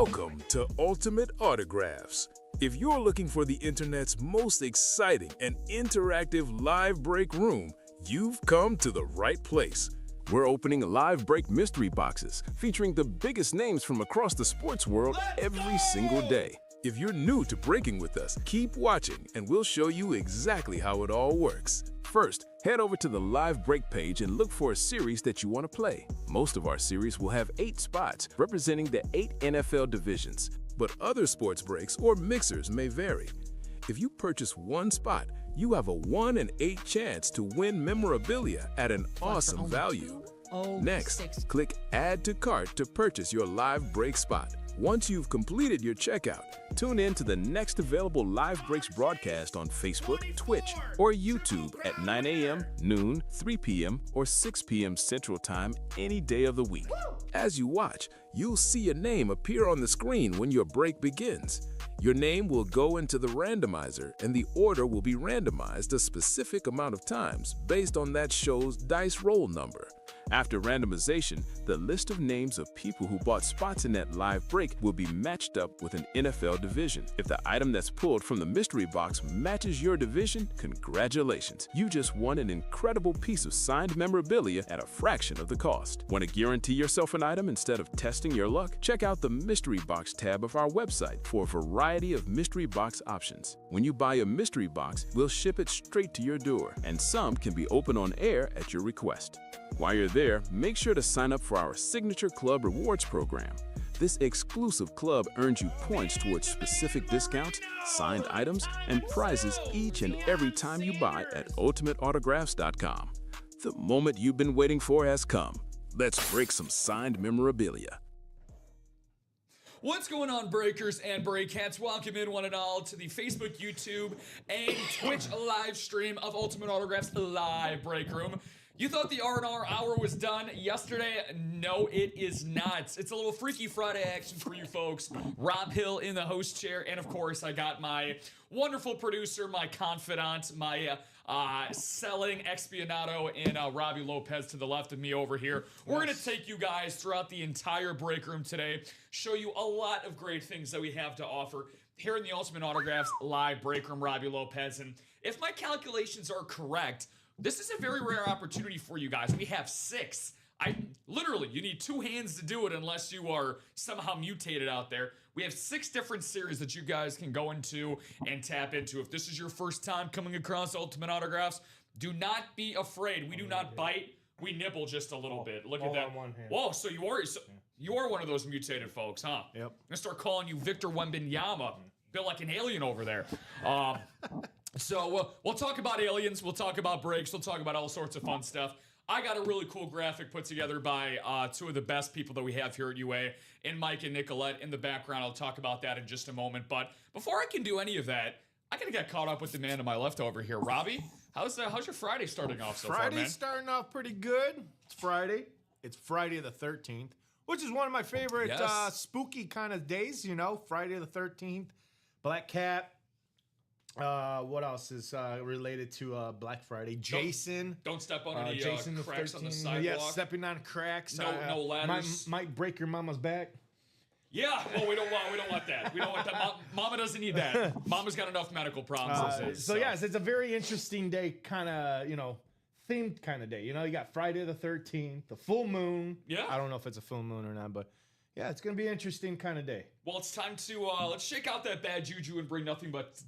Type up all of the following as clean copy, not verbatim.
Welcome to Ultimate Autographs. If you're looking for the internet's most exciting and interactive live break room, you've come to the right place. We're opening live break mystery boxes featuring the biggest names from across the sports world every single day. If you're new to breaking with us, keep watching and we'll show you exactly how it all works. First, head over to the live break page and look for a series that you want to play. Most of our series will have 8 spots representing the 8 NFL divisions, but other sports breaks or mixers may vary. If you purchase one spot, you have a 1 in 8 chance to win memorabilia at an awesome value. Next, click Add to Cart to purchase your live break spot. Once you've completed your checkout, tune in to the next available Live Breaks broadcast on Facebook, Twitch, or YouTube at 9 a.m., noon, 3 p.m., or 6 p.m. Central Time any day of the week. As you watch, you'll see your name appear on the screen when your break begins. Your name will go into the randomizer, and the order will be randomized a specific amount of times based on that show's dice roll number. After randomization, the list of names of people who bought spots in that live break will be matched up with an NFL division. If the item that's pulled from the mystery box matches your division, congratulations! You just won an incredible piece of signed memorabilia at a fraction of the cost. Want to guarantee yourself an item instead of testing your luck? Check out the mystery box tab of our website for a variety of mystery box options. When you buy a mystery box, we'll ship it straight to your door, and some can be opened on air at your request. While you're there, make sure to sign up for our Signature Club Rewards program. This exclusive club earns you points towards specific discounts, signed items, and prizes each and every time you buy at ultimateautographs.com. The moment you've been waiting for has come. Let's break some signed memorabilia. What's going on, breakers and breakheads? Welcome in, one and all, to the Facebook, YouTube, and Twitch live stream of Ultimate Autographs Live Break Room. You thought the R&R hour was done yesterday? No, it is not. It's a little Freaky Friday action for you folks. Rob Hill in the host chair, and of course, I got my wonderful producer, my confidant, my selling expianado in Robbie Lopez to the left of me over here. We're going to take you guys throughout the entire break room today, show you a lot of great things that we have to offer here in the Ultimate Autographs Live Break Room, Robbie Lopez. And if my calculations are correct, this is a very rare opportunity for you guys. We have 6. Literally, you need 2 hands to do it unless you are somehow mutated out there. We have 6 different series that you guys can go into and tap into. If this is your first time coming across Ultimate Autographs, do not be afraid. We do not bite. We nibble just a little bit. Look at that. One hand. Whoa, so you are one of those mutated folks, huh? Yep. I'm gonna start calling you Victor Wembanyama. Built like an alien over there. So we'll talk about aliens, we'll talk about breaks, we'll talk about all sorts of fun stuff. I got a really cool graphic put together by 2 of the best people that we have here at UA, and Mike and Nicolette in the background. I'll talk about that in just a moment. But before I can do any of that, I gotta get caught up with the man to my left over here. Robbie, how's your Friday starting off so far, man? Friday's starting off pretty good. It's Friday. It's Friday the 13th, which is one of my favorite spooky kind of days, you know, Friday the 13th, Black Cat. What else is related to Black Friday? Jason. Don't step on any Jason cracks on the 13th. sidewalk. Yeah, stepping on cracks. No ladders. Might break your mama's back. Yeah, well, we don't want that. We don't want that. Mama doesn't need that. Mama's got enough medical problems as is. So yes, it's a very interesting day, kind of, themed kind of day. You got Friday the 13th, the full moon. Yeah. I don't know if it's a full moon or not, but yeah, it's going to be an interesting kind of day. Well, it's time to, let's shake out that bad juju and bring nothing but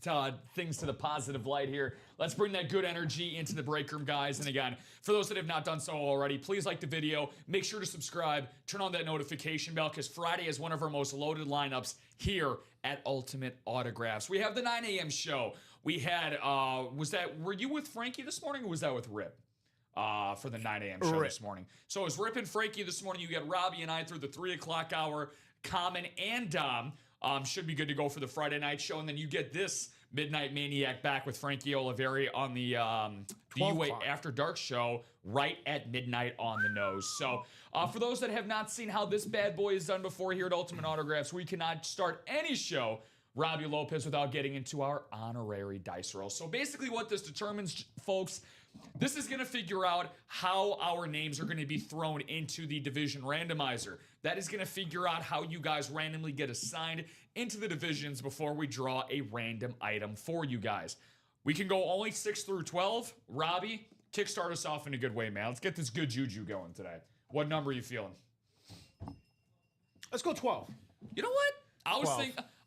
things to the positive light here. Let's bring that good energy into the break room, guys. And again, for those that have not done so already, please like the video. Make sure to subscribe. Turn on that notification bell, because Friday is one of our most loaded lineups here at Ultimate Autographs. We have the 9 a.m. show. We had, were you with Frankie this morning, or was that with Rip? For the 9 a.m. show this morning. So it was Rip and Frankie this morning. You got Robbie and I through the 3 o'clock hour. Common and Dom should be good to go for the Friday night show. And then you get this Midnight Maniac back with Frankie Oliveri on the UA After Dark show right at midnight on the nose. So for those that have not seen how this bad boy is done before here at Ultimate Autographs, we cannot start any show, Robbie Lopez, without getting into our honorary dice roll. So basically what this determines, folks, This is going to figure out how our names are going to be thrown into the division randomizer. That is going to figure out how you guys randomly get assigned into the divisions before we draw a random item for you guys. We can go only 6 through 12. Robbie, kickstart us off in a good way, man. Let's get this good juju going today. What number are you feeling? Let's go 12. You know what?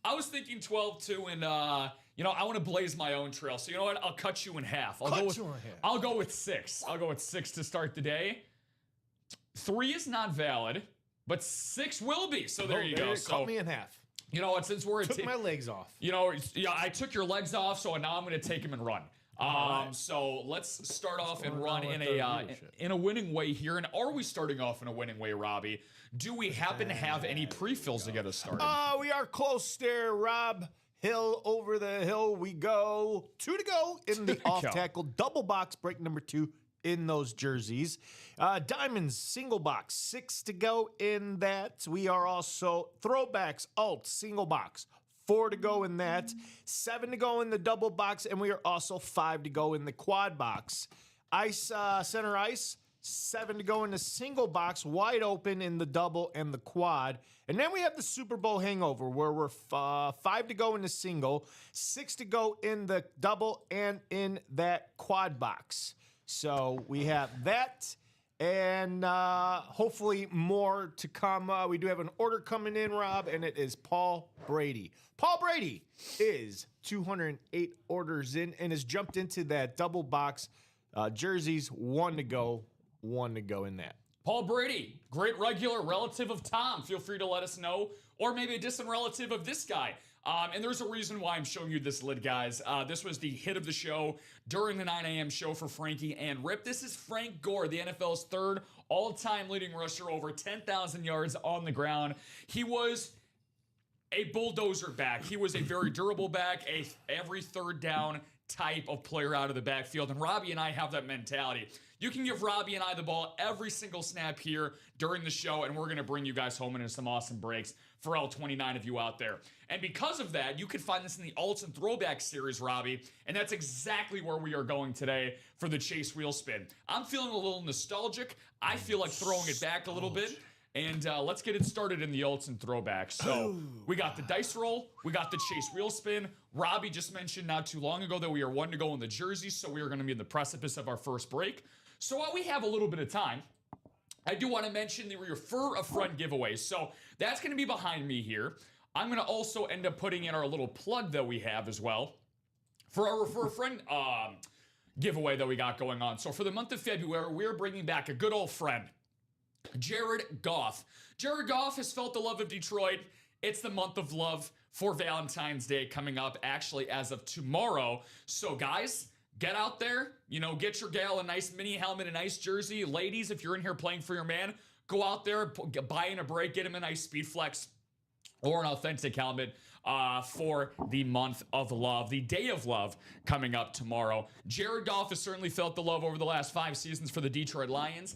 I was thinking 12 too, and I want to blaze my own trail. So you know what? I'll cut you in half. I'll go with 6. I'll go with 6 to start the day. 3 is not valid, but 6 will be. So there you go. Cut me in half. You know what? Since we're took my legs off. I took your legs off, so now I'm going to take them and run. So let's start off and run in a winning way here. And are we starting off in a winning way, Robbie? Do we happen to have any pre-fills to get us started? We are close there, Rob. Hill over the hill we go. 2 to go in the off-tackle. Double box break number 2 in those jerseys. Diamonds, single box. 6 to go in that. We are also throwbacks, alt, single box. 4 to go in that. 7 to go in the double box. And we are also 5 to go in the quad box. Ice, center ice. 7 to go in the single box, wide open in the double and the quad. And then we have the Super Bowl hangover where we're 5 to go in the single, 6 to go in the double and in that quad box. So we have that and hopefully more to come. We do have an order coming in, Rob, and it is Paul Brady. Paul Brady is 208 orders in and has jumped into that double box jerseys. 1 to go. 1 to go in that. Paul Brady, great regular relative of Tom. Feel free to let us know. Or maybe a distant relative of this guy. And there's a reason why I'm showing you this lid, guys. This was the hit of the show during the 9 a.m. show for Frankie and Rip. This is Frank Gore, the NFL's 3rd all-time leading rusher, over 10,000 yards on the ground. He was a bulldozer back. He was a very durable back, every third down type of player out of the backfield. And Robbie and I have that mentality. You can give Robbie and I the ball every single snap here during the show, and we're going to bring you guys home into some awesome breaks for all 29 of you out there. And because of that, you can find this in the Alts and Throwback series, Robbie, and that's exactly where we are going today for the Chase Wheel Spin. I'm feeling a little nostalgic. I feel like throwing it back a little bit. And let's get it started in the Alts and Throwbacks. So we got the dice roll. We got the Chase Wheel Spin. Robbie just mentioned not too long ago that we are 1 to go in the jerseys, so we are going to be in the precipice of our first break. So while we have a little bit of time, I do want to mention the Refer a Friend giveaway. So that's going to be behind me here. I'm going to also end up putting in our little plug that we have as well for our Refer a Friend giveaway that we got going on. So for the month of February, we're bringing back a good old friend, Jared Goff. Jared Goff has felt the love of Detroit. It's the month of love for Valentine's Day coming up actually as of tomorrow. So guys, get out there, get your gal a nice mini helmet, a nice jersey. Ladies, if you're in here playing for your man, go out there, buy in a break, get him a nice Speed Flex or an authentic helmet for the month of love, the day of love coming up tomorrow. Jared Goff has certainly felt the love over the last 5 seasons for the Detroit Lions.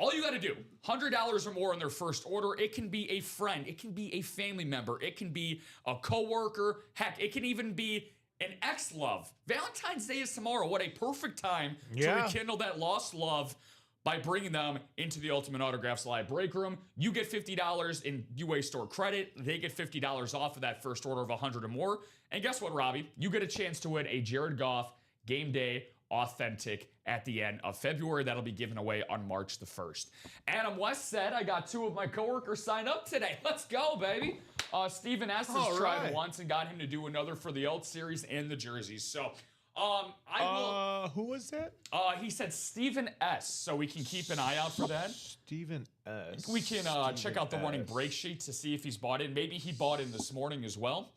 All you got to do, $100 or more in their first order. It can be a friend. It can be a family member. It can be a coworker. Heck, it can even be an ex-love. Valentine's Day is tomorrow. What a perfect time to rekindle that lost love by bringing them into the Ultimate Autographs Live Break Room. You get $50 in UA Store credit. They get $50 off of that first order of $100 or more. And guess what, Robbie? You get a chance to win a Jared Goff Game Day Authentic at the end of February. That'll be given away on March the 1st. Adam West said, I got 2 of my coworkers signed up today. Let's go, baby. Stephen S. has tried once and got him to do another for the Alt series and the jerseys. So, who was that? He said Stephen S. So we can keep an eye out for that. Stephen S. We can check out the running break sheet to see if he's bought in. Maybe he bought in this morning as well.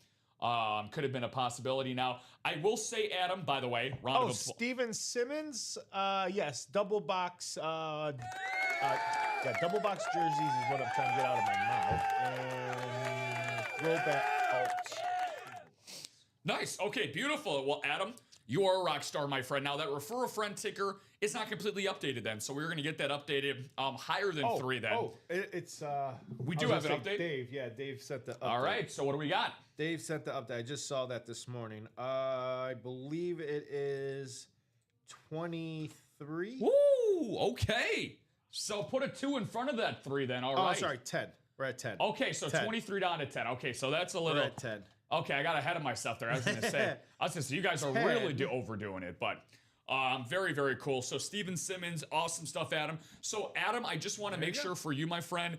Could have been a possibility. Now, I will say, Adam, by the way, round of applause. Steven Simmons, yes, double box, double box jerseys is what I'm trying to get out of my mouth. And throwback alt. Nice. Okay, beautiful. Well, Adam, you are a rock star, my friend. Now, that Refer a Friend ticker is not completely updated then, so we're going to get that updated higher than 3 then. It's... we do have an update? Dave sent the update. All right, so what do we got? Dave sent the update. I just saw that this morning. I believe it is 23. Ooh, okay. So put a 2 in front of that 3 then, all right. Oh, sorry, 10. We're at 10. Okay, so 10. 23 down to 10. Okay, so that's a little... We're at 10. Okay, I got ahead of myself there. I was going to say, you guys are really overdoing it, but very, very cool. So Steven Simmons, awesome stuff, Adam. So Adam, I just want to make sure for you, my friend,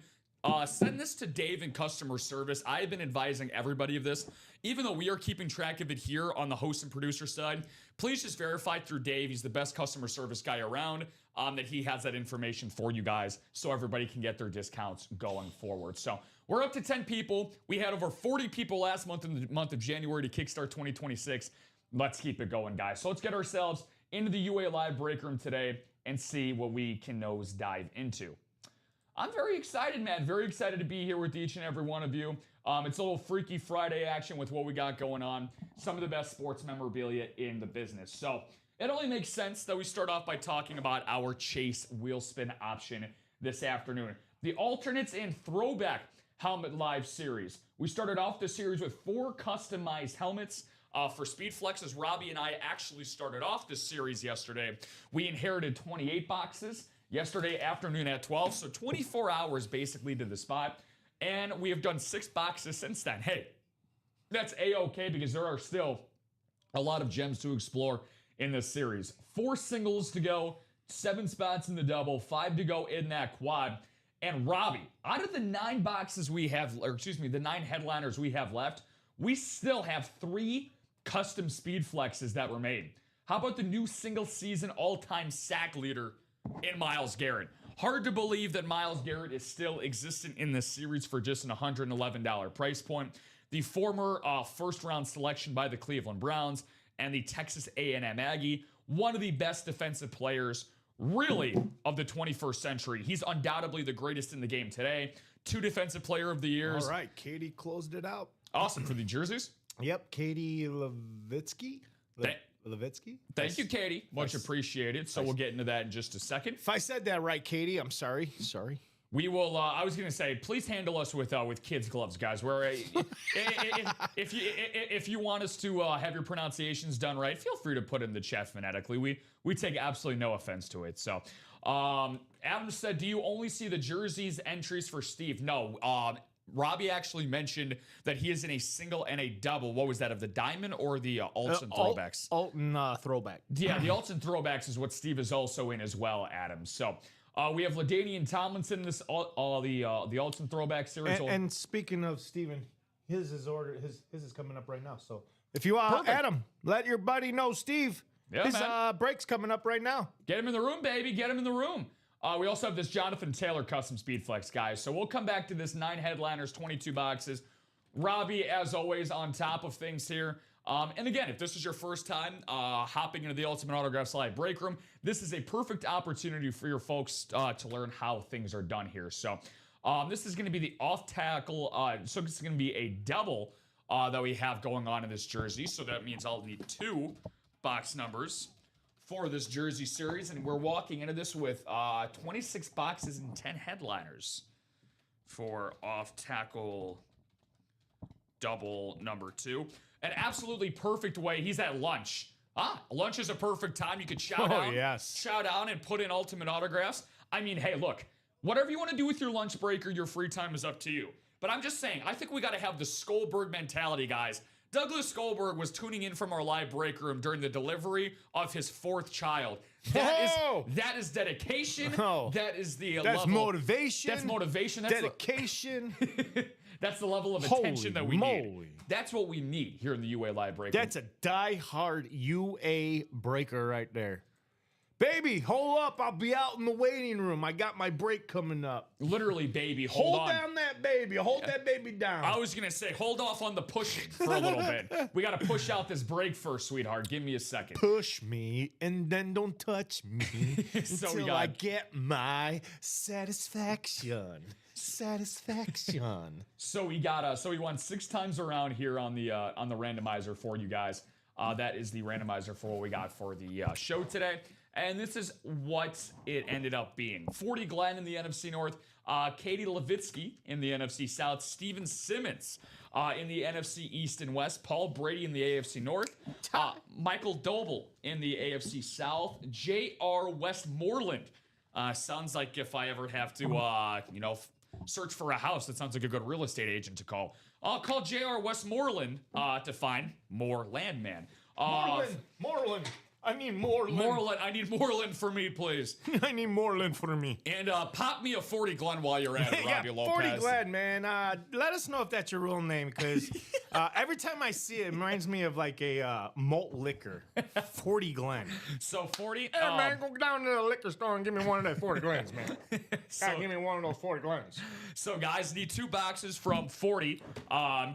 send this to Dave in customer service. I have been advising everybody of this. Even though we are keeping track of it here on the host and producer side, please just verify through Dave. He's the best customer service guy around, that he has that information for you guys so everybody can get their discounts going forward. So we're up to 10 people. We had over 40 people last month in the month of January to kickstart 2026. Let's keep it going, guys. So let's get ourselves into the UA Live break room today and see what we can nose dive into. I'm very excited, man. Very excited to be here with each and every one of you. It's a little Freaky Friday action with what we got going on. Some of the best sports memorabilia in the business. So it only makes sense that we start off by talking about our Chase wheel spin option this afternoon. The alternates and throwback helmet live series. We started off the series with 4 customized helmets. For Speed Flex, as Robbie and I actually started off this series yesterday, we inherited 28 boxes yesterday afternoon at 12, so 24 hours basically to the spot, and we have done 6 boxes since then. Hey, that's A-okay because there are still a lot of gems to explore in this series. 4 singles to go, 7 spots in the double, 5 to go in that quad. And Robbie, out of the 9 boxes we have, or excuse me, the 9 headliners we have left, we still have 3 custom Speed Flexes that were made. How about the new single season all-time sack leader in Myles Garrett? Hard to believe that Myles Garrett is still existent in this series for just an $111 price point. The former first-round selection by the Cleveland Browns and the Texas A&M Aggie, one of the best defensive players, really, of the 21st century. He's undoubtedly the greatest in the game today. 2 defensive player of the years. All right, Katie closed it out. Awesome for the jerseys. Yep, Katie Levitsky. Levitsky. Thank you, Katie. Much appreciated. So we'll get into that in just a second. If I said that right, Katie, I'm sorry. We will. I was going to say, please handle us with kids' gloves, guys. Where if you want us to have your pronunciations done right, feel free to put in the chat phonetically. We take absolutely no offense to it. So, Adam said, "Do you only see the jerseys entries for Steve?" No. Robbie actually mentioned that he is in a single and a double. What was that, of the diamond or the alts and throwbacks? Alton throwback. Yeah, the alts and throwbacks is what Steve is also in as well, Adam. So we have LaDainian Tomlinson in this the alts and throwback series. And speaking of Steven, his is coming up right now. So if you Adam, let your buddy know, Steve. Yeah, his break's coming up right now. Get him in the room, baby. Get him in the room. We also have this Jonathan Taylor custom Speed Flex, guys. So we'll come back to this 9 headliners, 22 boxes. Robbie, as always, on top of things here. And again, if this is your first time hopping into the Ultimate Autographs Live break room, this is a perfect opportunity for your folks to learn how things are done here. So this is going to be the off tackle. So this is going to be a double that we have going on in this jersey. So that means I'll need 2 box numbers for this jersey series, and we're walking into this with 26 boxes and 10 headliners for off-tackle double number 2. An absolutely perfect way. He's at lunch. Lunch is a perfect time. You could shout out and put in ultimate autographs. I mean, hey, look, whatever you want to do with your lunch break or your free time is up to you. But I'm just saying, I think we got to have the Skolberg mentality, guys. Douglas Skolberg was tuning in from our live break room during the delivery of his 4th child. That is dedication. That is the level. Motivation. That's motivation. That's dedication. That's the level of attention that we need. That's what we need here in the UA Live break room. That's a die-hard UA breaker right there. Baby, hold up. I'll be out in the waiting room. I got my break coming up. Literally, baby, hold on. Hold down that baby. Hold that baby down. I was going to say, hold off on the pushing for a little bit. We got to push out this break first, sweetheart. Give me a second. Push me and then don't touch me until I get my satisfaction. So we won 6 times around here on the randomizer for you guys. That is the randomizer for what we got for the show today. And this is what it ended up being. 40 Glenn in the NFC North, Katie Levitsky in the NFC South, Steven Simmons in the NFC East and West. Paul Brady in the AFC North. Michael Doble in the AFC South. J.R. Westmoreland. Sounds like if I ever have to, search for a house, that sounds like a good real estate agent to call. I'll call J.R. Westmoreland to find more landman. Moreland. I need Moreland. Moreland. I need Moreland for me, please. I need Moreland for me. And pop me a 40 Glen while you're at it, Robbie Lopez. 40 Glen, man. Let us know if that's your real name, because every time I see it, it reminds me of like a malt liquor. 40 Glen. So 40. Hey, man, go down to the liquor store and give me one of that 40 Glens, man. Give me one of those 40 Glens. So, guys, need 2 boxes from 40.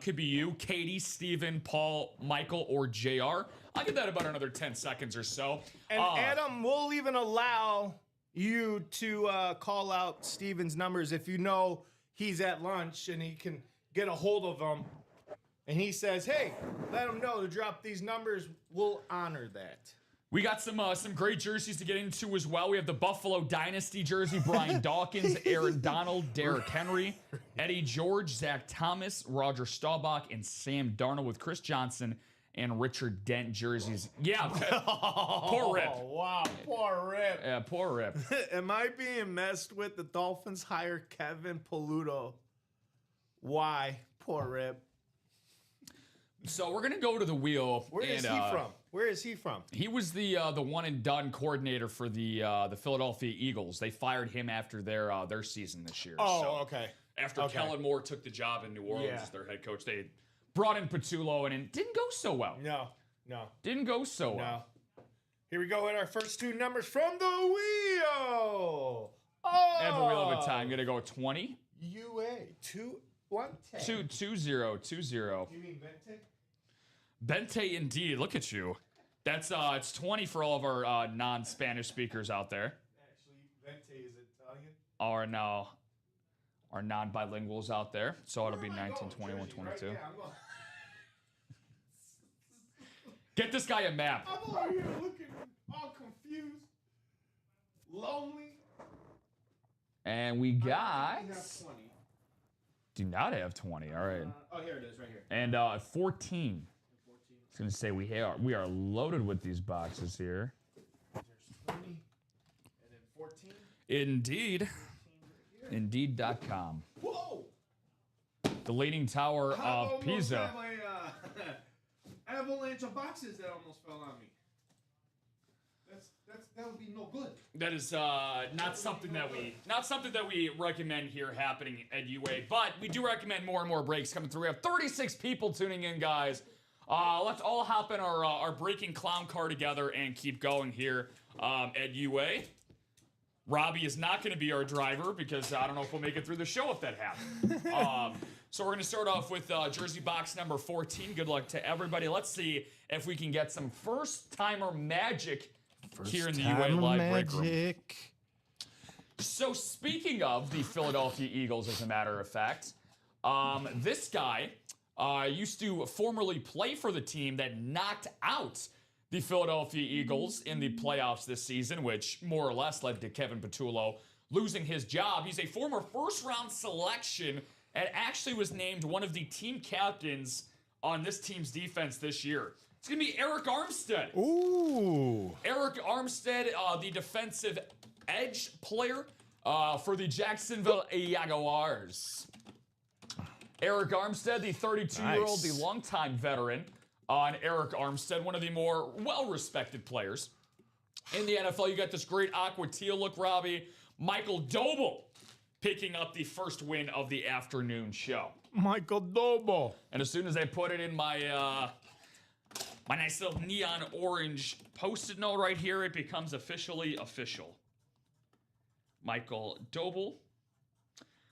Could be you, Katie, Steven, Paul, Michael, or JR. I'll give that about another 10 seconds or so. And Adam, we'll even allow you to call out Steven's numbers if you know he's at lunch and he can get a hold of them. And he says, hey, let him know to drop these numbers. We'll honor that. We got some great jerseys to get into as well. We have the Buffalo Dynasty jersey, Brian Dawkins, Aaron Donald, Derrick Henry, Eddie George, Zach Thomas, Roger Staubach, and Sam Darnold with Chris Johnson and Richard Dent jerseys. Yeah. Poor Rip. Oh, wow. Poor Rip. Yeah, poor Rip. Am I being messed with? The Dolphins hire Kevin Paluto. Why? Poor Rip. So we're going to go to the wheel. Where is he from? Where is he from? He was the one and done coordinator for the Philadelphia Eagles. They fired him after their season this year. Oh, okay. After Kellen Moore took the job in New Orleans as their head coach, they brought in Patullo, and it didn't go so well. No. Didn't go so well. Here we go with our first 2 numbers from the wheel. Oh. Every wheel of a time. Going to go 20. UA. 2-1-10. 2-20. You mean Bente? Bente indeed. Look at you. That's it's 20 for all of our non-Spanish speakers out there. Actually, Bente is Italian. Our non-bilinguals out there. So it'll be 19, 21, 22. Right? Get this guy a map. I'm over here looking all confused, lonely. And we got... We have 20. Do not have 20. All right. Here it is, right here. And 14. I was going to say we are loaded with these boxes here. There's 20 and then 14. Indeed. Indeed.com. Whoa! The Leaning Tower of Pisa. I have a avalanche of boxes that almost fell on me. That would be no good. That is not something that we recommend here happening at UA, but we do recommend more and more breaks coming through. We have 36 people tuning in, guys. Let's all hop in our breaking clown car together and keep going here at UA. Robbie is not going to be our driver because I don't know if we'll make it through the show if that happens. So we're going to start off with jersey box number 14. Good luck to everybody. Let's see if we can get some first-timer magic here in the UA Live Break Room. So speaking of the Philadelphia Eagles, as a matter of fact, this guy used to formerly play for the team that knocked out the Philadelphia Eagles in the playoffs this season, which more or less led to Kevin Patullo losing his job. He's a former first-round selection and actually was named one of the team captains on this team's defense this year. It's going to be Eric Armstead. Ooh. Eric Armstead, the defensive edge player for the Jacksonville Jaguars. Eric Armstead, the 32-year-old, the longtime veteran. And Eric Armstead, one of the more well-respected players in the NFL. You got this great aqua teal look, Robbie. Michael Doble picking up the first win of the afternoon show. Michael Doble. And as soon as I put it in my my nice little neon orange Post-it note right here, it becomes officially official. Michael Doble.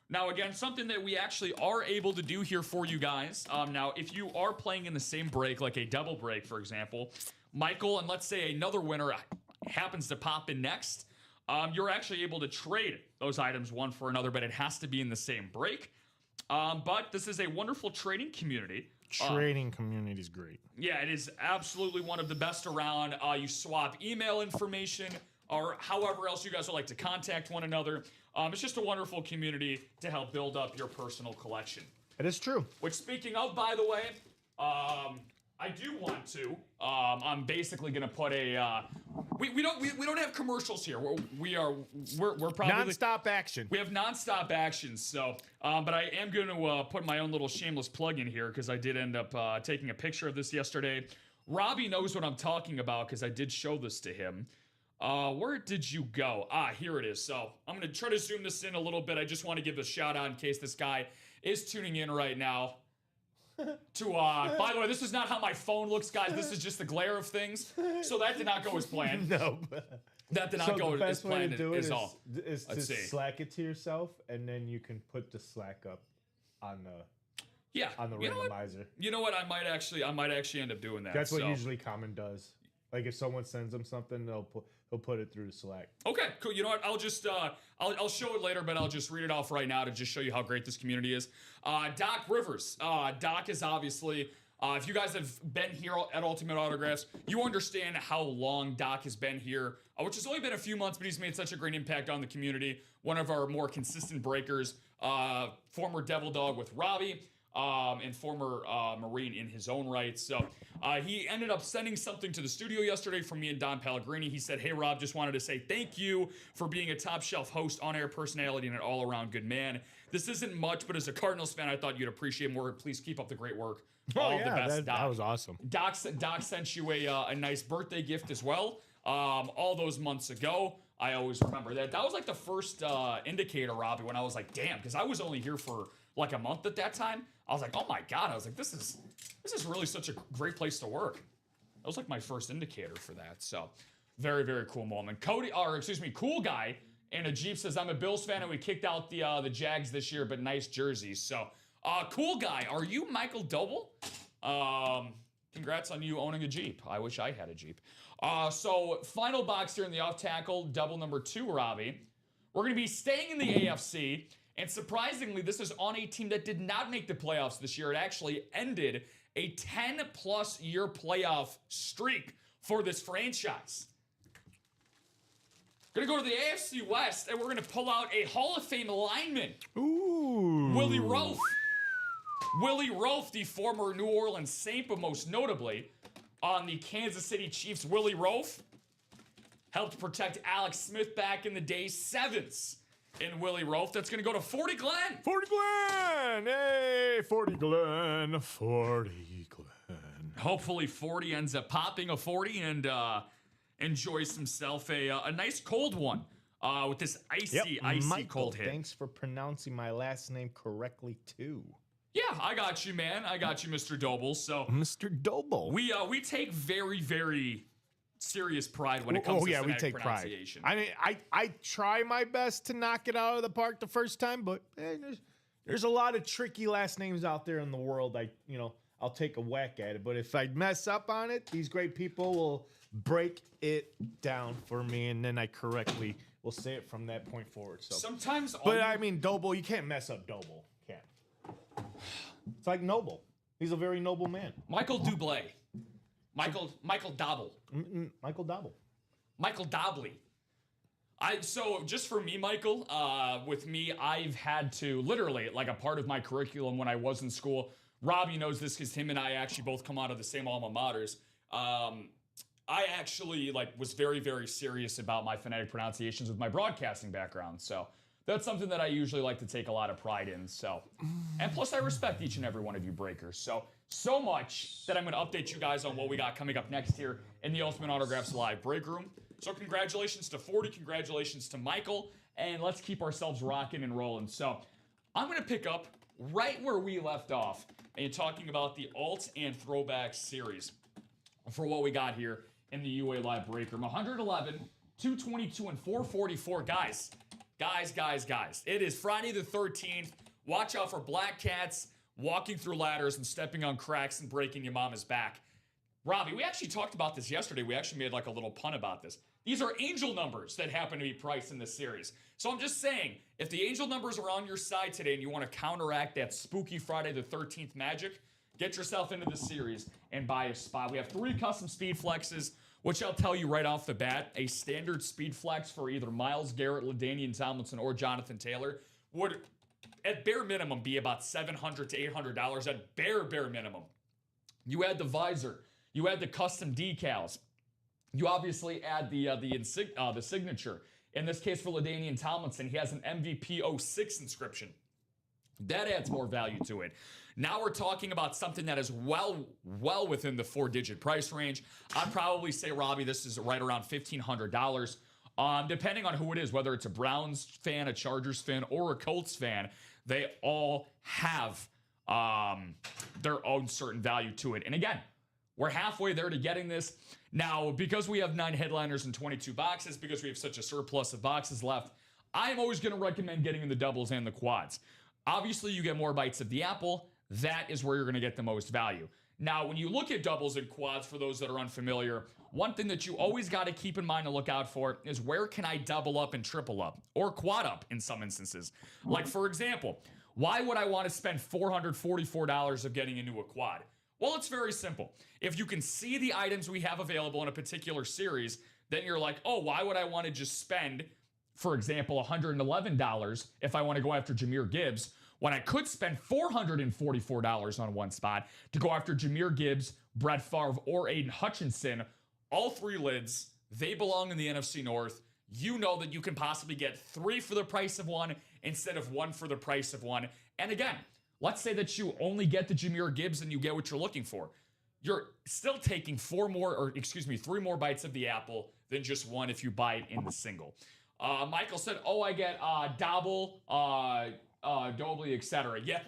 Now, again, something that we actually are able to do here for you guys. Now, if you are playing in the same break, like a double break, for example, Michael, and let's say another winner happens to pop in next, you're actually able to trade those items one for another, but it has to be in the same break. But this is a wonderful trading community. Trading community is great. Yeah, it is absolutely one of the best around. You swap email information or however else you guys would like to contact one another. It's just a wonderful community to help build up your personal collection. It is true. Which, speaking of, by the way, I do want to. I'm basically gonna put a. We don't have commercials here. We're probably Non-stop action. We have non-stop action. So, but I am gonna put my own little shameless plug in here because I did end up taking a picture of this yesterday. Robbie knows what I'm talking about because I did show this to him. Where did you go? Here it is. So I'm gonna try to zoom this in a little bit. I just want to give a shout out in case this guy is tuning in right now. By the way, this is not how my phone looks, guys. This is just the glare of things. So that did not go as planned. No. That did not go as planned is all. to slack it to yourself, and then you can put the slack up on the randomizer. You know what? I might actually end up doing that. That's what usually Common does. Like if someone sends them something, he'll put it through Slack. Okay, cool. You know what? I'll just I'll show it later, but I'll just read it off right now to just show you how great this community is. Doc Rivers. Doc is obviously. If you guys have been here at Ultimate Autographs, you understand how long Doc has been here, which has only been a few months, but he's made such a great impact on the community. One of our more consistent breakers. Former Devil Dog with Robbie. And former Marine in his own right. So he ended up sending something to the studio yesterday from me and Don Pellegrini. He said, "Hey, Rob, just wanted to say thank you for being a top shelf host, on-air personality, and an all-around good man. This isn't much, but as a Cardinals fan, I thought you'd appreciate more. Please keep up the great work. All the best, Doc." That was awesome. Doc sent you a nice birthday gift as well. All those months ago. I always remember that. That was like the first indicator, Robbie, when I was like, damn, because I was only here for like a month at that time. I was like, oh my God. I was like, this is really such a great place to work. That was like my first indicator for that. So very, very cool moment. Cool Guy in a Jeep says, "I'm a Bills fan and we kicked out the Jags this year, but nice jerseys." So Cool Guy, are you Michael Doble? Congrats on you owning a Jeep. I wish I had a Jeep. So final box here in the off tackle, double number 2, Robbie. We're going to be staying in the AFC. And surprisingly, this is on a team that did not make the playoffs this year. It actually ended a 10-plus year playoff streak for this franchise. Gonna go to the AFC West, and we're gonna pull out a Hall of Fame lineman. Ooh. Willie Roaf. Willie Roaf, the former New Orleans Saint, but most notably on the Kansas City Chiefs. Willie Roaf helped protect Alex Smith back in the day. 7s. In Willie Roaf. That's going to go to 40 Glenn. 40 Glenn. Hey, 40 Glenn. 40 Glenn. Hopefully 40 ends up popping a 40 and enjoys himself a nice cold one with this icy Michael, cold hit. Thanks for pronouncing my last name correctly, too. Yeah, I got you, man. I got you, Mr. Doble. So, Mr. Doble. We take very, very serious pride when it comes to phonetic pronunciation. Pride. I mean, I try my best to knock it out of the park the first time, but there's a lot of tricky last names out there in the world. I'll take a whack at it, but if I mess up on it, these great people will break it down for me, and then I correctly will say it from that point forward. So sometimes, I mean, Doble, you can't mess up Doble. Can't. It's like Noble. He's a very noble man. Michael Dublé. Michael Dobble. Michael Dobble. Michael Dobley. So just for me, Michael, with me, I've had to literally, like a part of my curriculum when I was in school, Robbie knows this because him and I actually both come out of the same alma maters. I actually was very, very serious about my phonetic pronunciations with my broadcasting background. So that's something that I usually like to take a lot of pride in. So, and plus I respect each and every one of you breakers. So much that I'm going to update you guys on what we got coming up next here in the Ultimate Autographs Live Break Room. So congratulations to 40, congratulations to Michael, and let's keep ourselves rocking and rolling. So I'm going to pick up right where we left off and talking about the Alt and Throwback series for what we got here in the UA Live Break Room. 111, 222, and 444. Guys. It is Friday the 13th. Watch out for black cats walking through ladders and stepping on cracks and breaking your mama's back. Robbie, we actually talked about this yesterday. We actually made a little pun about this. These are angel numbers that happen to be priced in this series. So I'm just saying, if the angel numbers are on your side today and you want to counteract that spooky Friday the 13th magic, get yourself into the series and buy a spot. We have 3 custom speed flexes, which I'll tell you right off the bat, a standard speed flex for either Myles Garrett, LaDainian Tomlinson, or Jonathan Taylor would at bare minimum be about $700 to $800 at bare minimum. You add the visor, you add the custom decals, you obviously add the signature. In this case for LaDainian Tomlinson, he has an MVP 06 inscription. That adds more value to it. Now we're talking about something that is well within the 4-digit price range. I'd probably say, Robbie, this is right around $1,500. Depending on who it is, whether it's a Browns fan, a Chargers fan, or a Colts fan, they all have their own certain value to it. And again, we're halfway there to getting this. Now, because we have 9 headliners and 22 boxes, because we have such a surplus of boxes left, I'm always going to recommend getting in the doubles and the quads. Obviously, you get more bites of the apple. That is where you're going to get the most value. Now, when you look at doubles and quads, for those that are unfamiliar, one thing that you always got to keep in mind and look out for is where can I double up and triple up, or quad up in some instances. Like, for example, why would I want to spend $444 of getting into a quad? Well, it's very simple. If you can see the items we have available in a particular series, then you're like, oh, why would I want to just spend, for example, $111 if I want to go after Jahmyr Gibbs, when I could spend $444 on one spot to go after Jahmyr Gibbs, Brett Favre, or Aiden Hutchinson. All 3 lids, they belong in the NFC North. You know that you can possibly get 3 for the price of 1 instead of 1 for the price of 1. And again, let's say that you only get the Jahmyr Gibbs and you get what you're looking for. You're still taking 3 more bites of the apple than just 1 if you buy it in the single. Michael said, oh, I get Dobble, Dobley, etc. Yeah,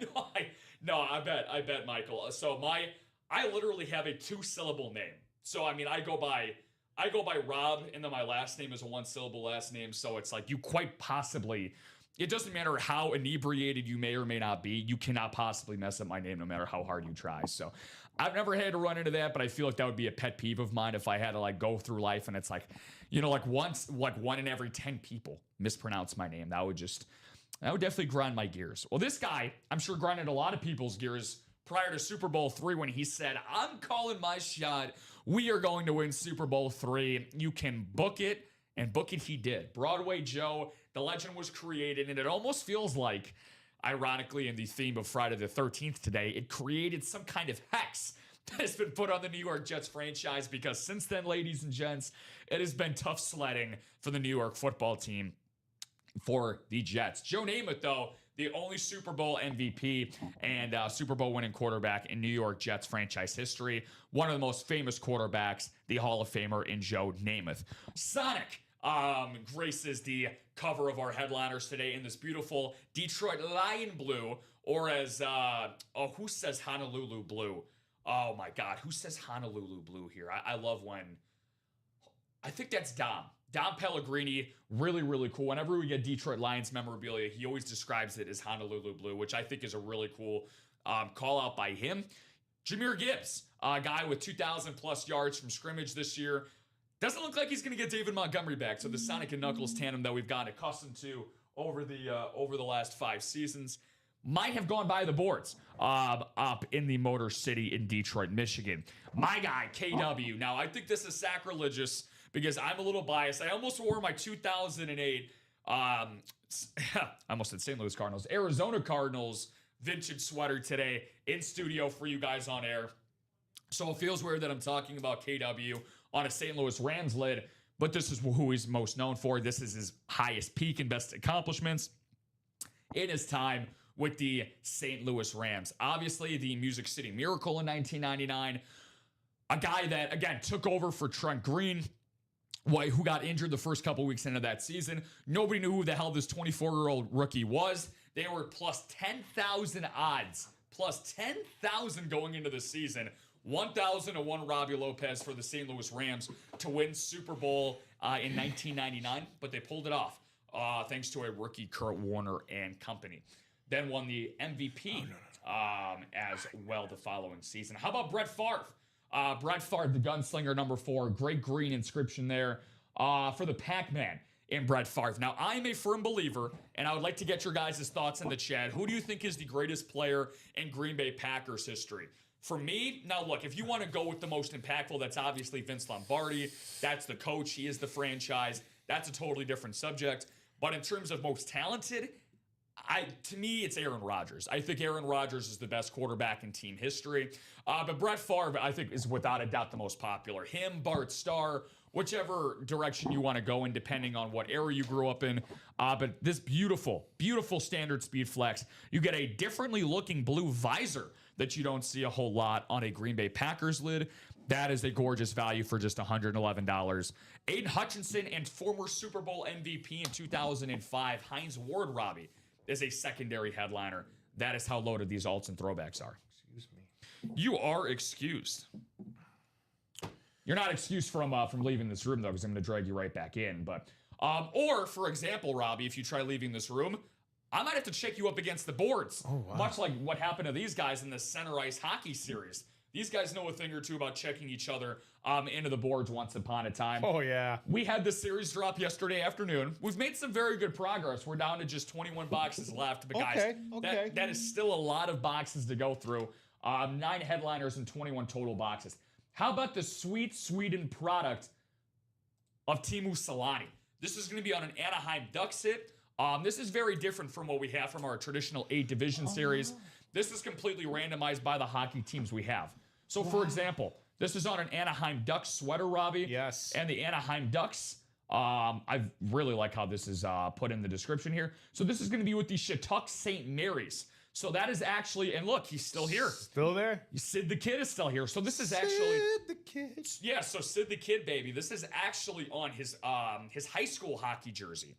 I bet, Michael. So I literally have a 2-syllable name. So I mean, I go by Rob, and then my last name is a 1-syllable last name. So it's like you quite possibly, it doesn't matter how inebriated you may or may not be, you cannot possibly mess up my name no matter how hard you try. So I've never had to run into that, but I feel like that would be a pet peeve of mine if I had to like go through life and it's like, you know, like 1 in every 10 people mispronounce my name. That would definitely grind my gears. Well, this guy, I'm sure, grinded a lot of people's gears prior to Super Bowl III when he said, I'm calling my shot. We are going to win Super Bowl III. You can book it, and book it he did. Broadway Joe, the legend was created, and it almost feels like, ironically, in the theme of Friday the 13th today, it created some kind of hex that has been put on the New York Jets franchise, because since then, ladies and gents, it has been tough sledding for the New York football team, for the Jets. Joe Namath, though, the only Super Bowl MVP and Super Bowl winning quarterback in New York Jets franchise history. One of the most famous quarterbacks, the Hall of Famer in Joe Namath. Sonic graces the cover of our headliners today in this beautiful Detroit Lion blue, or as, who says Honolulu blue? Oh my God, who says Honolulu blue here? I love when, I think that's Dom Pellegrini, really, really cool. Whenever we get Detroit Lions memorabilia, he always describes it as Honolulu blue, which I think is a really cool call out by him. Jahmyr Gibbs, a guy with 2,000 plus yards from scrimmage this year. Doesn't look like he's going to get David Montgomery back. So the Sonic and Knuckles tandem that we've gotten accustomed to over the last 5 seasons might have gone by the boards up in the Motor City in Detroit, Michigan. My guy, KW. Now, I think this is sacrilegious because I'm a little biased. I almost wore my 2008, I almost said St. Louis Cardinals, Arizona Cardinals vintage sweater today in studio for you guys on air. So it feels weird that I'm talking about KW on a St. Louis Rams lid, but this is who he's most known for. This is his highest peak and best accomplishments in his time with the St. Louis Rams. Obviously, the Music City Miracle in 1999. A guy that, again, took over for Trent Green, who got injured the first couple weeks into that season. Nobody knew who the hell this 24-year-old rookie was. They were plus 10,000 odds. Plus 10,000 going into the season. 1,000 to 1 Robbie Lopez for the St. Louis Rams to win Super Bowl in 1999. But they pulled it off thanks to a rookie, Kurt Warner and company. Then won the MVP as well the following season. How about Brett Favre? Brett Favre, the gunslinger, number 4. Great green inscription there for the Pac-Man in Brett Favre. Now, I'm a firm believer, and I would like to get your guys' thoughts in the chat. Who do you think is the greatest player in Green Bay Packers history? For me, now look, if you want to go with the most impactful, that's obviously Vince Lombardi. That's the coach. He is the franchise. That's a totally different subject. But in terms of most talented, To me, it's Aaron Rodgers. I think Aaron Rodgers is the best quarterback in team history. But Brett Favre, I think, is without a doubt the most popular. Him, Bart Starr, whichever direction you want to go in, depending on what era you grew up in. But this beautiful, beautiful standard speed flex. You get a differently looking blue visor that you don't see a whole lot on a Green Bay Packers lid. That is a gorgeous value for just $111. Aiden Hutchinson and former Super Bowl MVP in 2005, Hines Ward, Robbie, is a secondary headliner. That is how loaded these alts and throwbacks are. Excuse me. You are excused. You're not excused from leaving this room, though, because I'm going to drag you right back in. But or, for example, Robbie, if you try leaving this room, I might have to check you up against the boards. Oh, wow. Much like what happened to these guys in the center ice hockey series. These guys know a thing or two about checking each other into the boards once upon a time. Oh, yeah. We had this series drop yesterday afternoon. We've made some very good progress. We're down to just 21 boxes left. But guys, that is still a lot of boxes to go through. 9 headliners and 21 total boxes. How about the sweet Sweden product of Teemu Selanne? This is going to be on an Anaheim Ducks hit. This is very different from what we have from our traditional 8 division series. This is completely randomized by the hockey teams we have. So, for example, this is on an Anaheim Ducks sweater, Robbie. Yes. And the Anaheim Ducks, I really like how this is put in the description here. So this is going to be with the Shattuck St. Mary's. So that is actually, and look, he's still here. Still there? Sid the Kid is still here. So this is actually Sid the Kid. Yeah, so Sid the Kid, baby. This is actually on his high school hockey jersey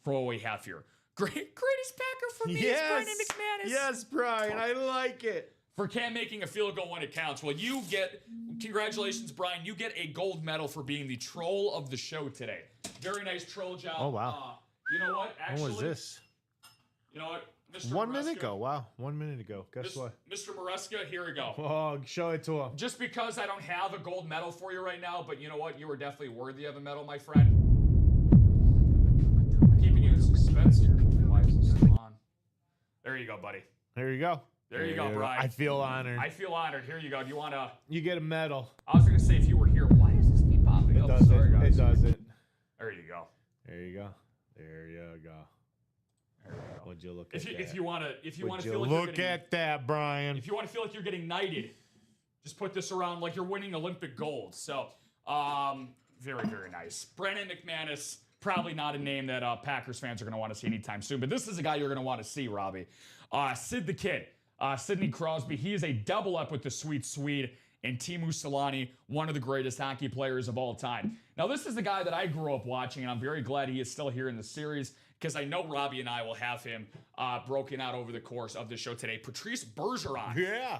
for what we have here. Greatest Packer for me is Brian McManus. Yes, Brian, I like it. For Cam making a field goal when it counts. Well, you get, congratulations, Brian. You get a gold medal for being the troll of the show today. Very nice troll job. Oh, wow. You know what? Actually, When was this? You know what? Mr. 1 Maresca, minute ago. Wow, 1 minute ago. Guess what? Mr. Maresca, here we go. Oh, show it to him. Just because I don't have a gold medal for you right now, but you know what? You were definitely worthy of a medal, my friend. Keeping you in suspense here. Why is this still on? There you go, buddy. There you go. There you go, Brian. I feel honored. I feel honored. Here you go. Do you want to? You get a medal. I was going to say, if you were here, why does this keep popping up? Sorry, guys. It does it. There you go. There you go. There you go. There you go. Would you look at that? If you want to feel like look at that, Brian. If you want to feel like you're getting knighted, just put this around like you're winning Olympic gold. So, very, very nice. Brandon McManus, probably not a name that Packers fans are going to want to see anytime soon, but this is a guy you're going to want to see, Robbie. Sid the Kid, Sidney Crosby. He is a double up with the sweet Swede. And Teemu Selanne, one of the greatest hockey players of all time. Now, this is the guy that I grew up watching, and I'm very glad he is still here in the series because I know Robbie and I will have him broken out over the course of the show today. Patrice Bergeron,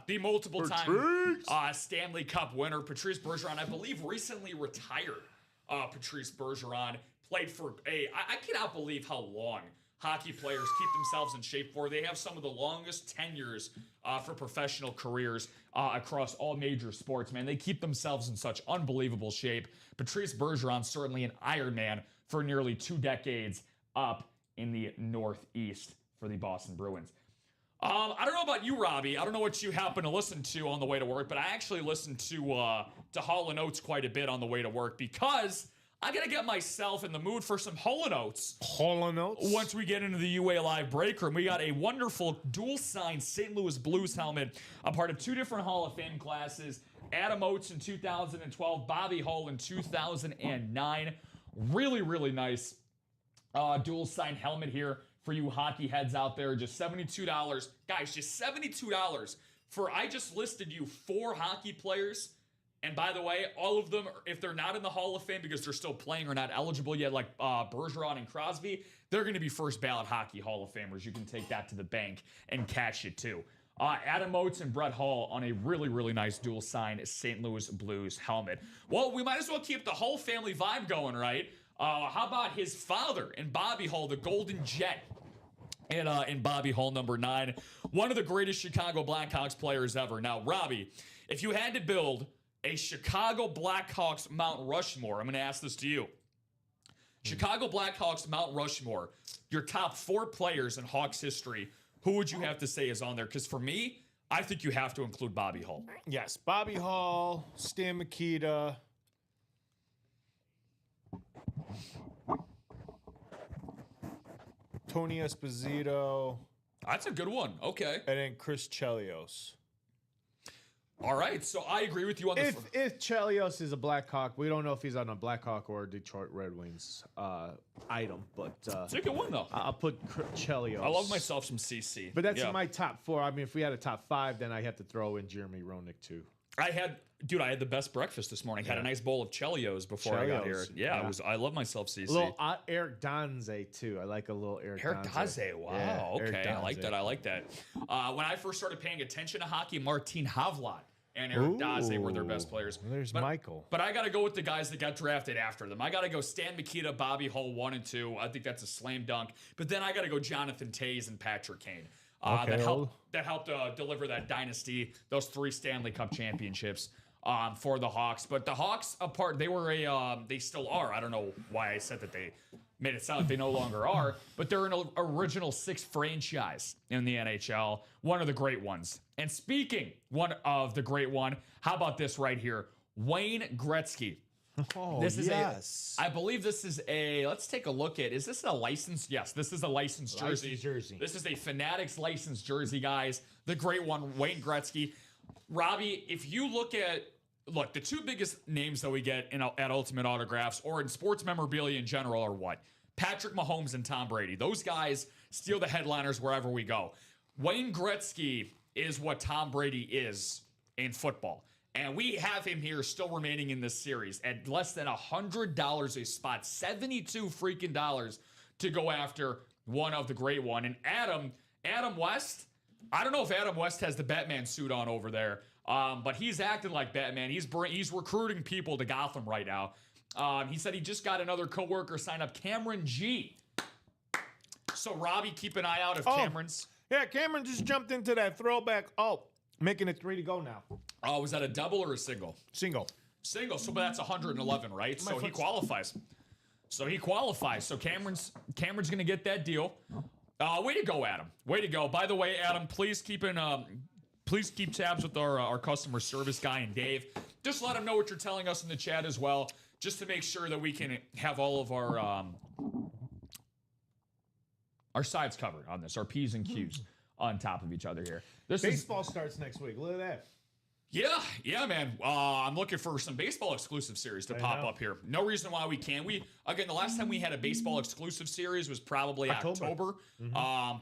the multiple-time Stanley Cup winner. Patrice Bergeron, I believe, recently retired. Patrice Bergeron played for I cannot believe how long hockey players keep themselves in shape for. They have some of the longest tenures for professional careers across all major sports, man. They keep themselves in such unbelievable shape. Patrice Bergeron, certainly an Iron Man for nearly 2 decades up in the Northeast for the Boston Bruins. I don't know about you, Robbie. I don't know what you happen to listen to on the way to work, but I actually listen to Hall & Oates quite a bit on the way to work because I got to get myself in the mood for some Hall & Oates. Hall & Oates? Once we get into the UA Live break room, we got a wonderful dual-signed St. Louis Blues helmet, a part of 2 different Hall of Fame classes. Adam Oates in 2012, Bobby Hull in 2009. Really, really nice dual-signed helmet here for you hockey heads out there. Just $72. Guys, just $72 for, I just listed you 4 hockey players. And by the way, all of them, if they're not in the Hall of Fame because they're still playing or not eligible yet, like Bergeron and Crosby, they're going to be first ballot hockey Hall of Famers. You can take that to the bank and cash it too. Adam Oates and Brett Hull on a really, really nice dual sign St. Louis Blues helmet. Well, we might as well keep the Hull family vibe going, right? How about his father and Bobby Hull, the Golden Jet? And Bobby Hull, number 9. One of the greatest Chicago Blackhawks players ever. Now, Robbie, if you had to build a Chicago Blackhawks Mount Rushmore, I'm going to ask this to you. Chicago Blackhawks Mount Rushmore, your top 4 players in Hawks history, who would you have to say is on there? Because for me, I think you have to include Bobby Hull. Yes, Bobby Hull, Stan Mikita. Tony Esposito. That's a good one. Okay. And then Chris Chelios. All right. So I agree with you on this. If Chelios is a Blackhawk, we don't know if he's on a Blackhawk or a Detroit Red Wings item, but it's a good one though. I'll put Chelios. I love myself some CC. But that's in my top 4. I mean, if we had a top 5, then I have to throw in Jeremy Roenick too. I had the best breakfast this morning. Had a nice bowl of Chelios before I got here. Yeah. I love myself CC. A little Eric Donze too. I like a little Eric Donze. Wow. Yeah, okay. I like that. When I first started paying attention to hockey, Martin Havlat and Eric Daze were their best players. There's Michael. But I got to go with the guys that got drafted after them. I got to go Stan Mikita, Bobby Hull, 1 and 2. I think that's a slam dunk. But then I got to go Jonathan Toews and Patrick Kane. That helped deliver that dynasty, those 3 Stanley Cup championships for the Hawks. But the Hawks, they still are. I don't know why I said that they made it sound like they no longer are, but they're an original 6 franchise in the NHL, one of the great ones. And speaking one of the great one, how about this right here? Wayne Gretzky. Oh, this is I believe this is let's take a look at, is this a licensed? Yes, this is a licensed jersey. This is a Fanatics licensed jersey, guys. The great one, Wayne Gretzky. Robbie, if you look, the 2 biggest names that we get at Ultimate Autographs or in sports memorabilia in general are what? Patrick Mahomes and Tom Brady. Those guys steal the headliners wherever we go. Wayne Gretzky is what Tom Brady is in football. And we have him here still remaining in this series at less than $100 a spot, 72 freaking dollars to go after one of the great one. And Adam West, I don't know if Adam West has the Batman suit on over there, but he's acting like Batman. He's recruiting people to Gotham right now. He said he just got another coworker sign up, Cameron G. So Robbie, keep an eye out if Cameron's. Yeah, Cameron just jumped into that throwback. Making it 3 to go now. Oh, was that a double or a single? Single. So but that's 111, right? So he qualifies. So Cameron's gonna get that deal. Way to go, Adam. Way to go. By the way, Adam, please keep tabs with our customer service guy and Dave. Just let him know what you're telling us in the chat as well, just to make sure that we can have all of our sides covered on this, our P's and Q's on top of each other here. Baseball starts next week. Look at that. Yeah, man. I'm looking for some baseball exclusive series to pop up here. No reason why we can't. The last time we had a baseball exclusive series was probably October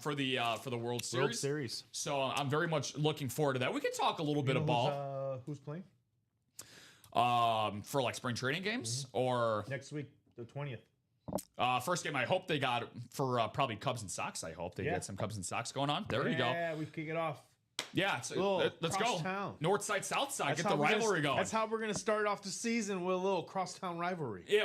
for the World Series. So I'm very much looking forward to that. We could talk a little bit of ball. Who's playing? For like spring training games or next week, the 20th. First game, I hope they got for probably Cubs and Sox. I hope they get some Cubs and Sox going on. There you go. Yeah, we kick it off. Yeah, let's go. Town. North side, South side. Get the rivalry going. That's how we're going to start off the season, with a little crosstown rivalry. Yeah,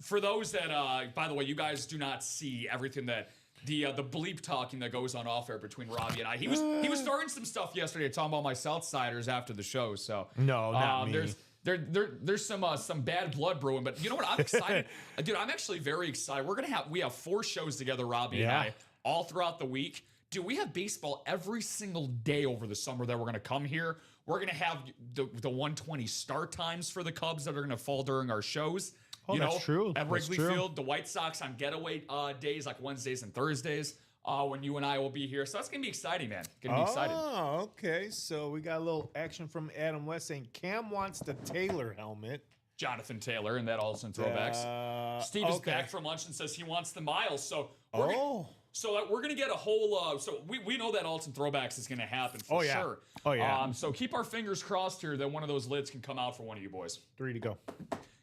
for those that, by the way, you guys do not see everything that the bleep talking that goes on off air between Robbie and I. He was starting some stuff yesterday talking about my Southsiders after the show. So no, not me. There's some bad blood brewing, but you know what? I'm excited, dude. I'm actually very excited. We have 4 shows together, Robbie and I, all throughout the week. Dude, we have baseball every single day over the summer that we're going to come here. We're going to have the 1:20 start times for the Cubs that are going to fall during our shows. That's true. At Wrigley Field, the White Sox on getaway days like Wednesdays and Thursdays when you and I will be here. So that's going to be exciting, man. Going to be exciting. Oh, okay. So we got a little action from Adam West saying Cam wants the Taylor helmet. Jonathan Taylor and that also in throwbacks. Steve is back from lunch and says he wants the Miles. So we're going to get a whole so we know that Alton Throwbacks is going to happen for sure. Oh, yeah. So keep our fingers crossed here that one of those lids can come out for one of you boys. 3 to go.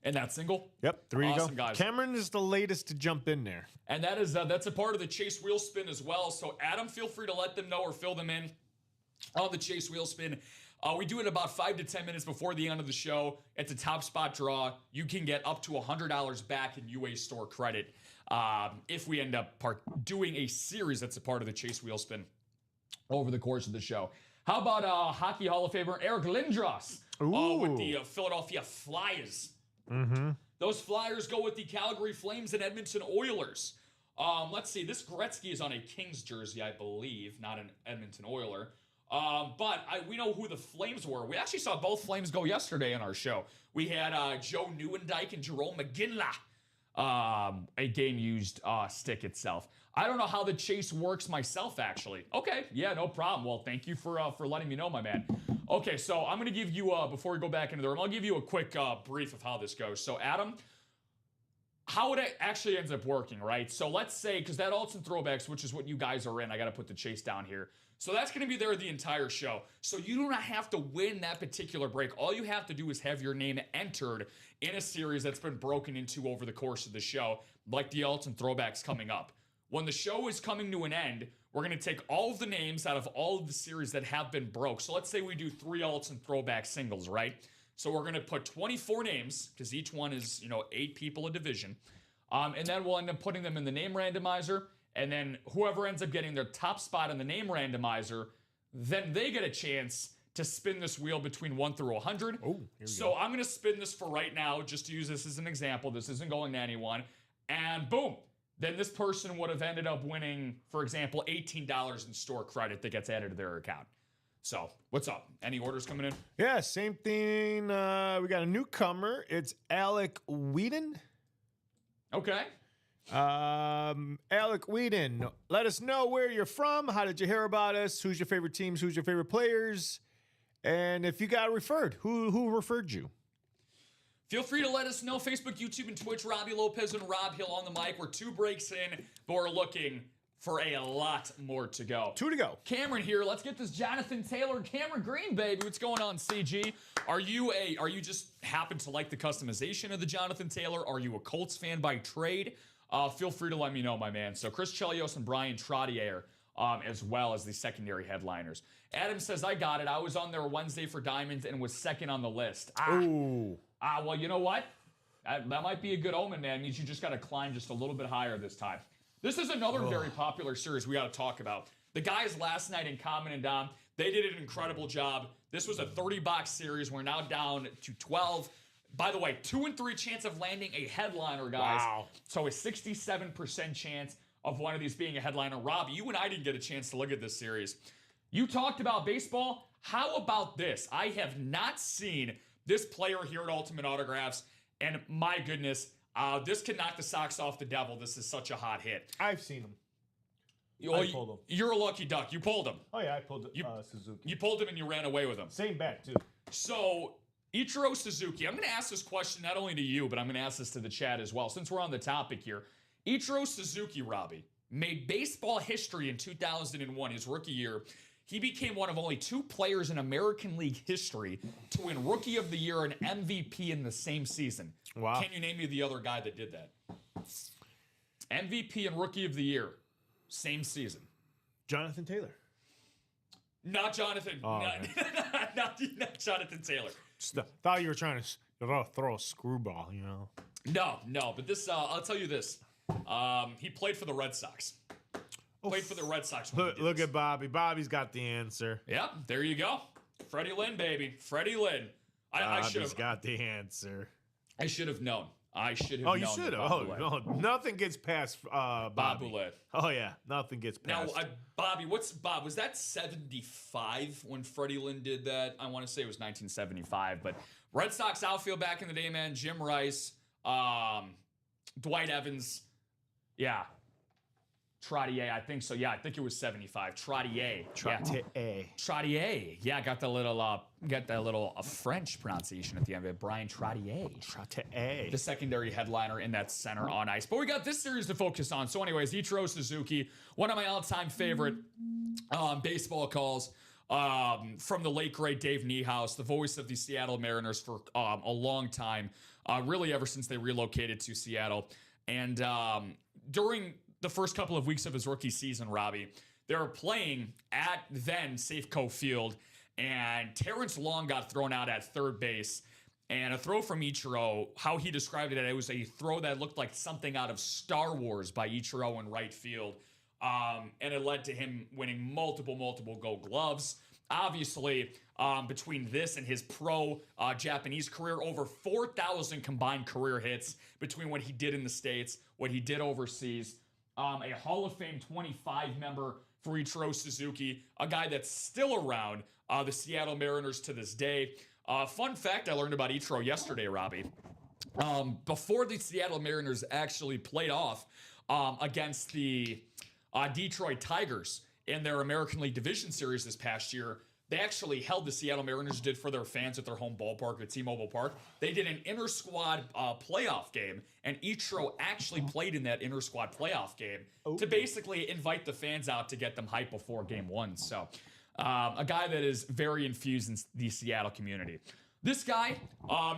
And that single? Yep, 3 to go. Guys. Cameron is the latest to jump in there. And that is that's a part of the Chase Wheel Spin as well. So Adam, feel free to let them know or fill them in on the Chase Wheel Spin. We do it about 5 to 10 minutes before the end of the show. It's a top spot draw. You can get up to $100 back in UA Store credit if we end up doing a series that's a part of the Chase Wheel Spin over the course of the show. How about Hockey Hall of Famer Eric Lindros with the Philadelphia Flyers? Mm-hmm. Those Flyers go with the Calgary Flames and Edmonton Oilers. Let's see. This Gretzky is on a Kings jersey, I believe, not an Edmonton Oiler. But we know who the Flames were. We actually saw both Flames go yesterday in our show. We had Joe Nieuwendyk and Jerome McGinley a game-used stick itself. I don't know how the chase works myself, actually. Okay, yeah, no problem. Well, thank you for letting me know, my man. Okay, so I'm going to give you, before we go back into the room, I'll give you a quick brief of how this goes. So, Adam, how it actually ends up working, right? So let's say, because that Alts and Throwbacks, which is what you guys are in, I got to put the chase down here. So that's going to be there the entire show. So you do not have to win that particular break. All you have to do is have your name entered in a series that's been broken into over the course of the show, like the Alts and Throwbacks coming up. When the show is coming to an end, we're going to take all of the names out of all of the series that have been broke. So let's say we do 3 Alts and Throwback singles, right? So we're going to put 24 names, because each one is, 8 people a division. And then we'll end up putting them in the name randomizer. And then whoever ends up getting their top spot in the name randomizer, then they get a chance to spin this wheel between 1 through 100. Oh, so I'm going to spin this for right now, just to use this as an example. This isn't going to anyone. And boom. Then this person would have ended up winning, for example, $18 in store credit that gets added to their account. So, what's up? Any orders coming in? Yeah, same thing. We got a newcomer. It's Alec Whedon. Okay. Alec Whedon, let us know where you're from. How did you hear about us? Who's your favorite teams? Who's your favorite players? And if you got referred, who referred you? Feel free to let us know. Facebook, YouTube, and Twitch. Robbie Lopez and Rob Hill on the mic. We're 2 breaks in, but we're looking for a lot more to go. 2 to go. Cameron here. Let's get this Jonathan Taylor, Cameron Green, baby. What's going on, CG? Are you just happen to like the customization of the Jonathan Taylor? Are you a Colts fan by trade? Feel free to let me know, my man. So Chris Chelios and Brian Trottier, as well as the secondary headliners. Adam says, I got it. I was on there Wednesday for Diamonds and was second on the list. Well, you know what? That might be a good omen, man. It means you just got to climb just a little bit higher this time. This is another very popular series we got to talk about. The guys last night in Common and Dom, they did an incredible job. This was a 30-box series. We're now down to 12. By the way, 2 and 3 chance of landing a headliner, guys. Wow. So a 67% chance of one of these being a headliner. Rob, you and I didn't get a chance to look at this series. You talked about baseball. How about this? I have not seen this player here at Ultimate Autographs, and my goodness, this could knock the socks off the devil. This is such a hot hit. I've seen him. I pulled him. You're a lucky duck. You pulled him. Oh, yeah, I pulled Suzuki. You pulled him and you ran away with him. Same bet, too. So, Ichiro Suzuki, I'm going to ask this question not only to you, but I'm going to ask this to the chat as well, since we're on the topic here. Ichiro Suzuki, Robbie, made baseball history in 2001, his rookie year. He became one of only 2 players in American League history to win Rookie of the Year and MVP in the same season. Wow. Can you name me the other guy that did that? MVP and Rookie of the Year, same season. Jonathan Taylor. Not Jonathan. Oh, not Jonathan Taylor. Thought you were trying to throw a screwball, No, but this, I'll tell you this. He played for the Red Sox. Played for the Red Sox. Look at Bobby. Bobby's got the answer. Yep, there you go. Freddie Lynn, baby. Freddie Lynn. I should have got the answer. I should have known. I should have known. Oh, you should have. Oh, no, nothing gets past Bobby. Oh, yeah. Nothing gets past. Now, Bobby, Bob? Was that 75 when Freddie Lynn did that? I want to say it was 1975. But Red Sox outfield back in the day, man. Jim Rice, Dwight Evans. Yeah. Trottier, I think so. Yeah, I think it was 75. Trottier. Trottier. Yeah, got that little French pronunciation at the end of it. Brian Trottier. Trottier. The secondary headliner in that center on ice. But we got this series to focus on. So anyways, Ichiro Suzuki, one of my all-time favorite baseball calls from the late, great Dave Niehaus, the voice of the Seattle Mariners for a long time, really ever since they relocated to Seattle. And during the first couple of weeks of his rookie season, Robbie, they were playing at then Safeco Field, and Terrence Long got thrown out at third base. And a throw from Ichiro, how he described it was a throw that looked like something out of Star Wars by Ichiro in right field. And it led to him winning multiple Gold Gloves. Obviously, between this and his pro Japanese career, over 4,000 combined career hits between what he did in the States, what he did overseas. A Hall of Fame 25 member for Ichiro Suzuki, a guy that's still around the Seattle Mariners to this day. Fun fact I learned about Ichiro yesterday, Robbie. before the Seattle Mariners actually played off against the Detroit Tigers in their American League Division Series this past year. They actually held, the Seattle Mariners did, for their fans at their home ballpark at T-Mobile Park. They did an inter-squad playoff game, and Ichiro actually played in that inter-squad playoff game to basically invite the fans out to get them hyped before Game 1. So, a guy that is very infused in the Seattle community. This guy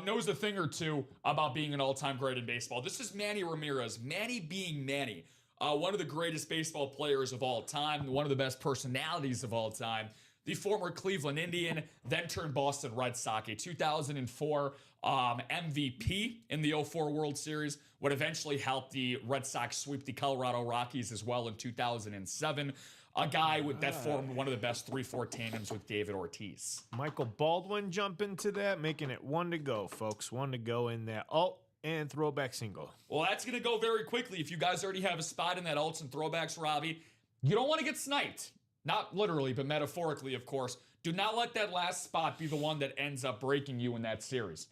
knows a thing or two about being an all-time great in baseball. This is Manny Ramirez. Manny being Manny. One of the greatest baseball players of all time, one of the best personalities of all time. The former Cleveland Indian, then turned Boston Red Sox, a 2004 MVP in the 04 World Series, would eventually help the Red Sox sweep the Colorado Rockies as well in 2007. A guy that formed one of the best 3-4 tandems with David Ortiz. Michael Baldwin jump into that, making it 1 to go, folks. 1 to go in that alt and throwback single. Well, that's going to go very quickly. If you guys already have a spot in that alts and throwbacks, Robbie, you don't want to get sniped. Not literally, but metaphorically, of course. Do not let that last spot be the one that ends up breaking you in that series.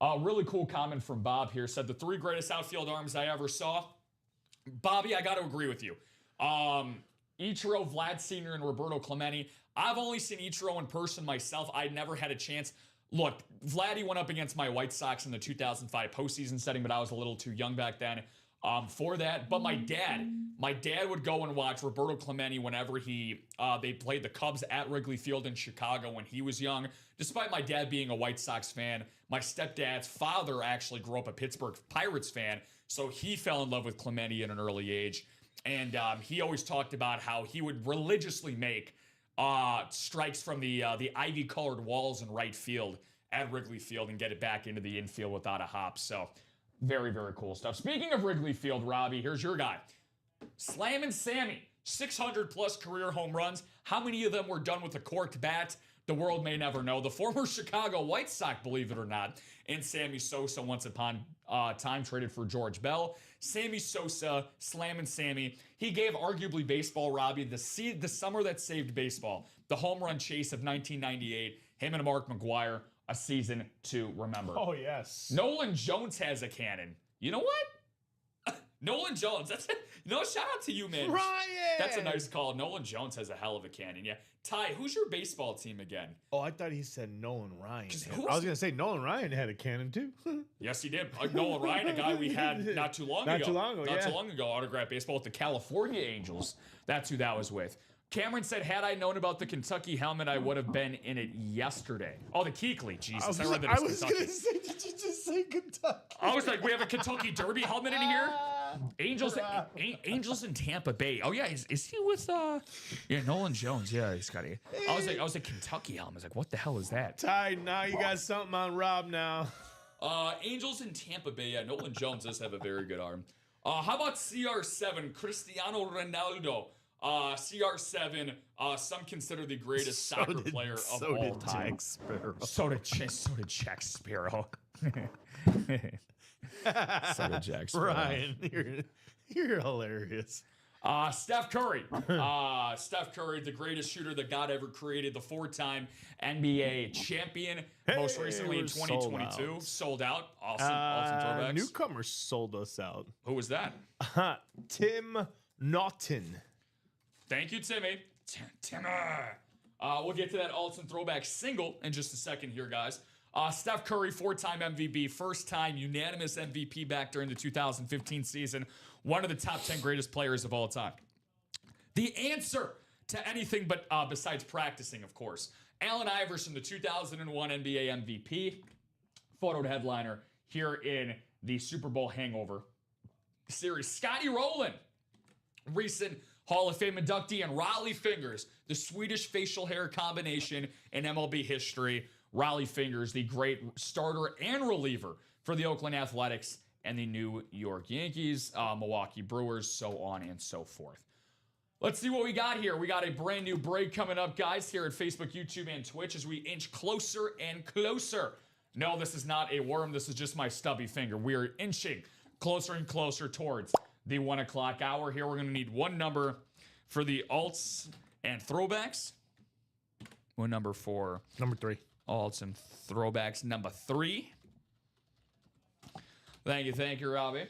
A really cool comment from Bob here. Said the 3 greatest outfield arms I ever saw. Bobby, I got to agree with you. Ichiro, Vlad Sr., and Roberto Clemente. I've only seen Ichiro in person myself. I never had a chance. Look, Vladdy went up against my White Sox in the 2005 postseason setting, but I was a little too young back then for that. But my dad would go and watch Roberto Clemente whenever they played the Cubs at Wrigley Field in Chicago when he was young. Despite my dad being a White Sox fan, my stepdad's father actually grew up a Pittsburgh Pirates fan, so he fell in love with Clemente at an early age. And he always talked about how he would religiously make strikes from the ivy-colored walls in right field at Wrigley Field and get it back into the infield without a hop. So very, very cool stuff. Speaking of Wrigley Field, Robbie, here's your guy. Slammin' Sammy, 600-plus career home runs. How many of them were done with a corked bat? The world may never know. The former Chicago White Sox, believe it or not, and Sammy Sosa, once upon time, traded for George Bell. Sammy Sosa, Slammin' Sammy. He gave arguably baseball, Robbie, the summer that saved baseball. The home run chase of 1998. Him and Mark McGwire, a season to remember. Oh, yes. Nolan Jones has a cannon. You know what? Nolan Jones. That's it. No, shout out to you, man. Ryan! That's a nice call. Nolan Jones has a hell of a cannon, yeah. Ty, who's your baseball team again? Oh, I thought he said Nolan Ryan. I was going to say Nolan Ryan had a cannon, too. Yes, he did. Nolan Ryan, a guy we had not too long ago. Not too long ago, autographed baseball with the California Angels. That's who that was with. Cameron said, had I known about the Kentucky helmet, I would have been in it yesterday. Oh, the Keekly. Jesus, I read that as Kentucky. I was going to say, did you just say Kentucky? I was like, we have a Kentucky Derby helmet in here? Angels in Tampa Bay. Oh, yeah. Is he with, Nolan Jones. Yeah, he's got a... I was like, Kentucky helmet. I was like, what the hell is that? Ty, now you got something on Rob now. Angels in Tampa Bay. Yeah, Nolan Jones does have a very good arm. How about CR7, Cristiano Ronaldo? CR7, some consider the greatest soccer player of all time. So did Jack Sparrow. So did Jack Sparrow. Ryan, you're hilarious. Steph Curry. Steph Curry, the greatest shooter that God ever created, the 4-time NBA champion, most recently in 2022. Sold out. Awesome throwbacks. Newcomer sold us out. Who was that? Tim Naughton. Thank you, Timmy. Timmy. We'll get to that alts and throwback single in just a second here, guys. Steph Curry, 4-time MVP, first-time unanimous MVP back during the 2015 season. One of the top 10 greatest players of all time. The answer to anything but besides practicing, of course. Allen Iverson, the 2001 NBA MVP, photoed headliner here in the Super Bowl Hangover series. Scotty Rowland, recent Hall of Fame inductee, and Raleigh Fingers, the Swedish facial hair combination in MLB history. Raleigh Fingers, the great starter and reliever for the Oakland Athletics and the New York Yankees, Milwaukee Brewers, so on and so forth. Let's see what we got here. We got a brand new break coming up, guys, here at Facebook, YouTube, and Twitch as we inch closer and closer. No, this is not a worm. This is just my stubby finger. We are inching closer and closer towards the 1 o'clock hour. Here we're going to need one number for the alts and throwbacks. One number for number 3. Alts and throwbacks. Number 3. Thank you, Robbie.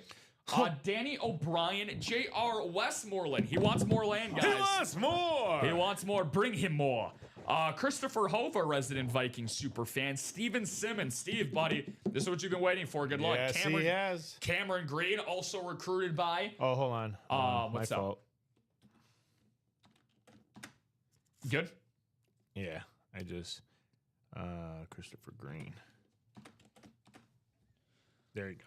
Danny O'Brien, J.R. Westmoreland. He wants more land, guys. He wants more. He wants more. Bring him more. Christopher Hova, resident Viking super fan. Steven Simmons. Steve, buddy, this is what you've been waiting for. Good luck. Yes, he has. Cameron Green, also recruited by. Oh, hold on. What's my up? fault. Good? Yeah, I just Christopher Green. There you go.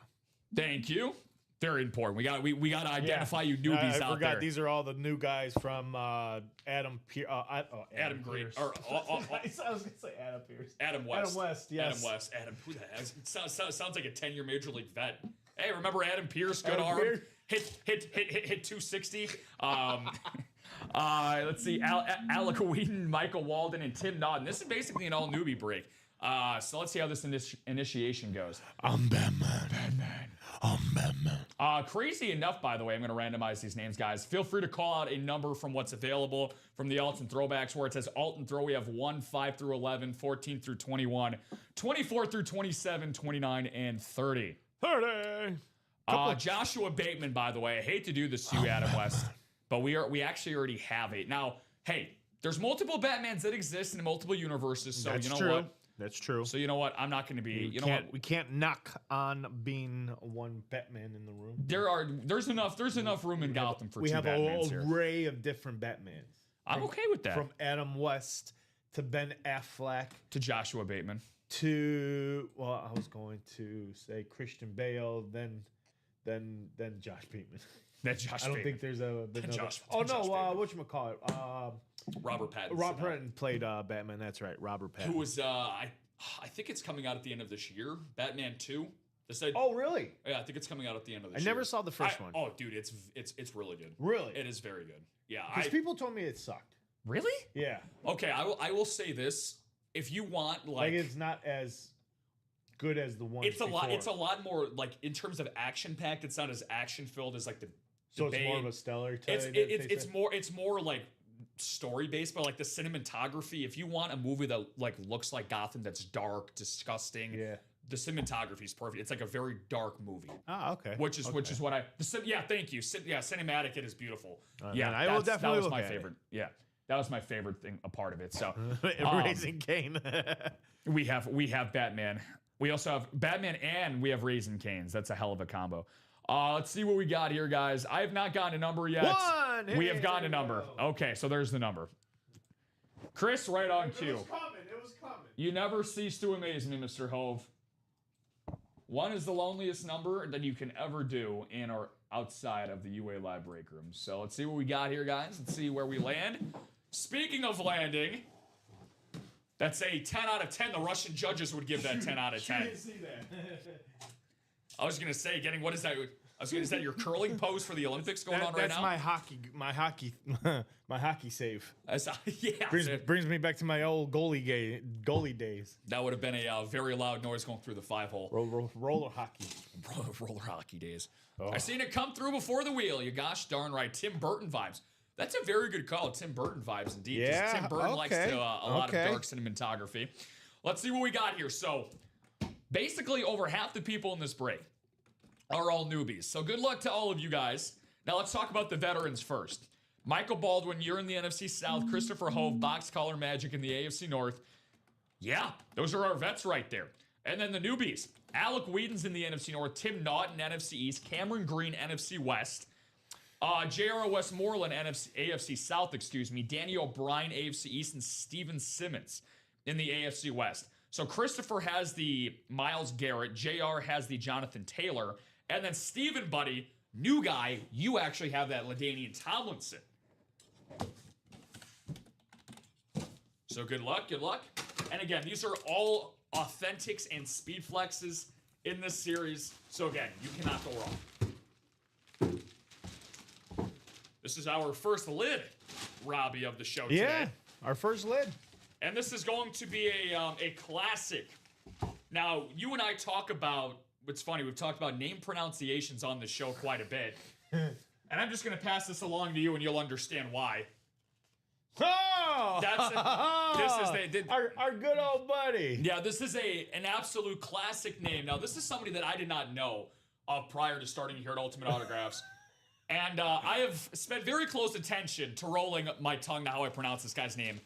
Thank you. Very important. We got to identify you newbies I out forgot there. these are all the new guys from Adam Green. Adam Green. Pierce. Or, I was going to say Adam Pierce. Adam West. Adam West, yes. Adam West. Adam, who the heck? Sounds like a 10-year Major League vet. Hey, remember Adam Pierce? Good Adam arm. Pierce? Hit 260. Let's see. Alec Wheaton, Michael Walden, and Tim Naughton. This is basically an all newbie break. So let's see how this initiation goes. I'm Batman. I'm Batman. Crazy enough, by the way, I'm going to randomize these names, guys. Feel free to call out a number from what's available from the Alton Throwbacks, where it says Alton Throw. We have 1, 5 through 11, 14 through 21, 24 through 27, 29, and 30. 30. Joshua Bateman, by the way. I hate to do this to you, Adam West, but we actually already have it. Now, hey, there's multiple Batmans that exist in multiple universes, so That's you know true. what? That's true. So you know what? I'm not going to be. You know what? We can't knock on being one Batman in the room. There's enough room in Gotham for We two have Batmans an here. array of different Batmans. I'm okay with that. From Adam West to Ben Affleck To Joshua Bateman. to I was going to say Christian Bale, then Josh Bateman. That's Josh I don't Bateman. think there's another. Josh Oh no, Bateman. whatchamacallit? Robert Pattinson. Rob Pattinson played Batman. That's right, Robert Pattinson. Who was I think it's coming out at the end of this year. Batman 2. Oh really? Yeah, I think it's coming out at the end of this year. I never saw the first one. Oh, dude, it's really good. Really? It is very good. Yeah. Because people told me it sucked. Really? Yeah. Okay, I will say this. If you want like it's not as good as the one. It's a lot more like in terms of action packed. It's not as action filled as like the. So it's more of a stellar type. It's more like story based, but like the cinematography. If you want a movie that like looks like Gotham, that's dark, disgusting. Yeah. The cinematography is perfect. It's like a very dark movie. Ah, okay. Which is what I. Thank you. Cinematic. It is beautiful. Yeah, I will definitely. That was my favorite. Yeah, that was my favorite thing. A part of it. So, Raising Cain. we have Batman. We also have Batman and we have Raising Canes. That's a hell of a combo. Let's see what we got here, guys. I have not gotten a number yet. We have gotten a number. Okay, so there's the number. Chris, right on cue. It was coming. You never cease to amaze me, Mr. Hove. 1 is the loneliest number that you can ever do in or outside of the UA Live break room. So let's see what we got here, guys. Let's see where we land. Speaking of landing, that's a 10 out of 10. The Russian judges would give that 10 out of 10. didn't see that. I was going to say, what is that? Is that your curling pose for the Olympics going on right that's now? my hockey save. Yeah. Brings me back to my old goalie days. That would have been a very loud noise going through the 5-hole. Roller hockey. Roller hockey days. I seen it come through before the wheel. You gosh darn right. Tim Burton vibes. That's a very good call. Tim Burton vibes indeed. Yeah, Tim Burton likes a lot of dark cinematography. Let's see what we got here. So basically over half the people in this break are all newbies. So good luck to all of you guys. Now let's talk about the veterans first. Michael Baldwin, you're in the NFC South. Christopher Hove, Box Color Magic in the AFC North. Yeah, those are our vets right there. And then the newbies. Alec Wheaton's in the NFC North. Tim Naughton, NFC East. Cameron Green, NFC West. J.R. Westmoreland, AFC South, Danny O'Brien, AFC East. And Steven Simmons in the AFC West. So Christopher has the Myles Garrett. J.R. has the Jonathan Taylor. And then Steven, buddy, new guy, you actually have that LaDainian Tomlinson. So good luck. And again, these are all authentics and speed flexes in this series. So again, you cannot go wrong. This is our first lid, Robbie, of the show today. Yeah, our first lid. And this is going to be a classic. Now, you and I talk about, it's funny, we've talked about name pronunciations on the show quite a bit. And I'm just going to pass this along to you and you'll understand why. Oh! Our good old buddy. Yeah, this is an absolute classic name. Now, this is somebody that I did not know. prior to starting here at Ultimate Autographs. And I have spent very close attention to rolling my tongue to how I pronounce this guy's name.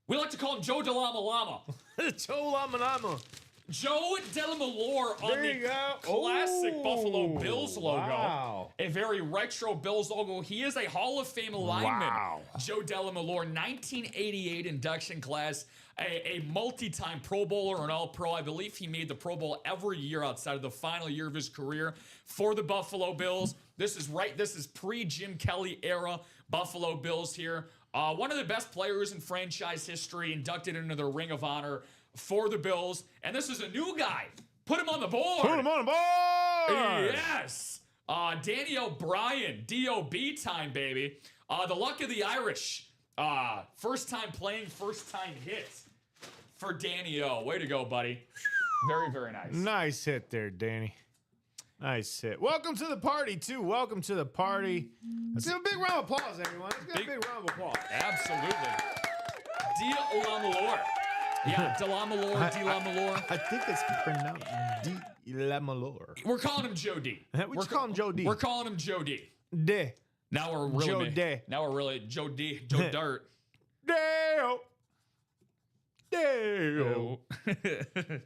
We like to call him Joe DeLama Llama. Joe Llama Llama. Joe DeLamalore on the classic Buffalo Bills logo. Wow. A very retro Bills logo. He is a Hall of Fame lineman. Wow. Joe DeLamalore, 1988 induction class, a multi-time Pro Bowler and All-Pro. I believe he made the Pro Bowl every year outside of the final year of his career for the Buffalo Bills. This is pre-Jim Kelly era Buffalo Bills here. One of the best players in franchise history, inducted into the Ring of Honor for the Bills. And this is a new guy. Put him on the board. Put him on the board. Yes. Danny O'Brien, D.O.B. time, baby. The luck of the Irish. First time playing, first time hit for Danny O. Way to go, buddy. Very, very nice. Nice hit there, Danny. Nice hit. Welcome to the party, too. Welcome to the party. Let's give a big round of applause, everyone. Let's give a big round of applause. Absolutely. DeLamalore. Yeah, DeLamalore, DeLamalore. I think it's pronounced DeLamalore. We're calling him Joe D. We're calling him Joe D. We're calling him Joe D. D. Now we're really Joe D. Now we're really Joe D. Joe Dirt. Dale. Dale.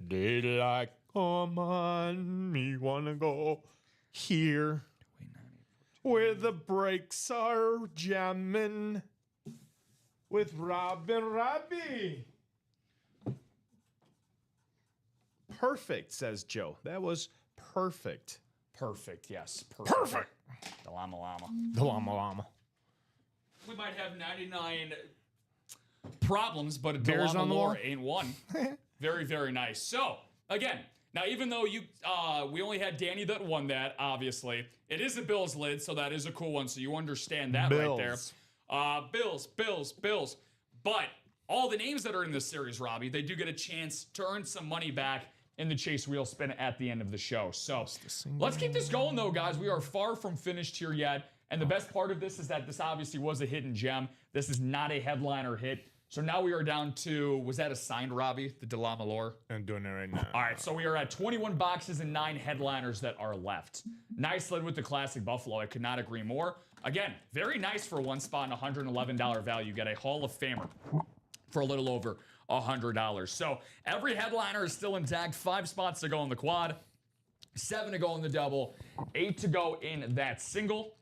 Daylight, come on, me wanna go here where the brakes are jamming with Robin Robbie. Perfect, says Joe. That was perfect. Perfect, yes. Perfect. The Llama Llama. The Llama Llama. We might have 99 problems, but a Bears on the wall ain't one. Very, very nice. So, again, now even though we only had Danny that won that, obviously, it is a Bills lid, so that is a cool one, so you understand that Bills. right there. Bills. But all the names that are in this series, Robbie, they do get a chance to earn some money back in the chase wheel spin at the end of the show. So let's keep this going, though, guys. We are far from finished here yet. And the best part of this is that this obviously was a hidden gem. This is not a headliner hit. So now we are down to, was that assigned, Robbie, the DeLamalore? I'm doing it right now. All right, so we are at 21 boxes and 9 headliners that are left. Nice lid with the classic Buffalo. I could not agree more. Again, very nice for one spot and $111 value. You get a Hall of Famer for a little over $100. So every headliner is still intact. 5 spots to go in the quad, 7 to go in the double, 8 to go in that single.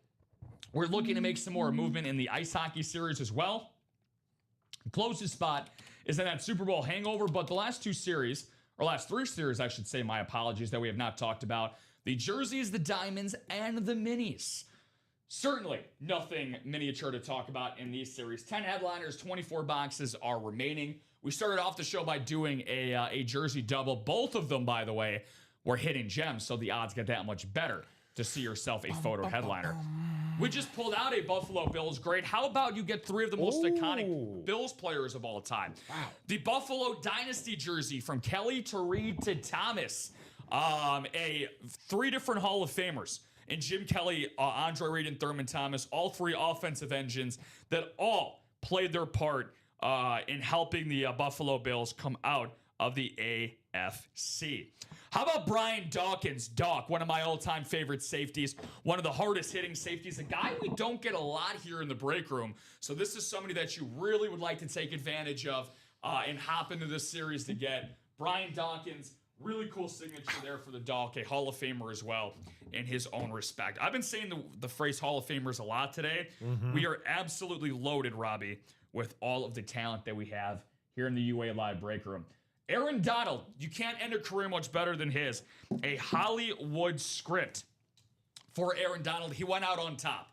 We're looking to make some more movement in the ice hockey series as well. Closest spot is in that Super Bowl hangover, but the last 2 series, or last 3 series, I should say, my apologies, that we have not talked about. The jerseys, the diamonds, and the minis. Certainly nothing miniature to talk about in these series. 10 headliners, 24 boxes are remaining. We started off the show by doing a jersey double. Both of them, by the way, were hidden gems, so the odds get that much better to see yourself a photo headliner. We just pulled out a Buffalo Bills great. How about you get 3 of the most iconic Bills players of all time? Wow. The Buffalo Dynasty jersey from Kelly to Reed to Thomas. 3 different Hall of Famers. And Jim Kelly, Andre Reed, and Thurman Thomas, all 3 offensive engines that all played their part in helping the Buffalo Bills come out of the AFC. How about Brian Dawkins? Doc, one of my all-time favorite safeties, one of the hardest hitting safeties, a guy we don't get a lot here in the break room. So this is somebody that you really would like to take advantage of and hop into this series to get. Brian Dawkins, really cool signature there for the Doc, a Hall of Famer as well in his own respect. I've been saying the phrase Hall of Famers a lot today. Mm-hmm. We are absolutely loaded, Robbie, with all of the talent that we have here in the UA Live break room. Aaron Donald, you can't end a career much better than his. A Hollywood script for Aaron Donald. He went out on top.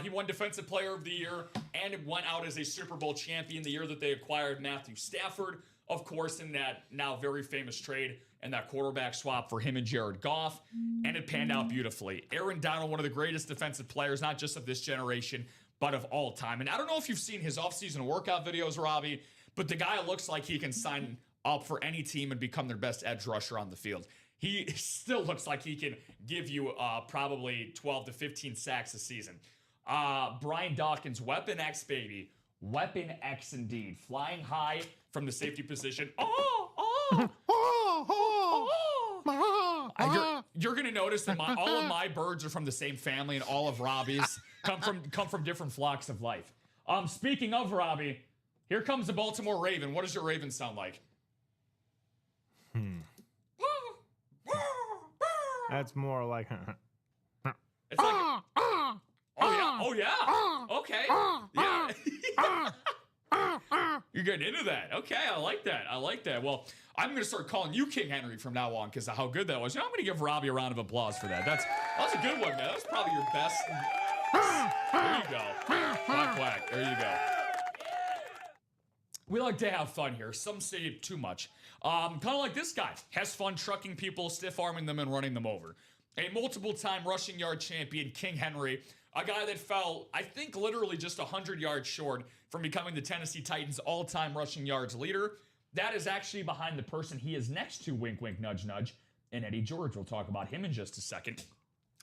He won Defensive Player of the Year and went out as a Super Bowl champion the year that they acquired Matthew Stafford, of course, in that now very famous trade and that quarterback swap for him and Jared Goff, and it panned out beautifully. Aaron Donald, one of the greatest defensive players, not just of this generation, but of all time. And I don't know if you've seen his offseason workout videos, Robbie, but the guy looks like he can sign up for any team and become their best edge rusher on the field. He still looks like he can give you probably 12 to 15 sacks a season. Brian Dawkins, Weapon X, baby. Weapon X indeed. Flying high from the you're gonna notice that all of my birds are from the same family, and all of Robbie's come from different flocks of life. Speaking of Robbie, here comes the Baltimore Raven. What does your Raven sound like? That's more like. It's like. Oh yeah. Okay. Yeah. You're getting into that. Okay, I like that. Well, I'm gonna start calling you King Henry from now on because of how good that was. You know, I'm gonna give Robbie a round of applause for that. That was a good one, man. That was probably your best. There you go. Quack, quack. There you go. We like to have fun here. Some say too much. Kind of like this guy. Has fun trucking people, stiff-arming them, and running them over. A multiple-time rushing yard champion, King Henry. A guy that fell, I think, literally just 100 yards short from becoming the Tennessee Titans' all-time rushing yards leader. That is actually behind the person he is next to, wink, wink, nudge, nudge, and Eddie George. We'll talk about him in just a second.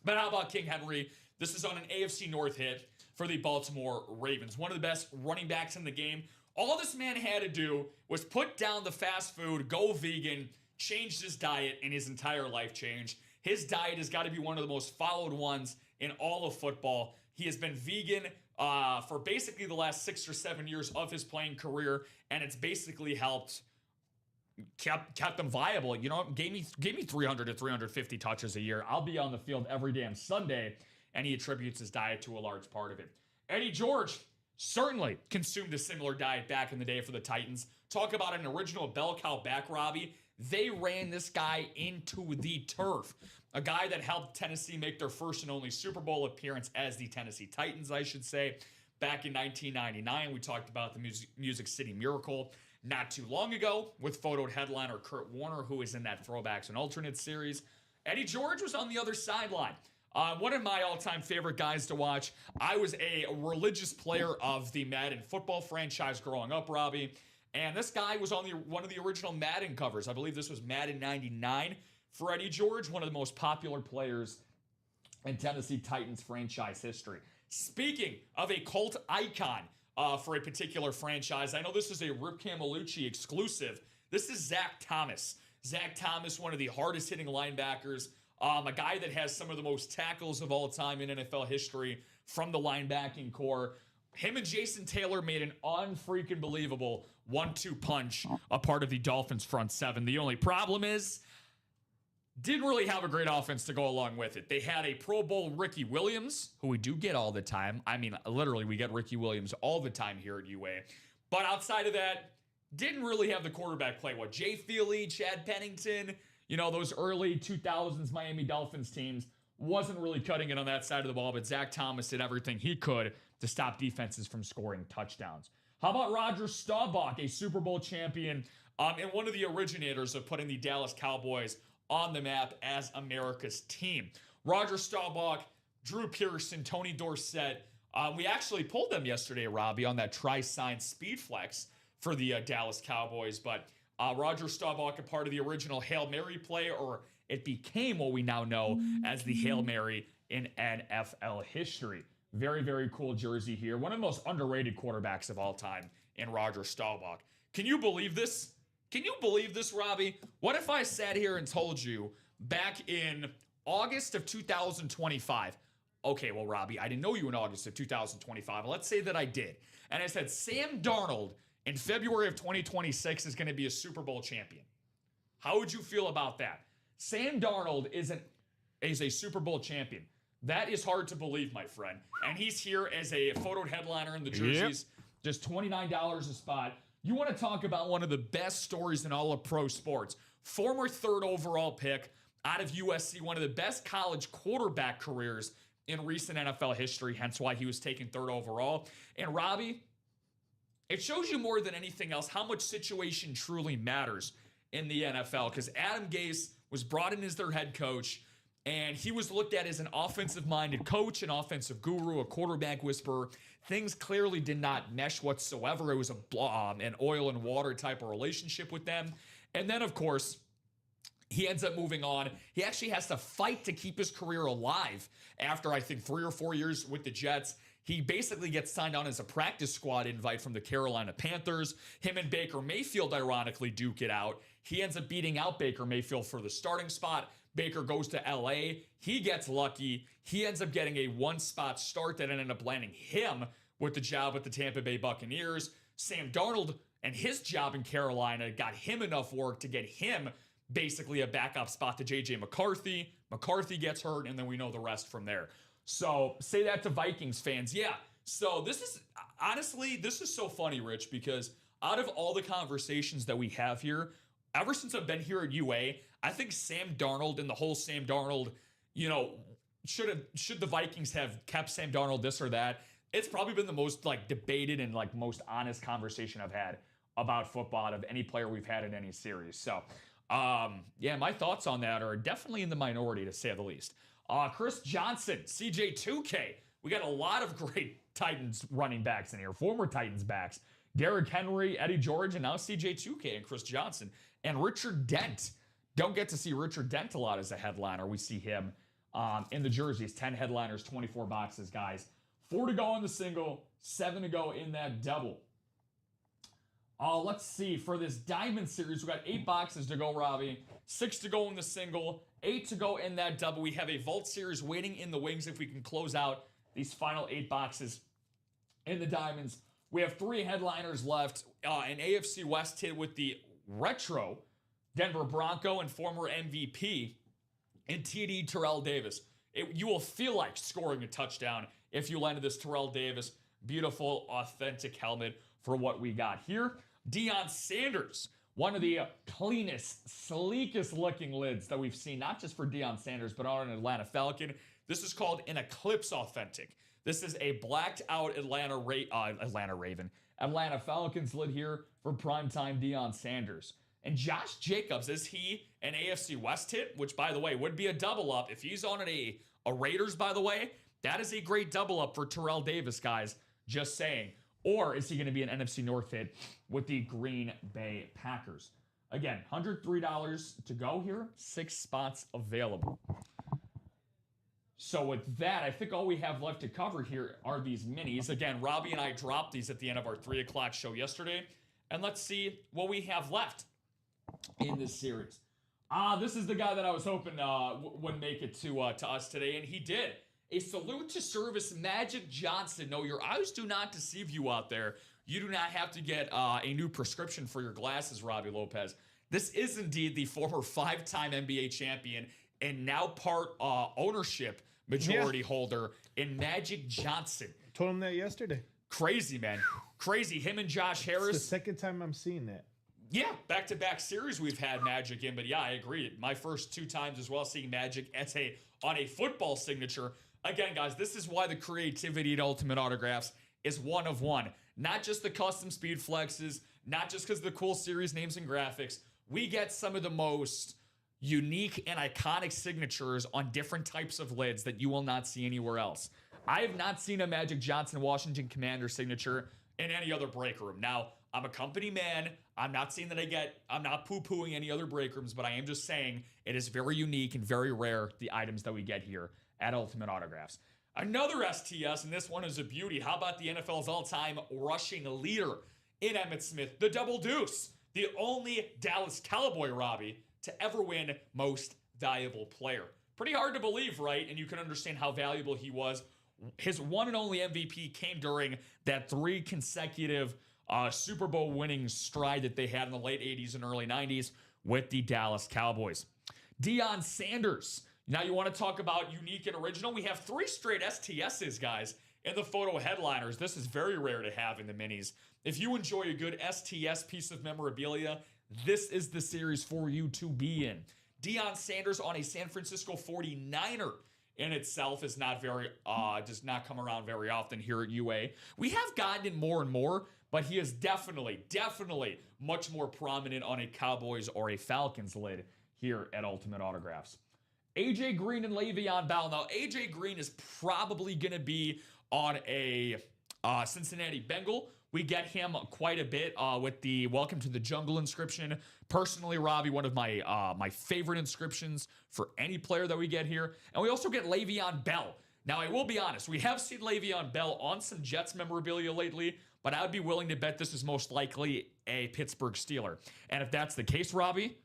But how about King Henry? This is on an AFC North hit for the Baltimore Ravens. One of the best running backs in the game. All this man had to do was put down the fast food, go vegan, changed his diet, and his entire life changed. His diet has got to be one of the most followed ones in all of football. He has been vegan for basically the last 6 or 7 years of his playing career, and it's basically kept them viable. You know, gave me 300 to 350 touches a year. I'll be on the field every damn Sunday, and he attributes his diet to a large part of it. Eddie George certainly consumed a similar diet back in the day for the Titans. Talk about an original bell cow back, Robbie. They ran this guy into the turf. A guy that helped Tennessee make their first and only Super Bowl appearance as the Tennessee Titans, I should say. Back in 1999, we talked about the Music City Miracle not too long ago with photoed headliner Kurt Warner, who is in that Throwbacks and Alternates series. Eddie George was on the other sideline. One of my all-time favorite guys to watch. I was a religious player of the Madden football franchise growing up, Robbie. And this guy was on one of the original Madden covers. I believe this was Madden 99 for Eddie George, one of the most popular players in Tennessee Titans franchise history. Speaking of a cult icon for a particular franchise, I know this is a Rip Camelucci exclusive. This is Zach Thomas. Zach Thomas, one of the hardest-hitting linebackers, a guy that has some of the most tackles of all time in NFL history from the linebacking core. Him and Jason Taylor made an unfreaking believable 1-2 punch, a part of the Dolphins front seven. The only problem is, didn't really have a great offense to go along with it. They had a Pro Bowl Ricky Williams, who we do get all the time. I mean, literally, we get Ricky Williams all the time here at UA. But outside of that, didn't really have the quarterback play. What, Jay Feely, Chad Pennington, you know, those early 2000s Miami Dolphins teams, wasn't really cutting it on that side of the ball, but Zach Thomas did everything he could to stop defenses from scoring touchdowns. How about Roger Staubach, a Super Bowl champion, and one of the originators of putting the Dallas Cowboys on the map as America's team? Roger Staubach, Drew Pearson, Tony Dorsett. We actually pulled them yesterday, Robbie, on that Tri-Sign Speed Flex for the Dallas Cowboys, but Roger Staubach, a part of the original Hail Mary play, or it became what we now know as the Hail Mary in NFL history. Very, very cool jersey here. One of the most underrated quarterbacks of all time in Roger Staubach. Can you believe this? Can you believe this, Robbie? What if I sat here and told you back in August of 2025, okay, well, Robbie, I didn't know you in August of 2025. Let's say that I did. And I said, Sam Darnold in February of 2026 is going to be a Super Bowl champion. How would you feel about that? Sam Darnold is a Super Bowl champion. That is hard to believe, my friend. And he's here as a photoed headliner in the jerseys. Yep. Just $29 a spot. You want to talk about one of the best stories in all of pro sports. Former 3rd overall pick out of USC, one of the best college quarterback careers in recent NFL history, hence why he was taken 3rd overall. And Robbie, it shows you more than anything else how much situation truly matters in the NFL, because Adam Gase was brought in as their head coach, and he was looked at as an offensive-minded coach, an offensive guru, a quarterback whisperer. Things clearly did not mesh whatsoever. It was an oil and water type of relationship with them. And then, of course, he ends up moving on. He actually has to fight to keep his career alive after, I think, 3 or 4 years with the Jets. He basically gets signed on as a practice squad invite from the Carolina Panthers. Him and Baker Mayfield, ironically, duke it out. He ends up beating out Baker Mayfield for the starting spot. Baker goes to LA. He gets lucky. He ends up getting a one-spot start that ended up landing him with the job with the Tampa Bay Buccaneers. Sam Darnold and his job in Carolina got him enough work to get him basically a backup spot to J.J. McCarthy. McCarthy gets hurt, and then we know the rest from there. So say that to Vikings fans. Yeah, so this is, honestly, this is so funny, Rich, because out of all the conversations that we have here, ever since I've been here at UA, I think Sam Darnold and the whole Sam Darnold, should the Vikings have kept Sam Darnold, this or that? It's probably been the most debated and most honest conversation I've had about football out of any player we've had in any series. So, yeah, my thoughts on that are definitely in the minority, to say the least. Chris Johnson, CJ2K. We got a lot of great Titans running backs in here, former Titans backs. Derrick Henry, Eddie George, and now CJ2K and Chris Johnson. And Richard Dent. Don't get to see Richard Dent a lot as a headliner. We see him in the jerseys. 10 headliners, 24 boxes, guys. 4 to go in the single, 7 to go in that double. Let's see. For this Diamond Series, we got 8 boxes to go, Robbie. 6 to go in the single, 8 to go in that double. We have a Vault Series waiting in the wings if we can close out these final 8 boxes in the Diamonds. We have 3 headliners left. An AFC West hit with the retro Denver Bronco and former MVP and TD Terrell Davis. You will feel like scoring a touchdown if you landed this Terrell Davis beautiful, authentic helmet for what we got here. Deion Sanders, one of the cleanest, sleekest looking lids that we've seen, not just for Deion Sanders, but on an Atlanta Falcon. This is called an Eclipse Authentic. This is a blacked out Atlanta Falcons lid here for primetime Deion Sanders. And Josh Jacobs, is he an AFC West hit? Which, by the way, would be a double up. If he's on a Raiders, by the way, that is a great double up for Terrell Davis, guys. Just saying. Or is he going to be an NFC North hit with the Green Bay Packers? Again, $103 to go here. 6 spots available. So with that, I think all we have left to cover here are these minis. Again, Robbie and I dropped these at the end of our 3 o'clock show yesterday. And let's see what we have left in this series. This is the guy that I was hoping would make it to us today, and he did. A salute to service, Magic Johnson. No, your eyes do not deceive you out there. You do not have to get a new prescription for your glasses, Robbie Lopez. This is indeed the former 5-time NBA champion and now part ownership majority holder in Magic Johnson. Told him that yesterday. Crazy, man. Crazy. Him and Josh Harris. It's the second time I'm seeing that. Yeah, back-to-back series we've had Magic in, but yeah, I agree. My first 2 times as well seeing Magic on a football signature. Again, guys, this is why the creativity at Ultimate Autographs is one of one. Not just the custom speed flexes, not just because of the cool series names and graphics. We get some of the most unique and iconic signatures on different types of lids that you will not see anywhere else. I have not seen a Magic Johnson Washington Commander signature in any other break room. Now, I'm a company man. I'm not saying that I'm not poo-pooing any other break rooms, but I am just saying it is very unique and very rare, the items that we get here at Ultimate Autographs. Another STS, and this one is a beauty. How about the NFL's all-time rushing leader in Emmitt Smith, the Double Deuce, the only Dallas Cowboy, Robbie, to ever win Most Valuable Player. Pretty hard to believe, right? And you can understand how valuable he was. His one and only MVP came during that 3 consecutive Super Bowl winning stride that they had in the late 80s and early 90s with the Dallas Cowboys. Deion Sanders. Now you want to talk about unique and original? We have 3 straight STSs, guys, in the photo headliners. This is very rare to have in the minis. If you enjoy a good STS piece of memorabilia, this is the series for you to be in. Deion Sanders on a San Francisco 49er in itself is not very, does not come around very often here at UA. We have gotten it more and more, but he is definitely much more prominent on a Cowboys or a Falcons lid here at Ultimate Autographs. AJ Green and Le'Veon Bell. Now, AJ Green is probably going to be on a Cincinnati Bengal. We get him quite a bit with the Welcome to the Jungle inscription. Personally, Robbie, one of my favorite inscriptions for any player that we get here. And we also get Le'Veon Bell. Now, I will be honest. We have seen Le'Veon Bell on some Jets memorabilia lately, but I would be willing to bet this is most likely a Pittsburgh Steeler. And if that's the case, Robbie,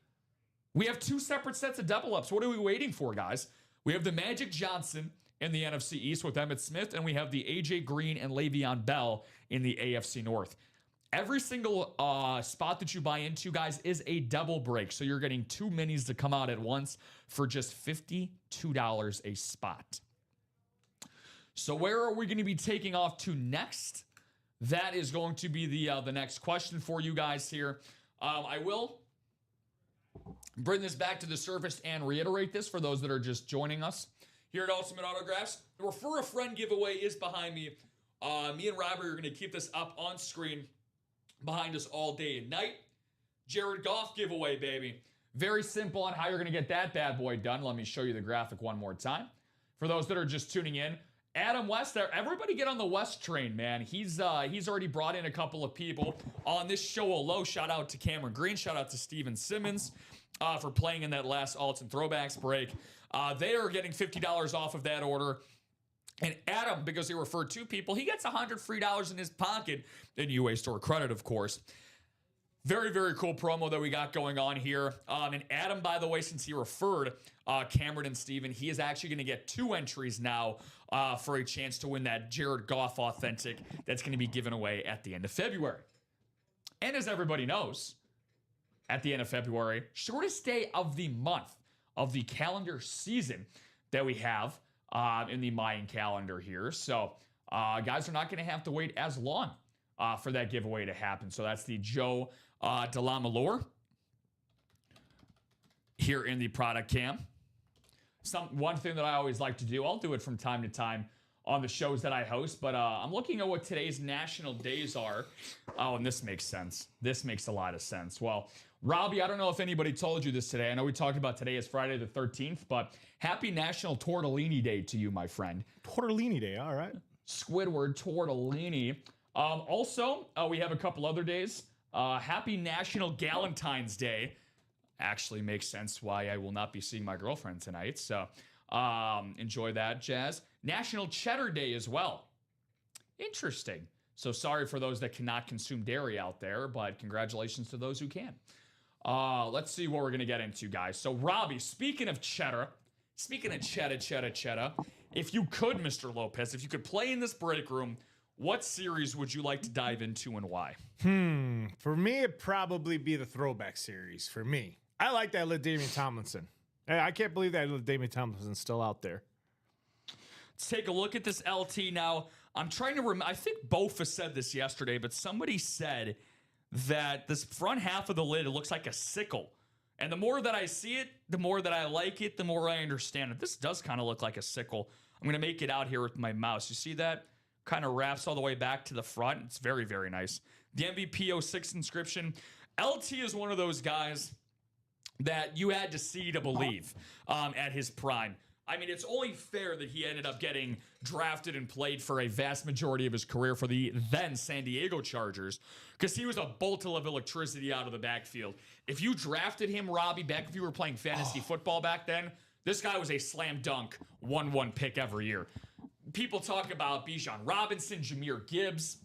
We have 2 separate sets of double ups. What are we waiting for, guys? We have the Magic Johnson in the NFC East with Emmitt Smith, and we have the AJ Green and Le'Veon Bell in the AFC North. Every single spot that you buy into, guys, is a double break. So you're getting 2 minis to come out at once for just $52 a spot. So where are we going to be taking off to next? That is going to be the next question for you guys here. I will bring this back to the surface and reiterate this for those that are just joining us here at Ultimate Autographs. The Refer a Friend giveaway is behind me. Me and Robert are going to keep this up on screen behind us all day and night. Jared Goff giveaway, baby. Very simple on how you're going to get that bad boy done. Let me show you the graphic one more time. For those that are just tuning in, Adam West there. Everybody get on the West train, man. He's already brought in a couple of people on this show alone. Shout out to Cameron Green. Shout out to Steven Simmons for playing in that last Alts and Throwbacks break. They are getting $50 off of that order. And Adam, because he referred 2 people, he gets $100 free in his pocket in UA Store credit, of course. Very, very cool promo that we got going on here. And Adam, by the way, since he referred Cameron and Steven, he is actually going to get 2 entries now for a chance to win that Jared Goff Authentic that's going to be given away at the end of February. And as everybody knows, at the end of February, shortest day of the month of the calendar season that we have in the Mayan calendar here. So guys are not going to have to wait as long for that giveaway to happen. So that's the Joe DeLamalore here in the product cam. One thing that I always like to do, I'll do it from time to time on the shows that I host, but I'm looking at what today's national days are. Oh, and this makes sense. This makes a lot of sense. Well, Robbie, I don't know if anybody told you this today. I know we talked about today as Friday the 13th, but happy National Tortellini Day to you, my friend. Tortellini Day, all right. Squidward Tortellini. Also, we have a couple other days. Happy National Galentine's Day. Actually makes sense why I will not be seeing my girlfriend tonight. So enjoy that, Jazz. National Cheddar Day as well. Interesting. So sorry for those that cannot consume dairy out there, but congratulations to those who can. Let's see what we're going to get into, guys. So Robbie, speaking of cheddar, cheddar, if you could, Mr. Lopez, if you could play in this break room, what series would you like to dive into and why? For me, it'd probably be the Throwback series. For me, I like that LaDainian Tomlinson. I can't believe that LaDainian Tomlinson's still out there. Let's take a look at this LT now. I'm trying to remember. I think Bofa said this yesterday, but somebody said that this front half of the lid, it looks like a sickle. And the more that I see it, the more that I like it, the more I understand it. This does kind of look like a sickle. I'm going to make it out here with my mouse. You see that? Kind of wraps all the way back to the front. It's very, very nice. The MVP 06 inscription. LT is one of those guys that you had to see to believe at his prime. I mean, it's only fair that he ended up getting drafted and played for a vast majority of his career for the then San Diego Chargers, because he was a bolt of electricity out of the backfield. If you drafted him, Robbie, back if you were playing fantasy football back then, this guy was a slam dunk 1-1 pick every year. People talk about Bijan Robinson, Jahmyr Gibbs,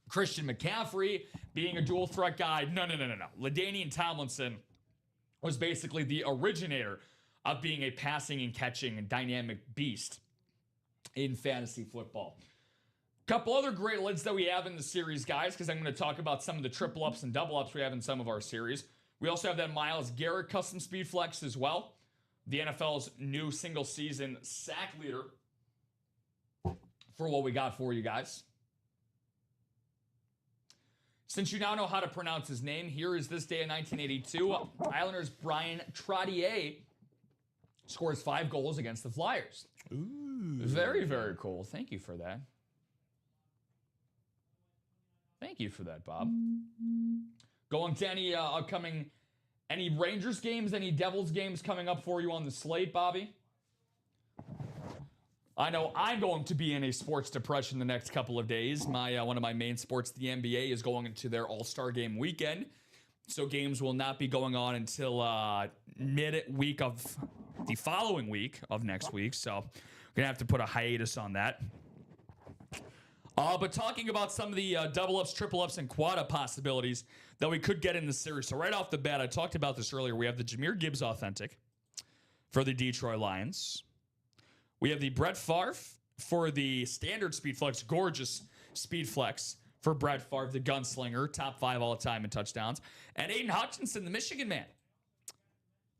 Christian McCaffrey being a dual threat guy. No. LaDainian Tomlinson was basically the originator of being a passing and catching and dynamic beast in fantasy football. Couple other great lids that we have in the series, guys, because I'm going to talk about some of the triple ups and double ups we have in some of our series. We also have that Myles Garrett custom speed flex as well. The NFL's new single season sack leader for what we got for you guys. Since you now know how to pronounce his name, here is this day in 1982. Islanders' Brian Trottier scores 5 goals against the Flyers. Ooh. Very, very cool. Thank you for that. Thank you for that, Bob. Going to any any Rangers games, any Devils games coming up for you on the slate, Bobby? I know I'm going to be in a sports depression the next couple of days. One of my main sports, the NBA, is going into their All-Star game weekend. So games will not be going on until mid-week of the following week of next week. So I'm going to have to put a hiatus on that. But talking about some of the double ups, triple ups, and quad up possibilities that we could get in this series. So right off the bat, I talked about this earlier. We have the Jahmyr Gibbs Authentic for the Detroit Lions. We have the Brett Favre for the standard Speed Flex, gorgeous Speed Flex for Brett Favre, the gunslinger, top 5 all time in touchdowns. And Aiden Hutchinson, the Michigan man,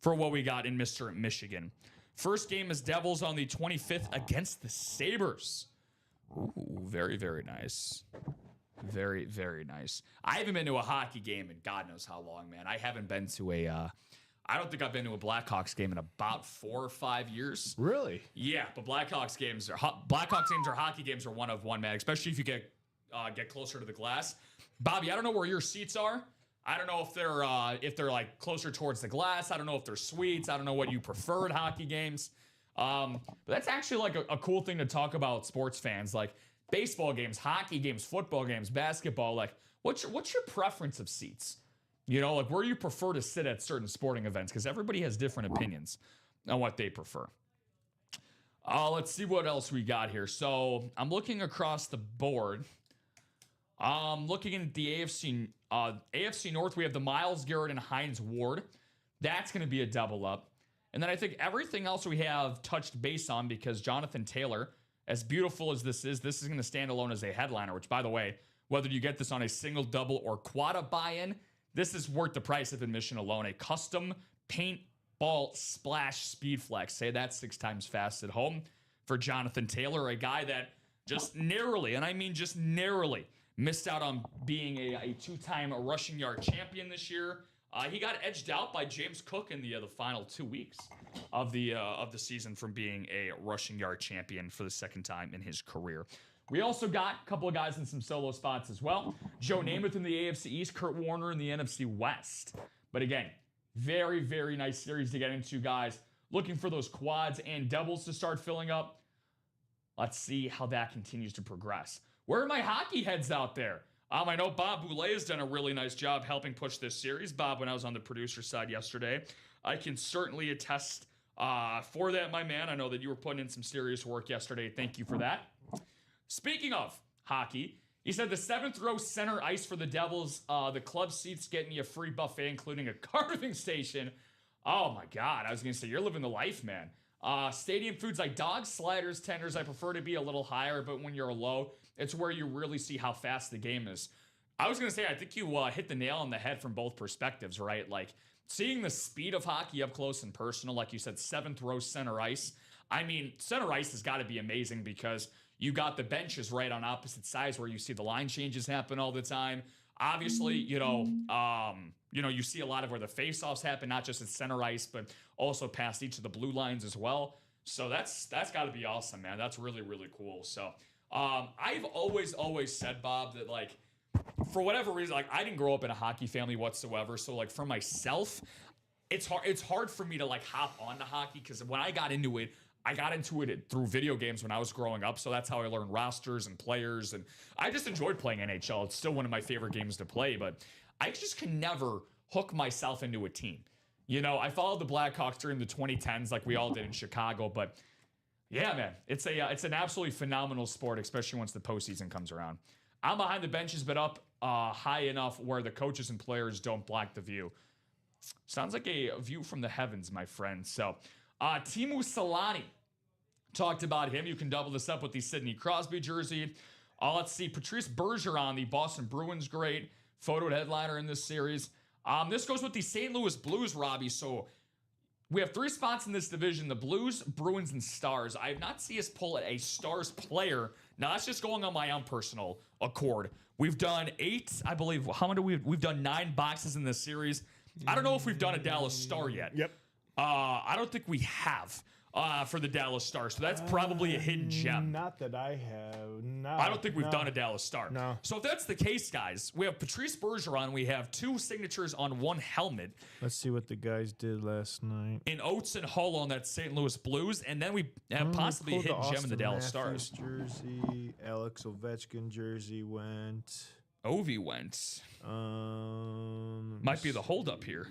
for what we got in Mr. Michigan. First game is Devils on the 25th against the Sabres. Ooh, very, very nice. Very, very nice. I haven't been to a hockey game in God knows how long, man. I haven't been to I don't think I've been to a Blackhawks game in about 4 or 5 years. Really? Yeah, but Blackhawks games or hockey games are one of one, man. Especially if you get closer to the glass. Bobby, I don't know where your seats are. I don't know if they're like closer towards the glass. I don't know if they're suites. I don't know what you prefer at hockey games. But that's actually like a cool thing to talk about sports fans, like baseball games, hockey games, football games, basketball. Like, what's your preference of seats? You know, like where you prefer to sit at certain sporting events, because everybody has different opinions on what they prefer. Let's see what else we got here. So I'm looking across the board. Looking at the AFC North, we have the Myles Garrett and Hines Ward. That's going to be a double up. And then I think everything else we have touched base on, because Jonathan Taylor, as beautiful as this is going to stand alone as a headliner, which, by the way, whether you get this on a single, double, or quad buy-in, this is worth the price of admission alone. A custom paintball splash speed flex. Say that 6 times fast at home for Jonathan Taylor, a guy that just narrowly, and I mean just narrowly, missed out on being a 2-time rushing yard champion this year. He got edged out by James Cook in the final 2 weeks of the season from being a rushing yard champion for the 2nd time in his career. We also got a couple of guys in some solo spots as well. Joe Namath in the AFC East, Kurt Warner in the NFC West. But again, very, very nice series to get into, guys. Looking for those quads and doubles to start filling up. Let's see how that continues to progress. Where are my hockey heads out there? I know Bob Boulay has done a really nice job helping push this series. Bob, when I was on the producer side yesterday, I can certainly attest for that, my man. I know that you were putting in some serious work yesterday. Thank you for that. Speaking of hockey, he said the 7th row center ice for the Devils, the club seats getting you a free buffet, including a carving station. Oh my God, I was going to say, you're living the life, man. Stadium foods like dogs, sliders, tenders. I prefer to be a little higher, but when you're low, it's where you really see how fast the game is. I was going to say, I think you hit the nail on the head from both perspectives, right? Like seeing the speed of hockey up close and personal, like you said, 7th row center ice. I mean, center ice has got to be amazing because you got the benches right on opposite sides where you see the line changes happen all the time. Obviously, you see a lot of where the faceoffs happen, not just at center ice, but also past each of the blue lines as well. So that's got to be awesome, man. That's really, really cool. So I've always said, Bob, that like for whatever reason, like I didn't grow up in a hockey family whatsoever. So like for myself, it's hard for me to like hop onto hockey because when I got into it through video games when I was growing up. So that's how I learned rosters and players. And I just enjoyed playing NHL. It's still one of my favorite games to play, but I just can never hook myself into a team. You know, I followed the Blackhawks during the 2010s like we all did in Chicago, but yeah, man, it's an absolutely phenomenal sport, especially once the postseason comes around. I'm behind the benches, but up high enough where the coaches and players don't block the view. Sounds like a view from the heavens, my friend. So, Teemu Selanne, talked about him. You can double this up with the Sidney Crosby jersey. Let's see, Patrice Bergeron, the Boston Bruins great, photoed headliner in this series. This goes with the St. Louis Blues, Robbie. So we have 3 spots in this division, the Blues, Bruins, and Stars. I have not seen us pull a Stars player. Now, that's just going on my own personal accord. We've done 8, I believe. How many we've done 9 boxes in this series. I don't know if we've done a Dallas Star yet. Yep. I don't think we have for the Dallas Stars, so that's probably a hidden gem. Not that I have. No, I don't think we've done a Dallas Star. No. So if that's the case, guys, we have Patrice Bergeron. We have 2 signatures on 1 helmet. Let's see what the guys did last night. In Oates and Hull on that St. Louis Blues, and then we have possibly a hidden gem in the Dallas Stars. Jersey, Alex Ovechkin jersey went. Ovi went. Might be the holdup here.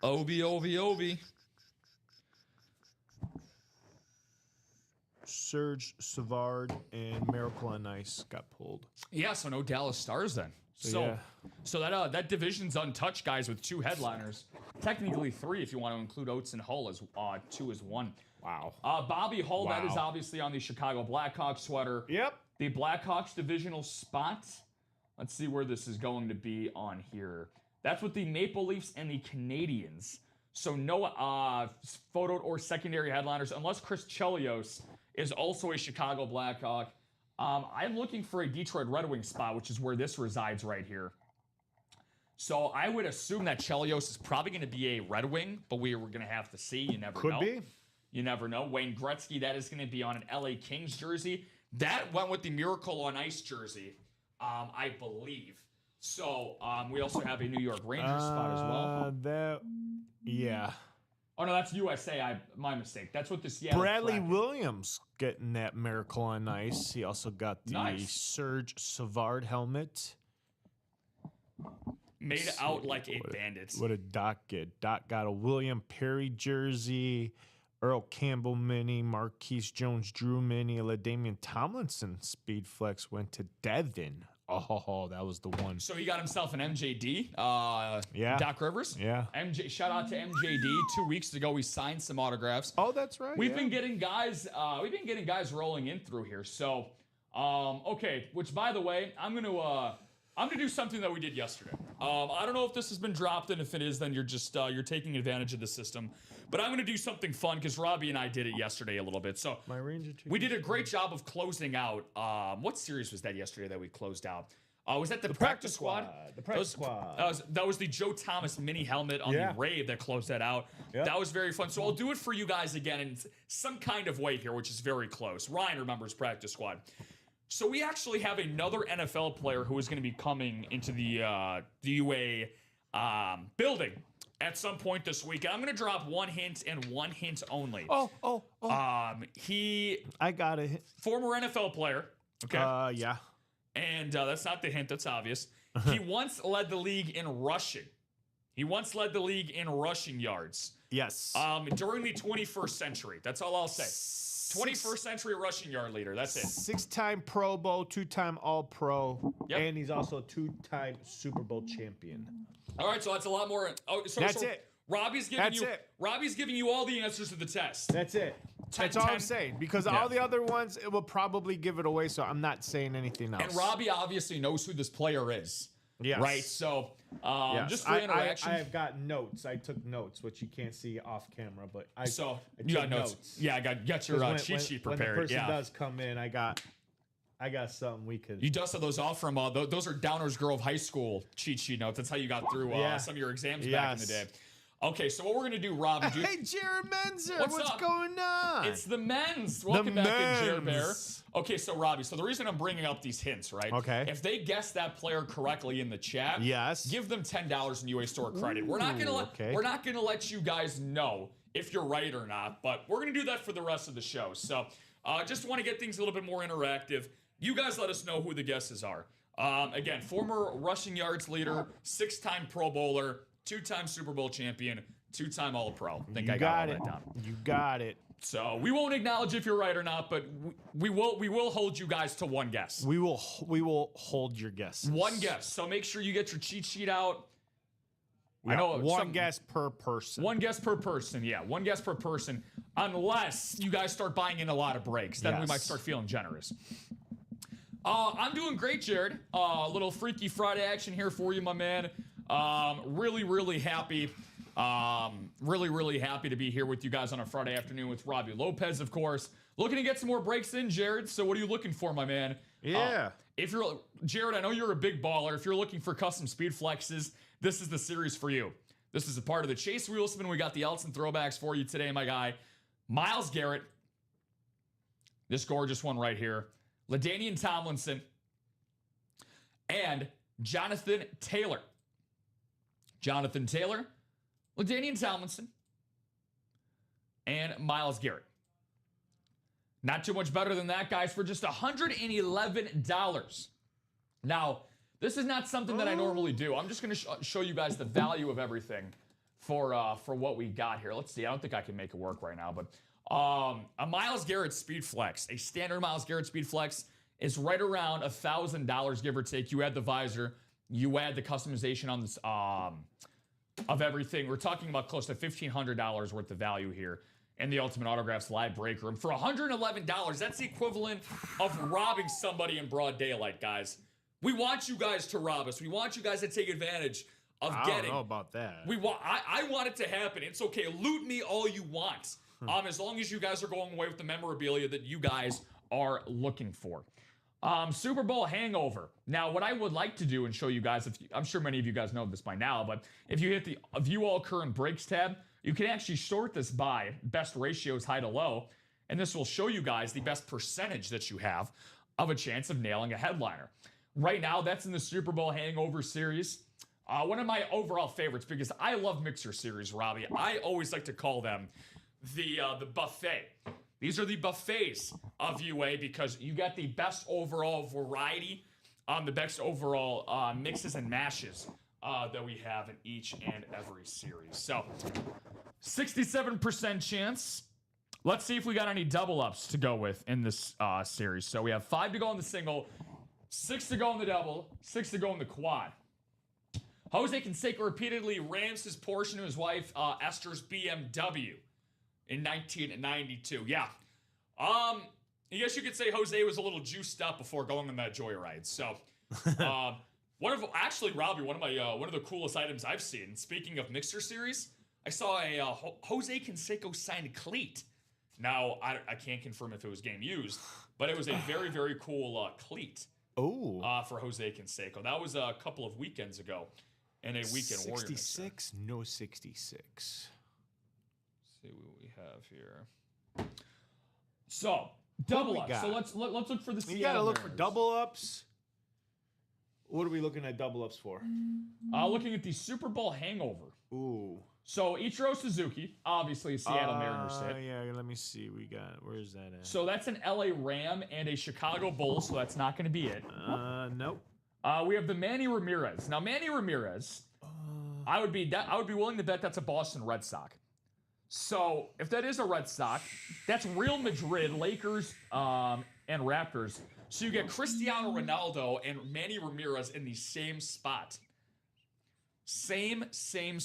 Ovi. Serge Savard, and Miracle on Ice got pulled. Yeah, so no Dallas Stars then. So that division's untouched, guys, with 2 headliners. Technically 3 if you want to include Oates and Hull as 2 as 1. Wow. Bobby Hull, that is obviously on the Chicago Blackhawks sweater. Yep. The Blackhawks divisional spot. Let's see where this is going to be on here. That's with the Maple Leafs and the Canadiens. So no photo or secondary headliners, unless Chris Chelios is also a Chicago Blackhawk. I'm looking for a Detroit Red Wings spot, which is where this resides right here. So I would assume that Chelios is probably going to be a Red Wing, but we're going to have to see. You never know. Could be. You never know. Wayne Gretzky, that is going to be on an LA Kings jersey. That went with the Miracle on Ice jersey, I believe. So we also have a New York Rangers spot as well. Yeah. Oh, no, that's USA. My mistake. That's what this... Yeah, Bradley Williams getting that Miracle on Ice. He also got the Serge Savard helmet. Made out like a bandit. What did Doc get? Doc got a William Perry jersey, Earl Campbell mini, Marquise Jones-Drew mini, LaDainian Tomlinson Speed Flex went to Devin. Oh, that was the one. So he got himself an MJD. Yeah. Doc Rivers. Yeah. Shout out to MJD. 2 weeks ago, we signed some autographs. Oh, that's right. We've been getting guys. We've been getting guys rolling in through here. So, okay. Which, by the way, I'm gonna do something that we did yesterday. I don't know if this has been dropped, and if it is, then you're just you're taking advantage of the system. But I'm gonna do something fun because Robbie and I did it yesterday a little bit. So My Ranger we did a great job of closing out. What series was that yesterday that we closed out? Was that the practice squad? The practice squad. That was the Joe Thomas mini helmet on the Rave that closed that out. Yep. That was very fun. So I'll do it for you guys again in some kind of way here, which is very close. Ryan remembers practice squad. So we actually have another NFL player who is going to be coming into the UA building at some point this week. And I'm going to drop one hint and one hint only. Oh. I got a hint. Former NFL player. Okay. Yeah. And that's not the hint. That's obvious. He once led the league in rushing. He once led the league in rushing yards. Yes. During the 21st century. That's all I'll say. 21st century rushing yard leader. That's it. 6-time Pro Bowl, 2-time All-Pro, Yep. and he's also a 2-time Super Bowl champion. All right, so that's a lot more. That's it. Robbie's giving you all the answers to the test. That's it. That's all I'm saying. Because all the other ones, it will probably give it away, so I'm not saying anything else. And Robbie obviously knows who this player is. Yes. Right? So, Yes. just for interaction. I've got notes. I took notes, which you can't see off camera, but I you got notes. Yeah, I got your cheat sheet prepared. When the person does come in, I got something we could. You dusted those off from those are Downers Grove High School cheat sheet notes. That's how you got through some of your exams back in the day. Okay, so what we're gonna do, Rob? Hey, Jared Menzer, what's up? going on? It's the men's. Welcome back in, Jared Bear. Okay, so Robbie, so the reason I'm bringing up these hints, right? Okay. If they guess that player correctly in the chat, give them $10 in UA Store credit. We're not gonna let you guys know if you're right or not, but we're gonna do that for the rest of the show. So, just want to get things a little bit more interactive. You guys let us know who the guesses are. Again, former rushing yards leader, 6-time Pro Bowler, 2-time Super Bowl champion, 2-time All-Pro. I think I got all that down. You got it. So we won't acknowledge if you're right or not, but we will hold you guys to one guess. We will hold your guesses. One guess. So make sure you get your cheat sheet out. I know one guess per person. One guess per person. Yeah, one guess per person. Unless you guys start buying in a lot of breaks, then we might start feeling generous. I'm doing great, Jared. A little Freaky Friday action here for you, my man. Really happy. Really happy to be here with you guys on a Friday afternoon with Robbie Lopez, of course. Looking to get some more breaks in, Jared. So what are you looking for, my man? Yeah. If you're Jared, I know you're a big baller. If you're looking for custom speed flexes, this is the series for you. This is a part of the Chase Wheelspin. We got the Elton throwbacks for you today, my guy. Myles Garrett. This gorgeous one right here. LaDainian Tomlinson. And Jonathan Taylor. Jonathan Taylor, LaDainian Tomlinson, and Myles Garrett. Not too much better than that, guys, for just $111. Now, this is not something that I normally do. I'm just going to show you guys the value of everything for what we got here. Let's see. I don't think I can make it work right now, but A Myles Garrett Speed Flex, a standard Myles Garrett Speed Flex is right around $1,000, give or take. You add the visor, you add the customization on this of everything. We're talking about close to $1,500 worth of value here in the Ultimate Autographs live break room for $111. That's the equivalent of robbing somebody in broad daylight, guys. We want you guys to rob us. We want you guys to take advantage of getting. I don't know about that. I want it to happen. It's okay. Loot me all you want. As long as you guys are going away with the memorabilia that you guys are looking for. Super Bowl hangover. Now, what I would like to do and show you guys, I'm sure many of you guys know this by now, but if you hit the View All Current Breaks tab, you can actually sort this by best ratios high to low, and this will show you guys the best percentage that you have of a chance of nailing a headliner. Right now, that's in the Super Bowl hangover series. One of my overall favorites, because I love mixer series, Robbie. I always like to call them the buffet. These are the buffets of UA because you get the best overall variety, the best overall mixes and mashes that we have in each and every series. So, 67% chance. Let's see if we got any double ups to go with in this series. So we have 5 to go in the single, 6 to go in the double, 6 to go in the quad. Jose Canseco repeatedly rams his Porsche to his wife Esther's BMW in 1992. Yeah. I guess you could say Jose was a little juiced up before going on that joyride. So, one of the coolest items I've seen. Speaking of mixer series, I saw a Jose Canseco signed cleat. Now I can't confirm if it was game used, but it was a very, very cool cleat. For Jose Canseco. That was a couple of weekends ago in a weekend Warrior mixer. 66, no 66. Let's see what we have here. So, double ups. So let's look for the Seattle. You gotta look for Mariners. double ups. What are we looking at double ups for? Looking at the Super Bowl hangover. Ooh. So Ichiro Suzuki, obviously a Seattle Mariners hit. Yeah, let me see. Where's that at? So that's an LA Ram and a Chicago Bull, so that's not going to be it. Nope. We have the Manny Ramirez. Now Manny Ramirez, I would be willing to bet that's a Boston Red Sox. So if that is a Red Sox, that's Real Madrid, Lakers, and Raptors. So you get Cristiano Ronaldo and Manny Ramirez in the same spot. Same.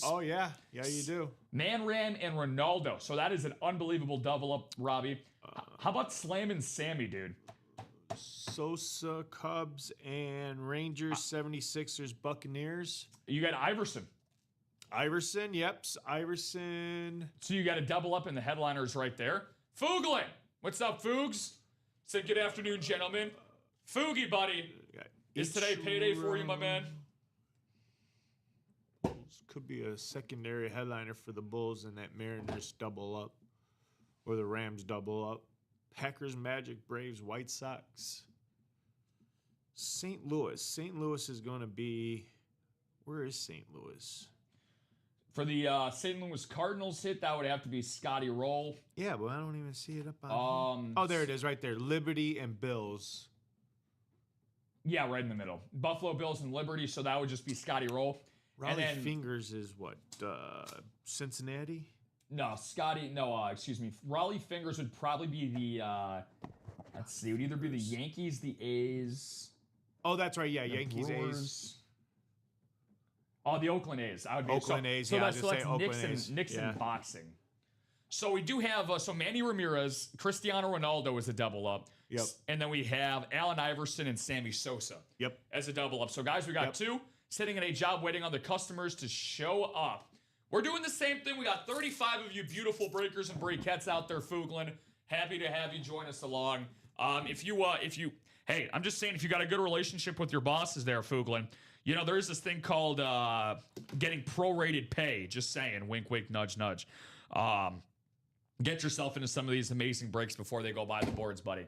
Oh, yeah. Yeah, you do. Man Ram and Ronaldo. So that is an unbelievable double up, Robbie. How about slamming Sammy, dude? Sosa, Cubs, and Rangers, 76ers, Buccaneers. You got Iverson. Iverson, yep. Iverson. So you got a double up in the headliners right there. Fooglin. What's up, Foogs? Said good afternoon, gentlemen. Foogie, buddy. Is today payday for you, my man? Could be a secondary headliner for the Bulls and that Mariners double up. Or the Rams double up. Packers, Magic, Braves, White Sox. St. Louis. St. Louis is going to be... Where is St. Louis? For the St. Louis Cardinals hit, that would have to be Scotty Roll. Yeah, but I don't even see it up on Oh, there it is right there. Liberty and Bills. Yeah, right in the middle. Buffalo Bills and Liberty, so that would just be Scotty Roll. Raleigh Fingers is what? Cincinnati? No, excuse me. Raleigh Fingers would probably be the, let's see, it would either be the Yankees, the A's. Oh, that's right, yeah, Yankees, Brewers. A's. Oh, the Oakland A's. I would be Oakland A's, yeah, that's Nixon boxing. So we do have, Manny Ramirez, Cristiano Ronaldo is a double up. Yep. And then we have Allen Iverson and Sammy Sosa. Yep. As a double up. So guys, we got two sitting in a job waiting on the customers to show up. We're doing the same thing. We got 35 of you beautiful breakers and breakettes out there, Fooglin. Happy to have you join us along. Hey, I'm just saying, if you got a good relationship with your bosses there, Fooglin, you know, there is this thing called getting prorated pay. Just saying, wink, wink, nudge, nudge. Get yourself into some of these amazing breaks before they go by the boards, buddy.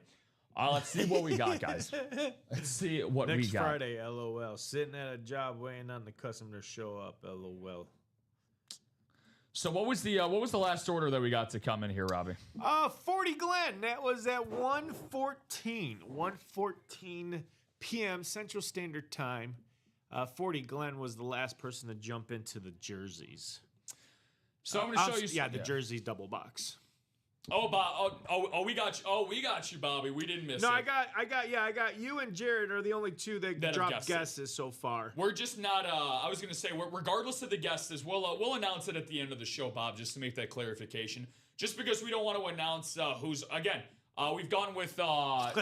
Let's see what we got, guys. Let's see what we got. Next Friday, LOL. Sitting at a job waiting on the customer to show up, LOL. So what was the last order that we got to come in here, Robbie? 40 Glenn. That was at 1:14 p.m. Central Standard Time. 40 Glenn was the last person to jump into the jerseys. So I'm going to show you. The jerseys double box. We got you. Oh, we got you, Bobby. We didn't miss it. No, I got you and Jared are the only two that dropped guesses so far. We're just not. I was gonna say, regardless of the guesses, we'll announce it at the end of the show, Bob, just to make that clarification. Just because we don't want to announce who's again. We've gone with LaShawn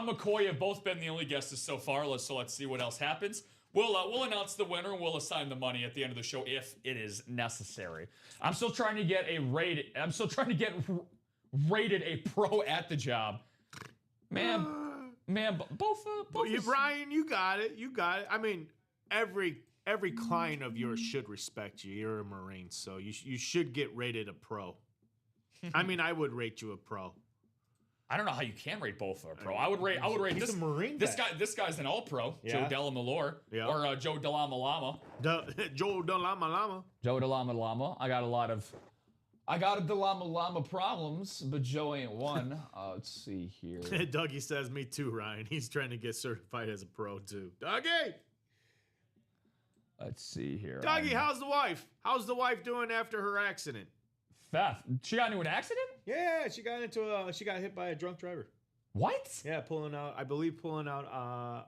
McCoy have both been the only guesses so far. Let's see what else happens. We'll announce the winner and we'll assign the money at the end of the show if it is necessary. I'm still trying to get rated a pro at the job. Man, both Brian, you got it. I mean, every client of yours should respect you. You're a Marine, so you should get rated a pro. I mean, I would rate you a pro. I don't know how you can rate both a pro. I would rate He's a Marine. This guy's an all-pro. Yeah. Joe Delamalore. Yeah. Or Joe Delamalama. Joe Delamalama. Joe Delamalama. I got a Delamalama problems, but Joe ain't one. Let's see here. Dougie says, me too, Ryan. He's trying to get certified as a pro, too. Dougie! Let's see here. Dougie, how's the wife? How's the wife doing after her accident? Theft. She got into an accident? Yeah, she got hit by a drunk driver. What? Yeah, pulling out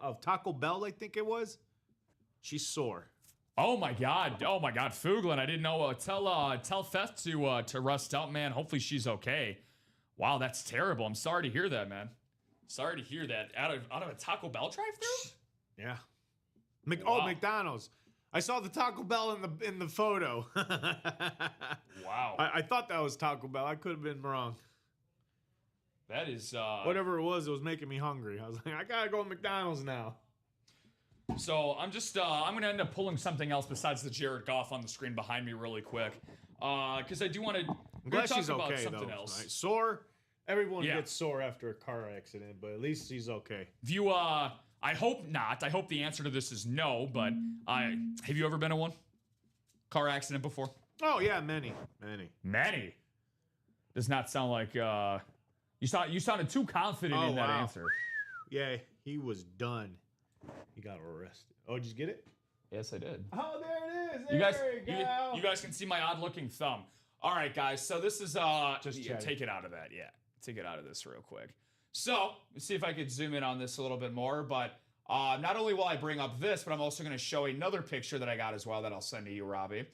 of Taco Bell, I think it was. She's sore. Oh my God, Fuglin, I didn't know. Tell Theft to rest up, man. Hopefully she's okay. Wow, that's terrible. I'm sorry to hear that, man. Sorry to hear that. Out of a Taco Bell drive-thru? Yeah. Wow. McDonald's. I saw the Taco Bell in the photo. Wow. I thought that was Taco Bell. I could have been wrong. That is whatever it was making me hungry. I was like, I gotta go to McDonald's now. So I'm just I'm gonna end up pulling something else besides the Jared Goff on the screen behind me really quick. Because I do want to talk about something else. Right? Sore. Everyone gets sore after a car accident, but at least he's okay. If you I hope not. I hope the answer to this is no, but have you ever been in one? Car accident before? Oh, yeah, many. Does not sound like you sounded too confident in that answer. Yeah, he was done. He got arrested. Oh, did you get it? Yes, I did. Oh, there it is. You guys can see my odd-looking thumb. All right, guys. So this is take it out of that. Yeah, take it out of this real quick. So, let's see if I could zoom in on this a little bit more, but not only will I bring up this, but I'm also going to show another picture that I got as well that I'll send to you, Robbie.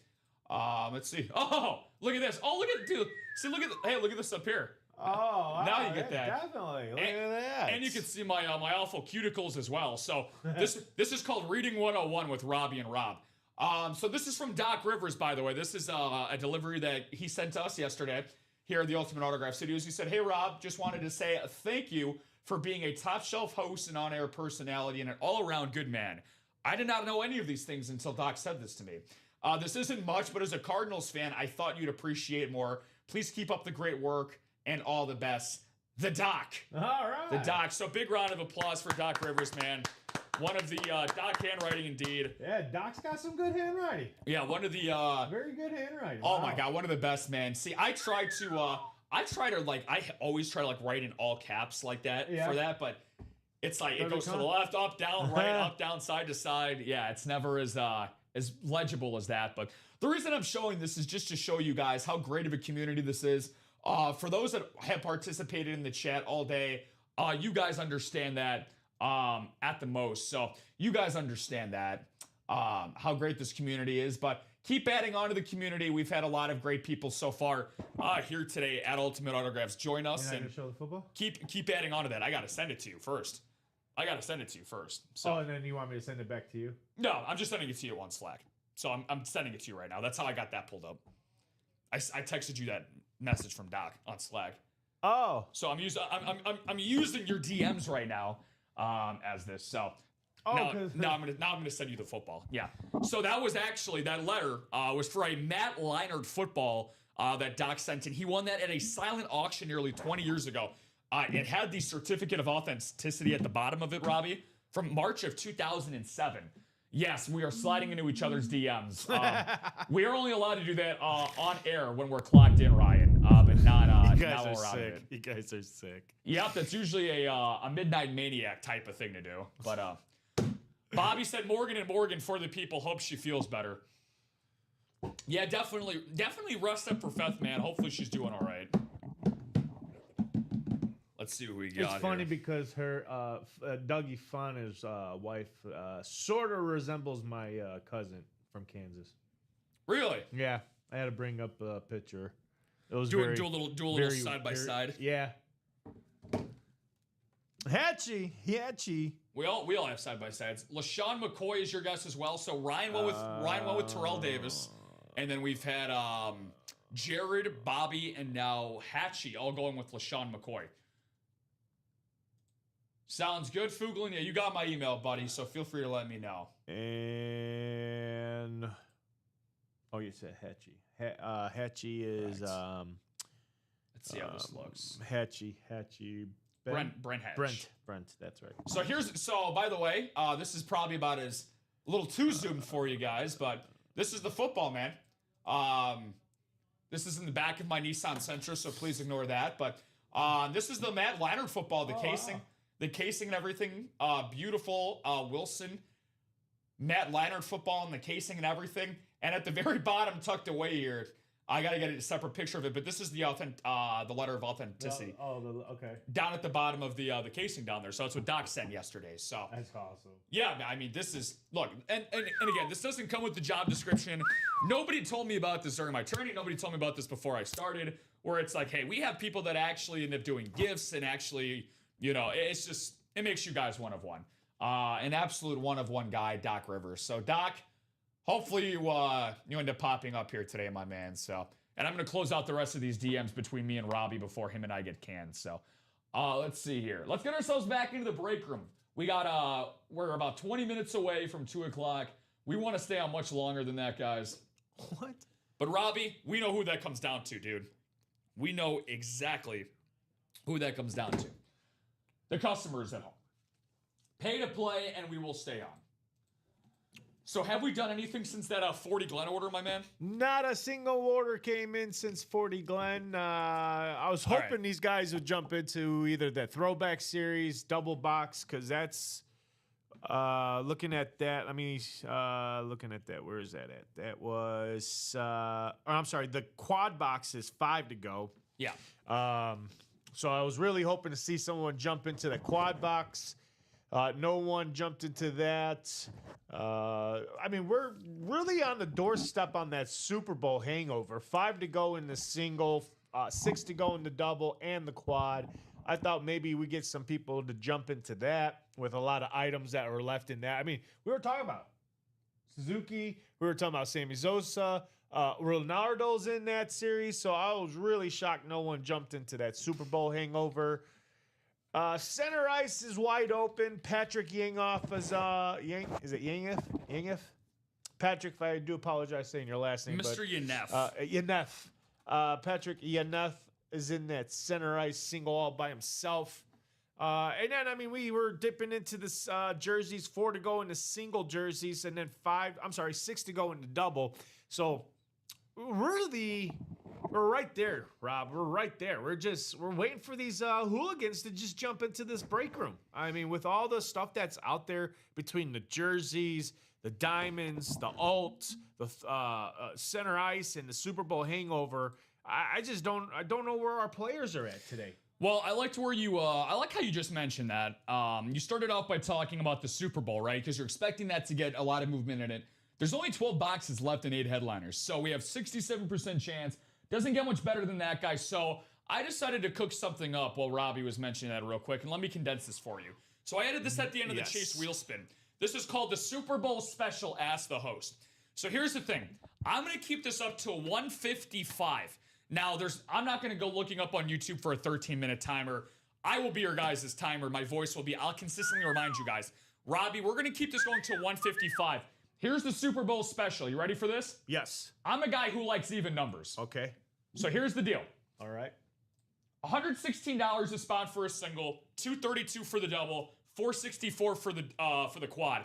Let's see. Oh, look at this. Oh, look at dude. See, look at this up here. Oh, now you get that. Definitely. Look at that. And you can see my awful cuticles as well. So this is called Reading 101 with Robbie and Rob. So this is from Doc Rivers, by the way. This is a delivery that he sent to us yesterday here at the Ultimate Autograph Studios. He said, "Hey, Rob, just wanted to say thank you for being a top-shelf host and on-air personality and an all-around good man. I did not know any of these things until Doc said this to me. This isn't much, but as a Cardinals fan, I thought you'd appreciate more. Please keep up the great work and all the best. The Doc." All right. The Doc. So big round of applause for Doc Rivers, man. One of the Doc handwriting, indeed. Yeah, Doc's got some good handwriting. Yeah, one of the very good handwriting. Oh my God, one of the best, man. See, I always try to write in all caps like that for that, but it's like it goes to the left, up, down, right, up, down, side to side. Yeah, it's never as legible as that. But the reason I'm showing this is just to show you guys how great of a community this is. For those that have participated in the chat all day, you guys understand that at the most. So you guys understand that, how great this community is. But keep adding on to the community. We've had a lot of great people so far here today at Ultimate Autographs join us. You're not gonna show the football? Keep adding on to that. I got to send it to you first. So, and then you want me to send it back to you? No, I'm just sending it to you on Slack. So I'm sending it to you right now. That's how I got that pulled up. I texted you that message from Doc on Slack. Oh. So I'm using your DMs right now as this. So now I'm gonna send you the football. Yeah. So that letter was for a Matt Leinart football that Doc sent in. He won that at a silent auction nearly 20 years ago. It had the certificate of authenticity at the bottom of it, Robbie, from March of 2007. Yes, we are sliding into each other's DMs. We are only allowed to do that on air when we're clocked in, Ryan, but not you guys now are we're out of sick. it. You guys are sick. Yep, that's usually a midnight maniac type of thing to do. But Bobby said Morgan and Morgan for the people. Hope she feels better. Yeah, definitely rest up for Feth, man. Hopefully she's doing all right. Let's see what we got. It's funny here. because her Dougie Fonner's wife sort of resembles my cousin from Kansas. Really? Yeah, I had to bring up a picture. It was do a little side by side. Yeah. Hatchy. We all have side by sides. LaShawn McCoy is your guess as well. So Ryan went with Terrell Davis, and then we've had Jared, Bobby, and now Hatchie all going with LaShawn McCoy. Sounds good, Fuglin. Yeah, you got my email, buddy. So feel free to let me know. And you said Hatchie. Hatchie is Let's see how this looks. Hatchie. Brent Hatch. Brent, that's right. So by the way, this is probably about as a little too zoomed for you guys, but this is the football, man. This is in the back of my Nissan Sentra, so please ignore that. But this is the Matt Leinart football, the casing. Wow. The casing and everything, beautiful Wilson, Matt Leinart football and the casing and everything. And at the very bottom, tucked away here, I gotta get a separate picture of it. But this is the letter of authenticity. Okay. Down at the bottom of the casing down there. So that's what Doc sent yesterday. So that's awesome. Yeah, I mean, this is and again, this doesn't come with the job description. Nobody told me about this during my training. Nobody told me about this before I started. Where it's like, hey, we have people that actually end up doing gifts and actually. It's just, it makes you guys one of one. An absolute one of one guy, Doc Rivers. So, Doc, hopefully you end up popping up here today, my man. So, and I'm going to close out the rest of these DMs between me and Robbie before him and I get canned. So, let's see here. Let's get ourselves back into the break room. We're about 20 minutes away from 2 o'clock. We want to stay on much longer than that, guys. What? But, Robbie, we know who that comes down to, dude. We know exactly who that comes down to. The customers at home. Pay to play, and we will stay on. So have we done anything since that 40 Glen order, my man? Not a single order came in since 40 Glen. I was hoping these guys would jump into either the throwback series, double box, because that's looking at that. Looking at that. Where is that at? That was, I'm sorry, the quad box is 5 to go. Yeah. So I was really hoping to see someone jump into the quad box. No one jumped into that. We're really on the doorstep on that Super Bowl hangover. 5 to go in the single, 6 to go in the double, and the quad. I thought maybe we get some people to jump into that with a lot of items that were left in that. We were talking about Suzuki. We were talking about Sammy Sosa. Ronaldo's in that series, so I was really shocked no one jumped into that Super Bowl hangover. Center ice is wide open. Patrick Yangoff is is it Yangoff? Patrick, if I do apologize saying your last name. Mr. Yanef. Yanef. Patrick Yanef is in that center ice single all by himself. And then, we were dipping into this jerseys, 4 to go in the single jerseys, and then 6 to go in the double. So we're right there, Rob. We're right there. We're waiting for these hooligans to just jump into this break room. With all the stuff that's out there between the jerseys, the diamonds, the alt, the center ice, and the Super Bowl hangover, I don't know where our players are at today. Well, I liked I like how you just mentioned that. You started off by talking about the Super Bowl, right? Because you're expecting that to get a lot of movement in it. There's only 12 boxes left and 8 headliners. So we have 67% chance. Doesn't get much better than that, guys. So I decided to cook something up while Robbie was mentioning that real quick. And let me condense this for you. So I added this at the end of the Chase Wheel Spin. This is called the Super Bowl Special Ask the Host. So here's the thing. I'm going to keep this up to 155. Now, I'm not going to go looking up on YouTube for a 13-minute timer. I will be your guys' timer. My voice will be. I'll consistently remind you guys. Robbie, we're going to keep this going to 155. Here's the Super Bowl special. You ready for this? Yes. I'm a guy who likes even numbers. Okay. So here's the deal. All right. $116 a spot for a single, $232 for the double, $464 for the quad.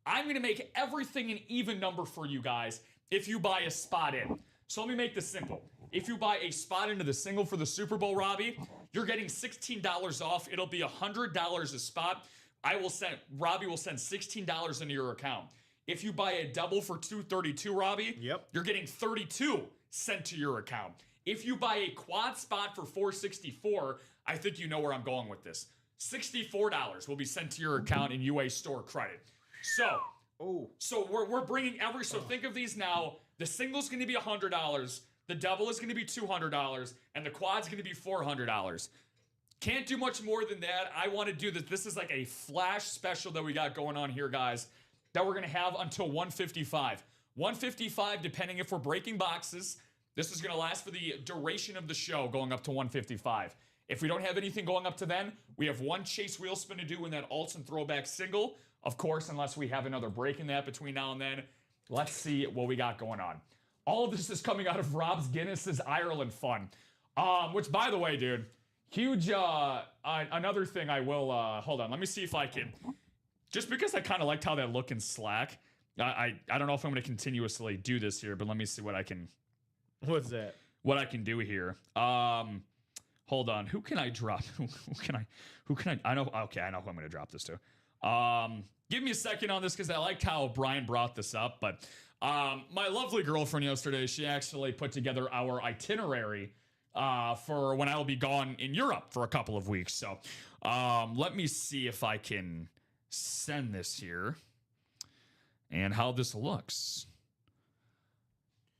I'm going to make everything an even number for you guys if you buy a spot in. So let me make this simple. If you buy a spot into the single for the Super Bowl, Robbie, you're getting $16 off. It'll be $100 a spot. Robbie will send $16 into your account. If you buy a double for $232, Robbie, you're getting $32 sent to your account. If you buy a quad spot for $464, I think you know where I'm going with this. $64 will be sent to your account in UA Store credit. So we're bringing so think of these now. The single's going to be $100, the double is going to be $200, and the quad's going to be $400. Can't do much more than that. I want to do this. This is like a flash special that we got going on here, guys, that we're going to have until 155. 155, depending if we're breaking boxes. This is going to last for the duration of the show, going up to 155. If we don't have anything going up to then, we have one chase wheel spin to do in that alts and throwback single. Of course, unless we have another break in that between now and then. Let's see what we got going on. All of this is coming out of Rob's Guinness's Ireland Fund. Which, by the way, dude, huge, another thing I will, hold on, let me see if I can, just because I kind of liked how that looked in Slack, I don't know if I'm going to continuously do this here, but let me see what I can. What's that? What I can do here. Hold on, who can I drop? who can I, I know who I'm going to drop this to. Give me a second on this because I liked how Brian brought this up, but my lovely girlfriend yesterday, she actually put together our itinerary for when I will be gone in Europe for a couple of weeks. So let me see if I can send this here and how this looks.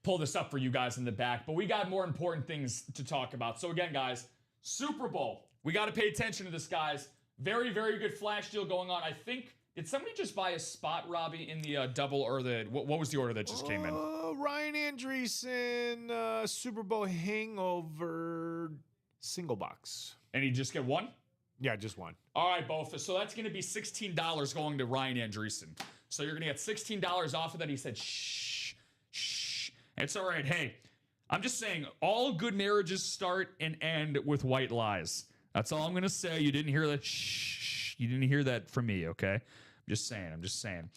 Pull this up for you guys in the back, but we got more important things to talk about. So again, guys, Super Bowl. We got to pay attention to this, guys. Very, very good flash deal going on. I think, did somebody just buy a spot, Robbie, in the double or the, what was the order that just came in? Ryan Andreessen, Super Bowl hangover single box. And he just get one? Yeah, just one. All right, both. So that's going to be $16 going to Ryan Andreessen. So you're going to get $16 off of that. He said, shh, shh. It's all right. Hey, I'm just saying, all good marriages start and end with white lies. That's all I'm going to say. You didn't hear that. Shh. You didn't hear that from me, okay? I'm just saying.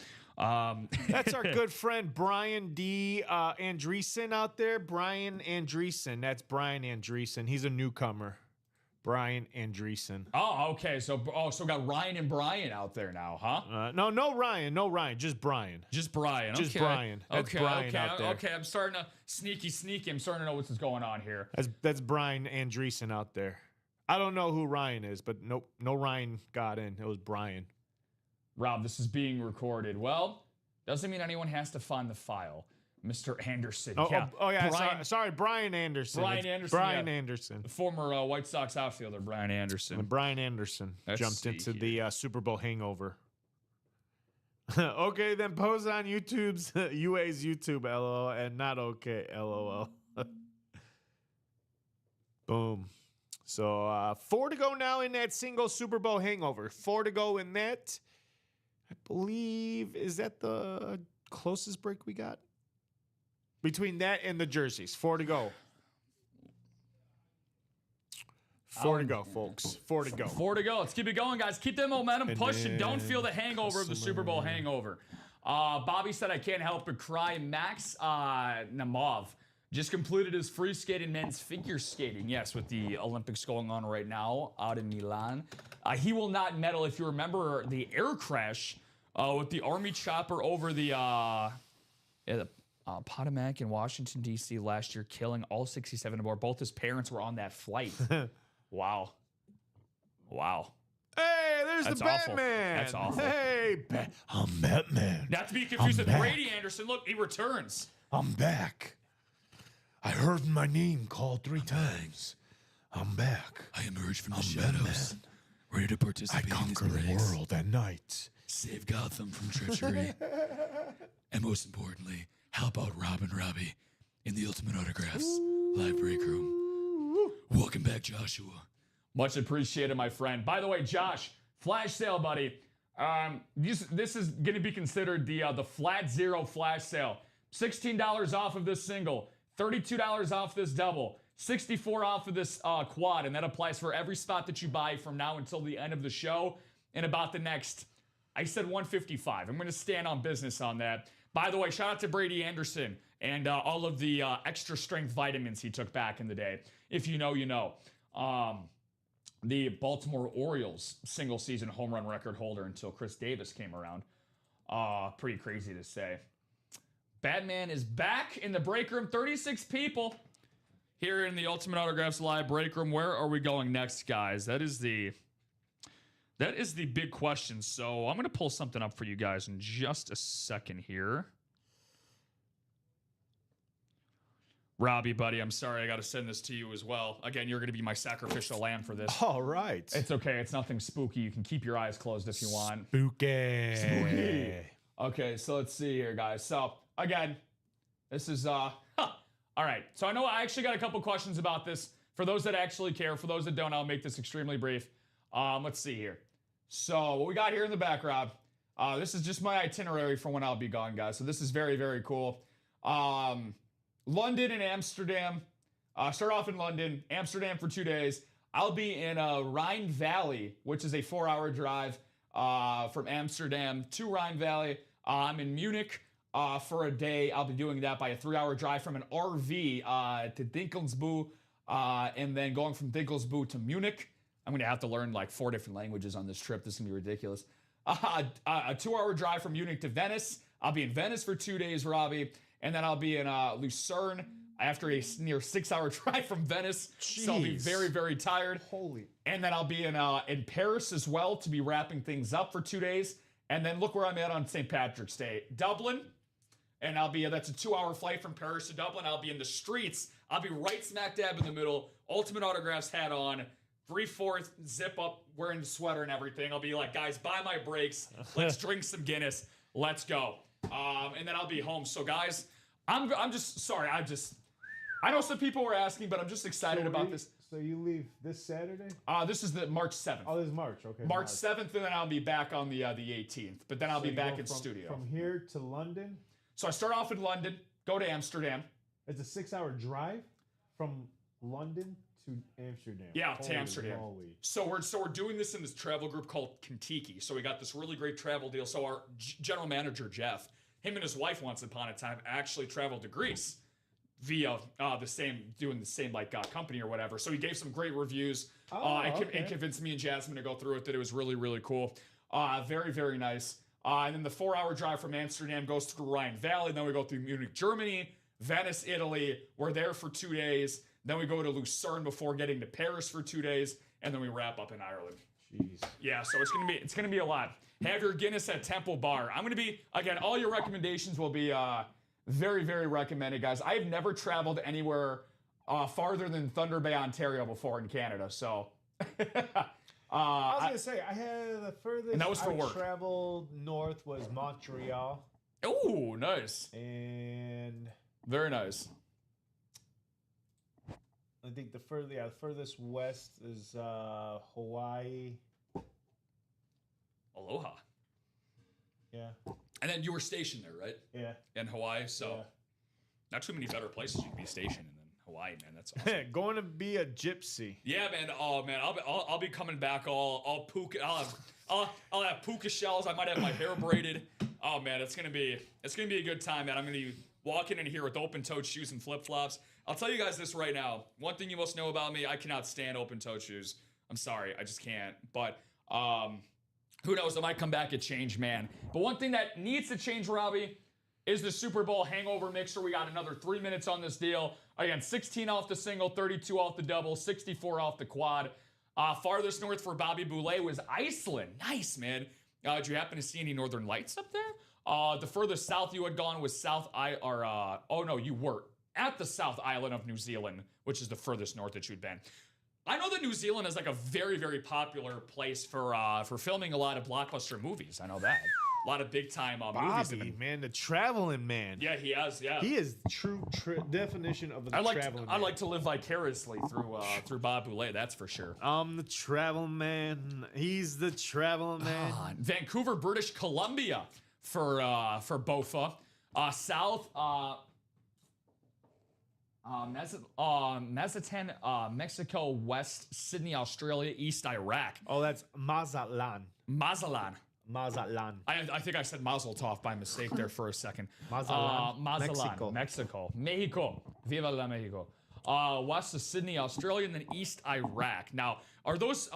That's our good friend Brian D. Andreessen out there. Brian Andreessen. That's Brian Andreessen. He's a newcomer. Brian Andreessen. Oh, okay. So we got Ryan and Brian out there now, huh? No Ryan. Just Brian. Just Brian. Just okay. Brian. That's Brian out there. Okay, I'm starting to sneaky. I'm starting to know what's going on here. That's Brian Andreessen out there. I don't know who Ryan is, but nope, no Ryan got in. It was Brian. Rob, this is being recorded. Well, doesn't mean anyone has to find the file. Mr. Anderson. Yeah, Brian, sorry, Brian Anderson. Brian Anderson. The former White Sox outfielder, Brian Anderson. And Brian Anderson jumped into the Super Bowl hangover. Okay, then post on YouTube's UA's YouTube, LOL, and not okay, LOL. Boom. So 4 to go now in that single Super Bowl hangover. 4 to go in that. I believe, is that the closest break we got? Between that and the jerseys. 4 to go. 4 to go, folks. 4 to go. 4 to go. Let's keep it going, guys. Keep that momentum pushing. Don't feel the hangover of the Super Bowl hangover. Bobby said, I can't help but cry. Max Namov just completed his free skating men's figure skating. Yes, with the Olympics going on right now out in Milan. He will not medal. If you remember the air crash with the Army chopper over the Potomac in Washington, D.C. last year, killing all 67 aboard. Both his parents were on that flight. Wow. Hey, there's That's the awful. Batman. That's awful. Hey, I'm Batman. Not to be confused with Brady Anderson. Look, he returns. I'm back. I heard my name called 3 times. I'm back. I emerge from the shadows, ready to participate I conquer in the world at night. Save Gotham from treachery. And most importantly, help out Rob and Robbie in the Ultimate Autographs live break room. Welcome back, Joshua. Much appreciated, my friend. By the way, Josh, flash sale, buddy. This is going to be considered the flat zero flash sale. $16 off of this single, $32 off this double, $64 off of this quad, and that applies for every spot that you buy from now until the end of the show. In about the next, I said 155. I'm going to stand on business on that. By the way, shout out to Brady Anderson and all of the extra strength vitamins he took back in the day. If you know, you know. The Baltimore Orioles single season home run record holder until Chris Davis came around. Pretty crazy to say. Batman is back in the break room. 36 people here in the Ultimate Autographs live break room. Where are we going next, guys? That is the big question. So I'm going to pull something up for you guys in just a second here. Robbie, buddy, I'm sorry. I got to send this to you as well. Again, you're going to be my sacrificial lamb for this. All right. It's okay. It's nothing spooky. You can keep your eyes closed if you want. Spooky. Okay, so let's see here, guys. So, again, this is, all right. So I know I actually got a couple questions about this. For those that actually care, for those that don't, I'll make this extremely brief. Let's see here. So what we got here in the background, this is just my itinerary for when I'll be gone, guys. So this is very, very cool. London and Amsterdam. Start off in London, Amsterdam for 2 days. I'll be in Rhine Valley, which is a 4-hour drive from Amsterdam to Rhine Valley. I'm in Munich for a day. I'll be doing that by a 3-hour drive from an RV to Dinkelsbühl, and then going from Dinkelsbühl to Munich. I'm going to have to learn like 4 different languages on this trip. This is going to be ridiculous. A 2-hour drive from Munich to Venice. I'll be in Venice for 2 days, Robbie. And then I'll be in Lucerne after a near 6-hour drive from Venice. Jeez. So I'll be very, very tired. Holy. And then I'll be in Paris as well to be wrapping things up for 2 days. And then look where I'm at on St. Patrick's Day. Dublin. And I'll be, that's a 2-hour flight from Paris to Dublin. I'll be in the streets. I'll be right smack dab in the middle. Ultimate Autographs hat on. 3/4 zip up, wearing the sweater and everything. I'll be like, guys, buy my brakes. Let's drink some Guinness. Let's go. And then I'll be home. So guys, I'm just sorry. I know some people were asking, but I'm just excited about this. So you leave this Saturday? This is the March 7th. Oh, this is March. Okay. March 7th, and then I'll be back on the 18th. But then I'll be back in studio. From here to London? So I start off in London, go to Amsterdam. It's a 6-hour drive from London to Amsterdam. Yeah, to Amsterdam. Moly. So we're doing this in this travel group called Kentucky. So we got this really great travel deal. So our general manager, Jeff, him and his wife once upon a time actually traveled to Greece via doing the same company or whatever. So he gave some great reviews and convinced me and Jasmine to go through it, that it was really, really cool. Very, very nice. And then the 4-hour drive from Amsterdam goes through Rhine Valley. Then we go through Munich, Germany, Venice, Italy. We're there for 2 days. Then we go to Lucerne before getting to Paris for 2 days. And then we wrap up in Ireland. Jeez. Yeah, so it's gonna be a lot. Have your Guinness at Temple Bar. I'm gonna be, again, all your recommendations will be very, very recommended, guys. I've never traveled anywhere farther than Thunder Bay, Ontario before in Canada. So I was gonna say I had the furthest and that was for work. Traveled north was Montreal. Oh, nice. And very nice. I think the furthest west is Hawaii. Aloha. Yeah. And then you were stationed there, right? Yeah. In Hawaii, so Yeah. not too many better places you can be stationed in than Hawaii, man. That's awesome. Going to be a gypsy. Yeah, man. Oh, man. I'll be coming back all puka. I'll have puka shells. I might have my hair braided. Oh man, it's gonna be a good time, man. I'm gonna be walking in here with open-toed shoes and flip-flops. I'll tell you guys this right now. One thing you must know about me: I cannot stand open-toed shoes. I'm sorry, I just can't. But who knows? I might come back a changed man. But one thing that needs to change, Robbie, is the Super Bowl hangover mixer. We got another 3 minutes on this deal. Again, 16 off the single, 32 off the double, 64 off the quad. Farthest north for Bobby Boulay was Iceland. Nice, man. Did you happen to see any northern lights up there? The furthest south you had gone was you were at the South Island of New Zealand, which is the furthest north that you'd been. I know that New Zealand is like a very, very popular place for filming a lot of blockbuster movies. I know that. A lot of big time movies. Bobby, man, the traveling man. Yeah, he has. Yeah, he is the true definition of a traveling man. I like to live vicariously through Bob Boulay. That's for sure. I'm the travel man. He's the travel man. Vancouver, British Columbia for Bofa. South. Mazatlan, Mexico. West Sydney, Australia. East Iraq. Oh, that's Mazatlan. Mazatlan. I think I said Mazel Tov by mistake there for a second. Mazatlan, Mexico. Viva la Mexico. west of Sydney, Australia, and then east Iraq. Now, are those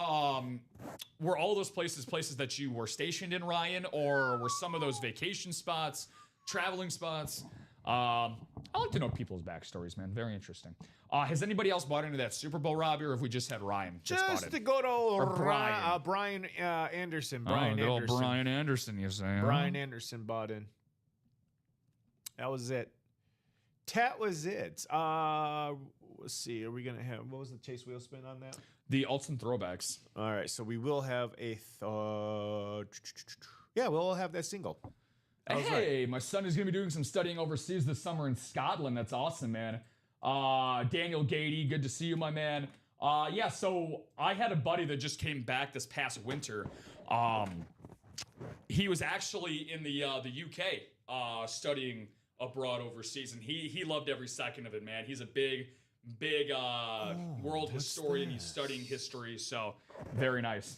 were all those places that you were stationed in, Ryan, or were some of those vacation spots, traveling spots? I like to know people's backstories, man. Very interesting. Has anybody else bought into that Super Bowl, Robbie, or have we just had Ryan? Just to go to Brian Anderson. Brian Anderson. Brian Anderson, you say? Huh? Brian Anderson bought in. That was it. That was it. Let's see. Are we gonna have? What was the chase wheel spin on that? The alts and throwbacks. All right, so we will have a. Yeah, we'll have that single. Hey, my son is going to be doing some studying overseas this summer in Scotland. That's awesome, man. Daniel Gady, good to see you, my man. Yeah, so I had a buddy that just came back this past winter. He was actually in the UK studying abroad overseas, and he loved every second of it, man. He's a big world historian. He's studying history, so very nice.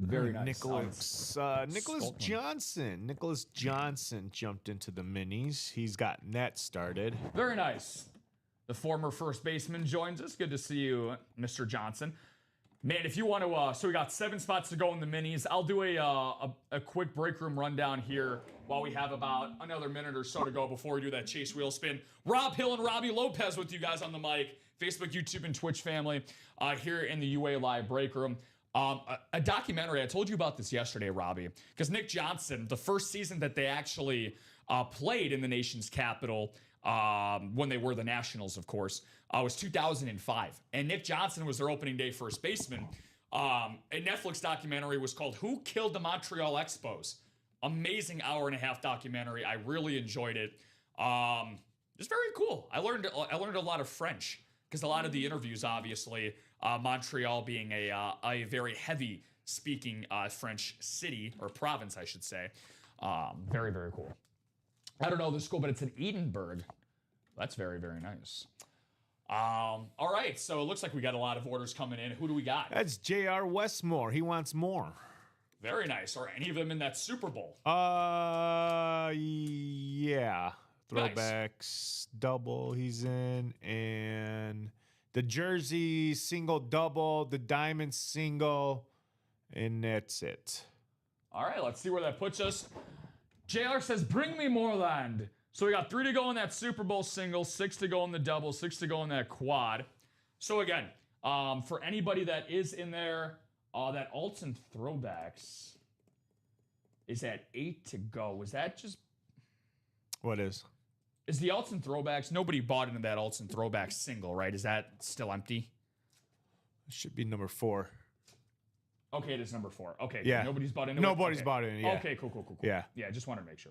Very nice. Nicholas Johnson jumped into the minis. He's gotten that started. Very nice. The former first baseman joins us. Good to see you, Mr. Johnson. Man, if you want to, so we got 7 spots to go in the minis. I'll do a quick break room rundown here while we have about another minute or so to go before we do that chase wheel spin. Rob Hill and Robbie Lopez with you guys on the mic. Facebook, YouTube, and Twitch family here in the UA Live break room. A documentary, I told you about this yesterday, Robbie, because Nick Johnson, the first season that they actually played in the nation's capital, when they were the Nationals, of course, was 2005. And Nick Johnson was their opening day first baseman. A Netflix documentary was called Who Killed the Montreal Expos? Amazing hour-and-a-half documentary. I really enjoyed it. It's very cool. I learned a lot of French, because a lot of the interviews, obviously, Montreal being a very heavy speaking French city or province, I should say. Very, very cool. I don't know the school, but it's in Edinburgh. That's very, very nice. All right, so it looks like we got a lot of orders coming in. Who do we got? That's J.R. Westmore. He wants more. Very nice. Are any of them in that Super Bowl? Yeah. Throwbacks, double he's in, and the jersey single, double, the diamond single, and that's it. All right, let's see where that puts us. JR says, bring me more land. So we got 3 to go in that Super Bowl single, 6 to go in the double, 6 to go in that quad. So again, for anybody that is in there, that alts and throwbacks is at 8 to go. Was that just... What is? Is the alts and throwbacks, nobody bought into that alts and throwbacks single, right? Is that still empty? It should be number 4. Okay, it is number 4. Okay, yeah. Nobody's bought into it? Nobody's bought into it, yeah. Okay, cool. Yeah. Yeah, just wanted to make sure.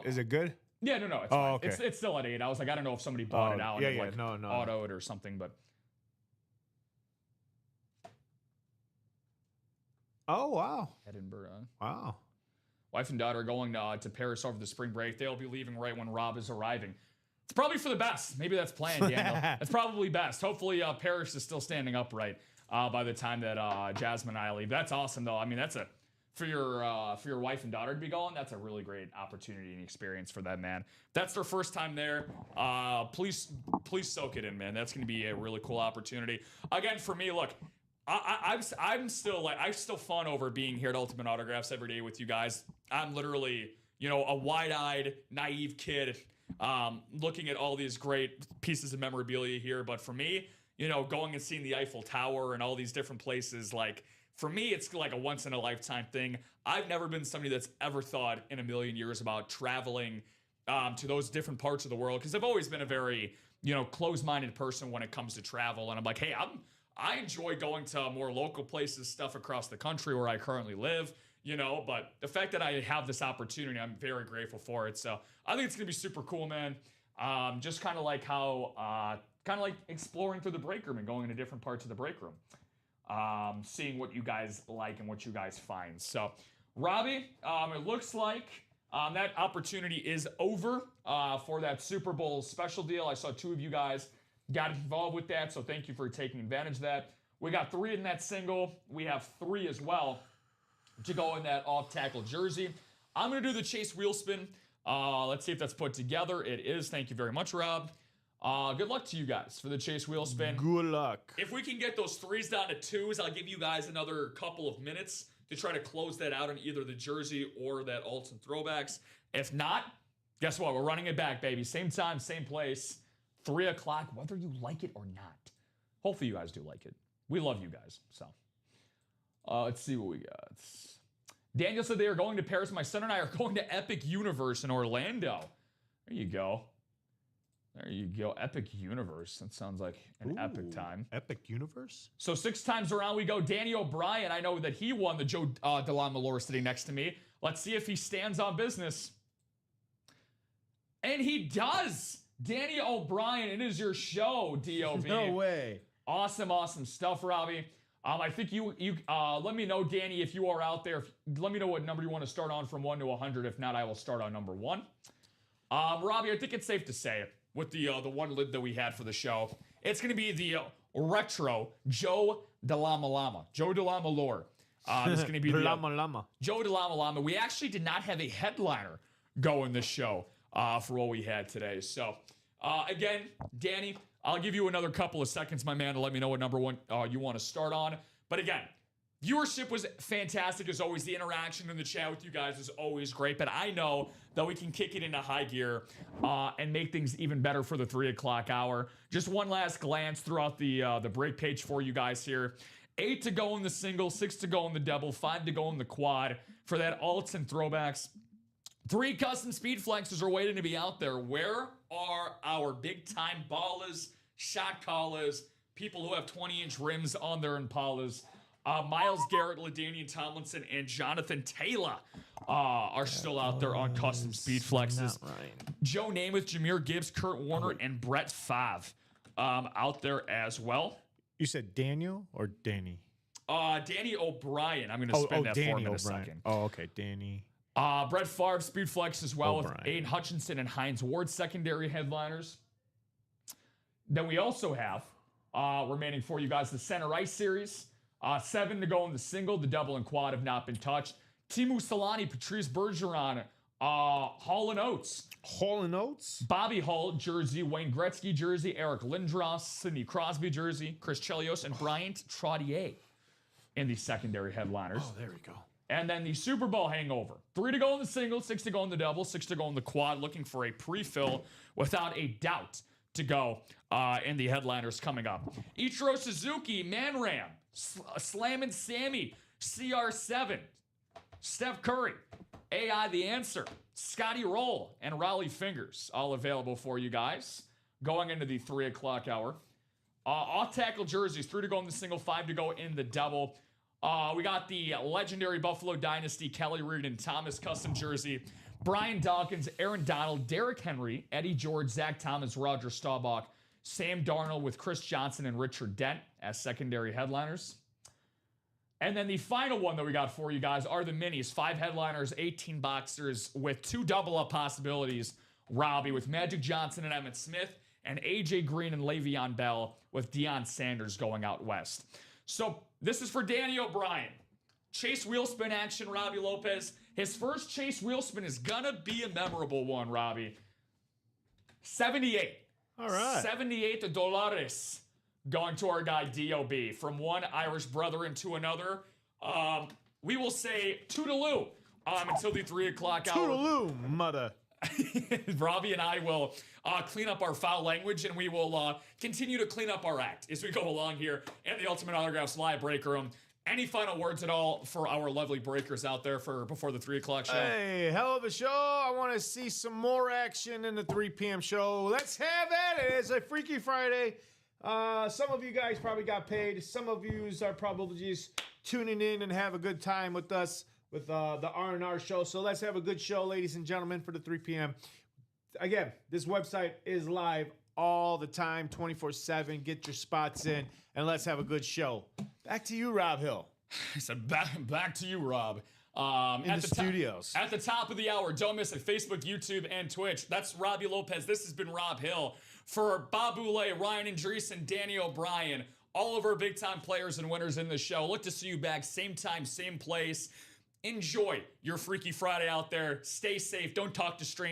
Is it good? Yeah, no, it's fine. Okay. It's still at 8. I was like, I don't know if somebody bought it out and no. auto it or something, but... Oh, wow. Edinburgh. Wow. Wife and daughter are going to Paris over the spring break. They'll be leaving right when Rob is arriving. It's probably for the best. Maybe that's planned, Daniel. That's probably best. Hopefully, Paris is still standing upright by the time that Jasmine and I leave. That's awesome, though. I mean, that's for your wife and daughter to be going. That's a really great opportunity and experience for them, man. If that's their first time there, please soak it in, man. That's going to be a really cool opportunity. Again, for me, look. I'm still fun over being here at Ultimate Autographs every day with you guys. I'm literally, a wide-eyed, naive kid looking at all these great pieces of memorabilia here. But for me, going and seeing the Eiffel Tower and all these different places, like, for me, it's like a once-in-a-lifetime thing. I've never been somebody that's ever thought in a million years about traveling to those different parts of the world, because I've always been a very, closed-minded person when it comes to travel. And I'm like, hey, I enjoy going to more local places, stuff across the country where I currently live, but the fact that I have this opportunity, I'm very grateful for it. So I think it's going to be super cool, man. Just kind of like how, exploring through the break room and going into different parts of the break room, seeing what you guys like and what you guys find. So, Robbie, it looks like that opportunity is over for that Super Bowl special deal. I saw 2 of you guys got involved with that, so thank you for taking advantage of that. We got 3 in that single. We have 3 as well to go in that off-tackle jersey. I'm going to do the chase wheel spin. Let's see if that's put together. It is. Thank you very much, Rob. Good luck to you guys for the Chase wheel spin. Good luck. If we can get those 3s down to 2s, I'll give you guys another couple of minutes to try to close that out in either the jersey or that alts and throwbacks. If not, guess what? We're running it back, baby. Same time, same place, 3 o'clock, whether you like it or not. Hopefully you guys do like it. We love you guys. So let's see what we got. Daniel said they are going to Paris. My son and I are going to Epic Universe in Orlando. There you go. There you go. Epic Universe. That sounds like an epic time. Epic Universe? So 6 times around we go. Danny O'Brien, I know that he won the Joe DeLamalore sitting next to me. Let's see if he stands on business. And he does! Danny O'Brien, it is your show, DOV. No way. Awesome, awesome stuff, Robbie. I think you let me know, Danny, if you are out there. Let me know what number you want to start on from 1 to 100. If not, I will start on number 1. Robbie, I think it's safe to say, with the one lid that we had for the show, it's going to be the retro Joe DeLamalama. Joe DeLamalore. This is going to be the Lama. Joe DeLamalama. We actually did not have a headliner go in this show for what we had today. So, again, Danny, I'll give you another couple of seconds, my man, to let me know what number 1 you want to start on. But again, viewership was fantastic as always. The interaction in the chat with you guys is always great. But I know that we can kick it into high gear and make things even better for the 3 o'clock hour. Just one last glance throughout the break page for you guys here. 8 to go in the single, 6 to go in the double, 5 to go in the quad for that alts and throwbacks. 3 custom speed flexes are waiting to be out there. Where are our big-time ballers, shot callers, people who have 20-inch rims on their Impalas? Myles Garrett, LaDainian Tomlinson, and Jonathan Taylor are still out there on custom speed flexes. Joe Namath, Jahmyr Gibbs, Kurt Warner, and Brett Favre out there as well. You said Daniel or Danny? Danny O'Brien. I'm going to spin that Danny for him in a O'Brien. second. Oh, okay, Danny. Brett Favre, speed flex as well O'Brien. with Aiden Hutchinson and Hines Ward, secondary headliners. Then we also have remaining for you guys the Center Ice Series. 7 to go in the single. The double and quad have not been touched. Timu Solani, Patrice Bergeron, Hall & Oates. Hall & Oates? Bobby Hull jersey, Wayne Gretzky jersey, Eric Lindros, Sidney Crosby jersey, Chris Chelios, and Bryant Trottier in the secondary headliners. Oh, there we go. And then the Super Bowl hangover. 3 to go in the single, 6 to go in the double, 6 to go in the quad, looking for a pre-fill without a doubt to go in the headliners coming up. Ichiro Suzuki, Man Ram, Slammin' Sammy, CR7, Steph Curry, AI The Answer, Scotty Roll, and Raleigh Fingers, all available for you guys going into the 3 o'clock hour. Off-tackle jerseys, 3 to go in the single, 5 to go in the double. We got the legendary Buffalo Dynasty, Kelly Reed and Thomas custom jersey. Brian Dawkins, Aaron Donald, Derrick Henry, Eddie George, Zach Thomas, Roger Staubach, Sam Darnold with Chris Johnson and Richard Dent as secondary headliners. And then the final one that we got for you guys are the minis. 5 headliners, 18 boxers with 2 double-up possibilities. Robbie with Magic Johnson and Emmitt Smith, and A.J. Green and Le'Veon Bell with Deion Sanders going out west. So this is for Danny O'Brien. Chase wheelspin action, Robbie Lopez. His first Chase wheelspin is gonna be a memorable one, Robbie. 78. All right. $78 going to our guy D.O.B. From one Irish brother into another. We will say toodaloo until the 3 o'clock hour. Toodaloo, mother. Robbie and I will clean up our foul language, and we will continue to clean up our act as we go along here in the Ultimate Autographs live break room. Any final words at all for our lovely breakers out there for before the 3 o'clock show? Hey, hell of a show. I want to see some more action in the 3 p.m. show. Let's have at it. It's a Freaky Friday. Some of you guys probably got paid. Some of you are probably just tuning in and have a good time with us with the R&R show. So let's have a good show, ladies and gentlemen, for the 3 p.m. Again, this website is live all the time, 24/7. Get your spots in, and let's have a good show. Back to you, Rob Hill. I said back to you, Rob. In the studios. At the top of the hour, don't miss it. Facebook, YouTube, and Twitch. That's Robbie Lopez. This has been Rob Hill. For Bob Boulay, Ryan Andreessen, Danny O'Brien, all of our big-time players and winners in the show. Look to see you back same time, same place. Enjoy your Freaky Friday out there. Stay safe. Don't talk to strangers.